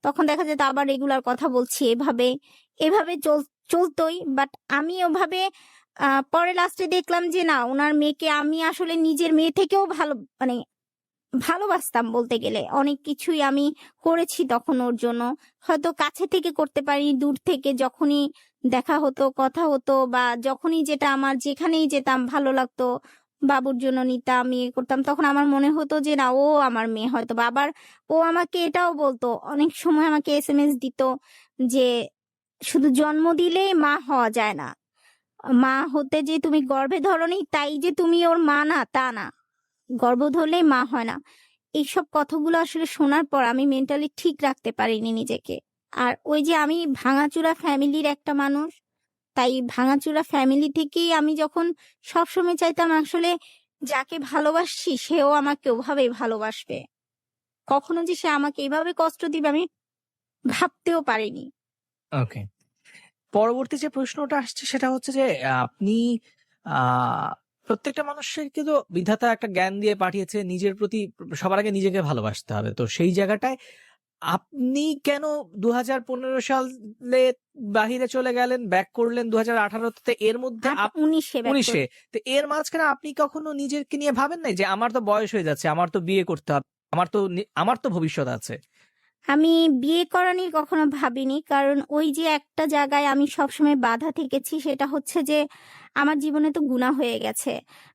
তখন দেখা যেত আবার রেগুলার কথা বলছি এভাবে চলতই। বাট আমি ওভাবে পরে লাস্টে দেখলাম যে না, উনার মেয়েকে আমি আসলে নিজের মেয়ে থেকেও মানে ভালোবাসতাম বলতে গেলে। অনেক কিছুই আমি করেছি তখন ওর জন্য। হয়তো কাছে থেকে করতে পারিনি, দূর থেকে যখনই দেখা হতো, কথা হতো বা যখনই যেটা আমার যেখানেই যেতাম ভালো লাগতো, বাবুর জন্য নিতাম, করতাম। তখন আমার মনে হতো যে না, ও আমার মেয়ে হয়তোবা। আবার ও আমাকে এটাও বলতো, অনেক সময় আমাকে এসএমএস দিত যে শুধু জন্ম দিলেই মা হওয়া যায় না। মা হতে যে তুমি গর্ভে ধরোনি তাই যে তুমি ওর মা না, তা না। গর্ভ ধরলেই মা হয় না। এইসব কথাগুলো আসলে শোনার পর আমি মেন্টালি ঠিক রাখতে পারিনি নিজেকে। আর ওই যে আমি ভাঙাচোরা ফ্যামিলির একটা মানুষ, তাই ভাঙাচোরা ফ্যামিলি থেকেই আমি যখন সবসময় চাইতাম আসলে যাকে ভালোবাসছি সেও আমাকে ওভাবেই ভালোবাসবে। কখনো যে সে আমাকে এভাবে কষ্ট দিবে আমি ভাবতেও পারিনি। ওকে। পরবর্তী যে প্রশ্নটা আসছে সেটা হচ্ছে যে আপনি প্রত্যেকটা মানুষের কিন্তু বিধাতা একটা জ্ঞান দিয়ে পাঠিয়েছে নিজের প্রতি সবার আগে নিজেকে ভালোবাসতে হবে। তো সেই জায়গাটায় আপনি কেন ২০১৫ সালে বাহিরে চলে গেলেন, ব্যাক করলেন ২০১৮ তে, এর মধ্যে ১৯ ব্যাক ১৯ এ তো এর মাঝখানে আপনি কখনো নিজেকে নিয়ে ভাবেন নাই যে আমার তো বয়স হয়ে যাচ্ছে, আমার তো বিয়ে করতে হবে, আমার তো ভবিষ্যৎ আছে? আমি বিয়ে করা নিয়ে কখনো ভাবিনি। কারণ ওই যে একটা জায়গায় আমি সবসময় বাধা থেকেছি, সেটা হচ্ছে যে আমার জীবনে তো গুনাহ হয়ে গেছে।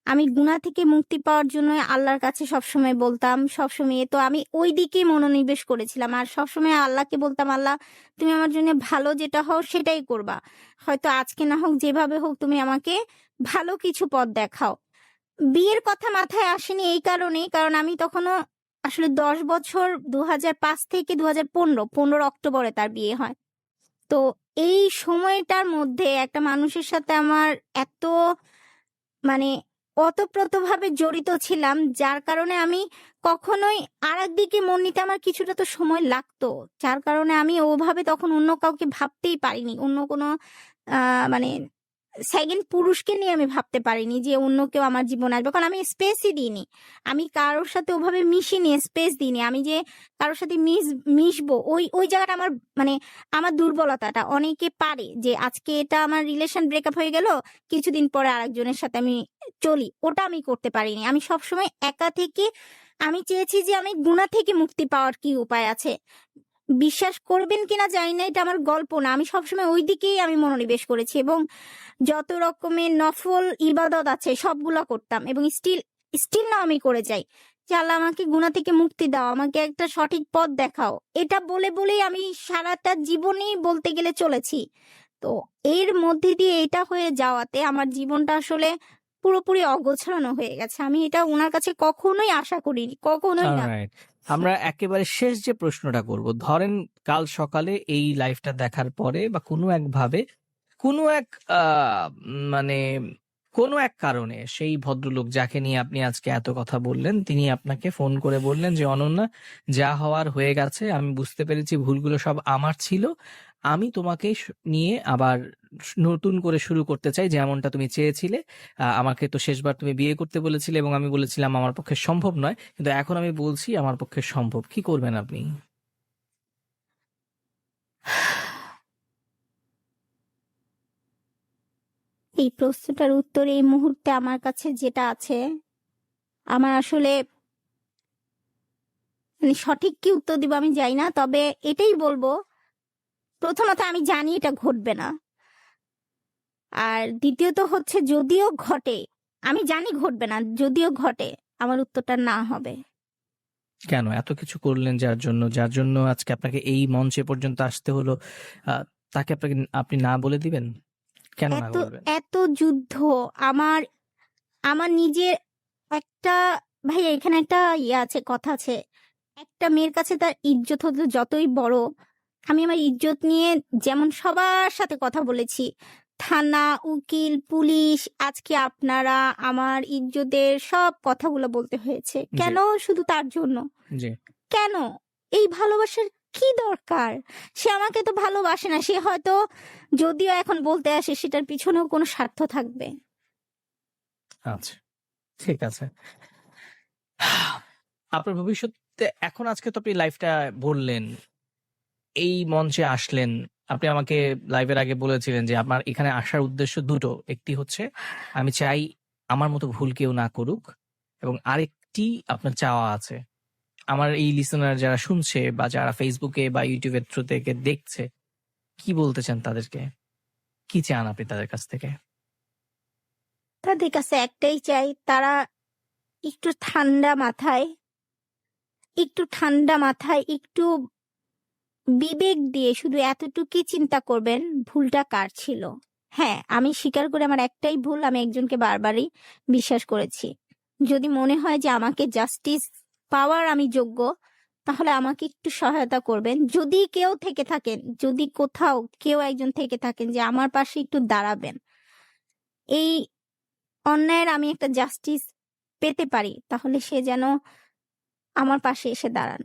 আমি গুনাহ থেকে মুক্তি পাওয়ার জন্য আল্লাহর কাছে সবসময় বলতাম, সবসময় তো আমি ওই দিকেই মনোনিবেশ করেছিলাম। আর সবসময় আল্লাহকে বলতাম, "আল্লাহ তুমি আমার জন্য ভালো যেটা হও সেটাই করবা। হয়তো আজকে না হোক যেভাবে হোক তুমি আমাকে ভালো কিছু পথ দেখাও।" বিয়ের কথা মাথায় আসেনি এই কারণেই, কারণ আমি তখনও আসলে ১০ বছর ২০০৫ থেকে ২০১৫ অক্টোবরে তার বিয়ে হয়। তো এই সময়টার মধ্যে একটা মানুষের সাথে আমার এত মানে ওতপ্রোতভাবে জড়িত ছিলাম, যার কারণে আমি কখনোই আরেকদিকে মন নিতে আমার কিছুটা তো সময় লাগতো। যার কারণে আমি ওভাবে তখন অন্য কাউকে ভাবতেই পারিনি। অন্য কোনো মানে সেকেন্ড পুরুষকে নিয়ে আমি ভাবতে পারিনি যে অন্য কেউ আমার জীবনে আসবে। কারণ আমি স্পেসই দিইনি। আমি কারোর সাথে ওভাবে মিশিনি, স্পেস দিইনি। আমি যে কারোর সাথে মিশবো ওই জায়গাটা আমার মানে আমার দুর্বলতাটা। অনেকে পারে যে আজকে এটা আমার রিলেশন ব্রেকআপ হয়ে গেল, কিছুদিন পরে আরেকজনের সাথে আমি চলি। ওটা আমি করতে পারিনি। আমি সবসময় একা থেকে আমি চেয়েছি যে আমি গুনাহ থেকে মুক্তি পাওয়ার কি উপায় আছে। বিশ্বাস করবেন কিনা জানি না, এটা আমার গল্প না। আমি সবসময় ওই দিকেই আমি মনোনিবেশ করেছি এবং যত রকমের নফল ইবাদত আছে সবগুলা করতাম এবং স্টিল না আমি করে যাই যে আল্লাহ আমাকে গুনাহ থেকে মুক্তি দাও, আমাকে একটা সঠিক পথ দেখাও। এটা বলেই আমি সারাটা জীবনেই বলতে গেলে চলেছি। তো এর মধ্যে দিয়ে এটা হয়ে যাওয়াতে আমার জীবনটা আসলে পুরোপুরি অগোছালো হয়ে গেছে। আমি এটা উনার কাছে কখনোই আশা করিনি, কখনোই না। অলরাইট। আমরা একেবারে শেষ যে প্রশ্নটা করব, ধরেন কাল সকালে এই লাইভটা দেখার পরে বা কোনো একভাবে কোনো এক মানে কোনো এক কারণে সেই ভদ্রলোক যাকে নিয়ে আপনি আজকে এত কথা বললেন তিনি আপনাকে ফোন করে বললেন যে অনন্যা, যা হওয়ার হয়ে গেছে, আমি বুঝতে পেরেছি ভুলগুলো সব আমার ছিল, আমি তোমাকে নিয়ে আবার নতুন করে শুরু করতে চাই যেমনটা তুমি চেয়েছিলে। আমাকে তো শেষবার তুমি বিয়ে করতে বলেছিলে এবং আমি বলেছিলাম আমার পক্ষে সম্ভব নয়, কিন্তু এখন আমি বলছি আমার পক্ষে সম্ভব। কি করবেন আপনি? এই প্রশ্নটার উত্তর এই মুহূর্তে আমার কাছে যেটা আছে, আমার আসলে সঠিক কি উত্তর দিব আমি জানি না। তবে এটাই বলবো, প্রথমত আমি জানি এটা ঘটবে না। আর দ্বিতীয়ত হচ্ছে যদিও ঘটে, আমি জানি ঘটবে না, যদিও ঘটে আমার উত্তরটা না হবে। কেন এত কিছু করলেন যার জন্য আজকে আপনাকে এই মঞ্চে পর্যন্ত আসতে হলো, তাকে আপনি না বলে দিবেন? কেন না এত বলবেন? এত যুদ্ধ আমার আমার নিজের একটা ভাইয়া এখানে একটা আছে, কথা আছে। একটা মেয়ের কাছে তার ইজ্জত হতে যতই বড়, আমি আমার ইজ্জত নিয়ে যেমন সবার সাথে কথা বলেছি, থানা, উকিল, পুলিশ, আজকে আপনারা, আমার ইজ্জতের সব কথাগুলো বলতে হয়েছে। জি, কেন? শুধু তার জন্য। জি। কেন? এই ভালোবাসার কি দরকার? সে আমাকে তো ভালোবাসে না। সে হয়তো যদিও এখন বলতে আসে সেটার পিছনেও কোনো স্বার্থ থাকবে। আচ্ছা, ঠিক আছে। আপনার ভবিষ্যতে এখন আজকে তো আপনি লাইভটা বললেন, এই মঞ্চে আসলেন। আপনি আমাকে লাইভের আগে বলেছিলেন যে আমার এখানে আসার উদ্দেশ্য দুটো। একটি হচ্ছে আমি চাই আমার মতো ভুল কেউ না করুক, এবং আরেকটি আপনার চাওয়া আছে। আমার এই লিসেনার যারা শুনছে বা যারা ফেসবুকে বা ইউটিউবের থ্রু থেকে দেখছে, কি বলতে চান তাদেরকে? কি চান আপনি তাদের কাছ থেকে? তাদের কাছে একটাই চাই, তারা একটু ঠান্ডা মাথায়, একটু বিবেক দিয়ে শুধু এতটুকুই চিন্তা করবেন ভুলটা কার ছিল। হ্যাঁ, আমি স্বীকার করি আমার একটাই ভুল, আমি একজনকে বারবারই বিশ্বাস করেছি। যদি মনে হয় যে আমাকে জাস্টিস পাওয়ার আমি যোগ্য, তাহলে আমাকে একটু সহায়তা করবেন। যদি কেউ থেকে থাকেন, যদি কোথাও কেউ একজন থেকে থাকেন যে আমার পাশে একটু দাঁড়াবেন, এই অন্যায়ের আমি একটা জাস্টিস পেতে পারি, তাহলে সে যেন আমার পাশে এসে দাঁড়ান।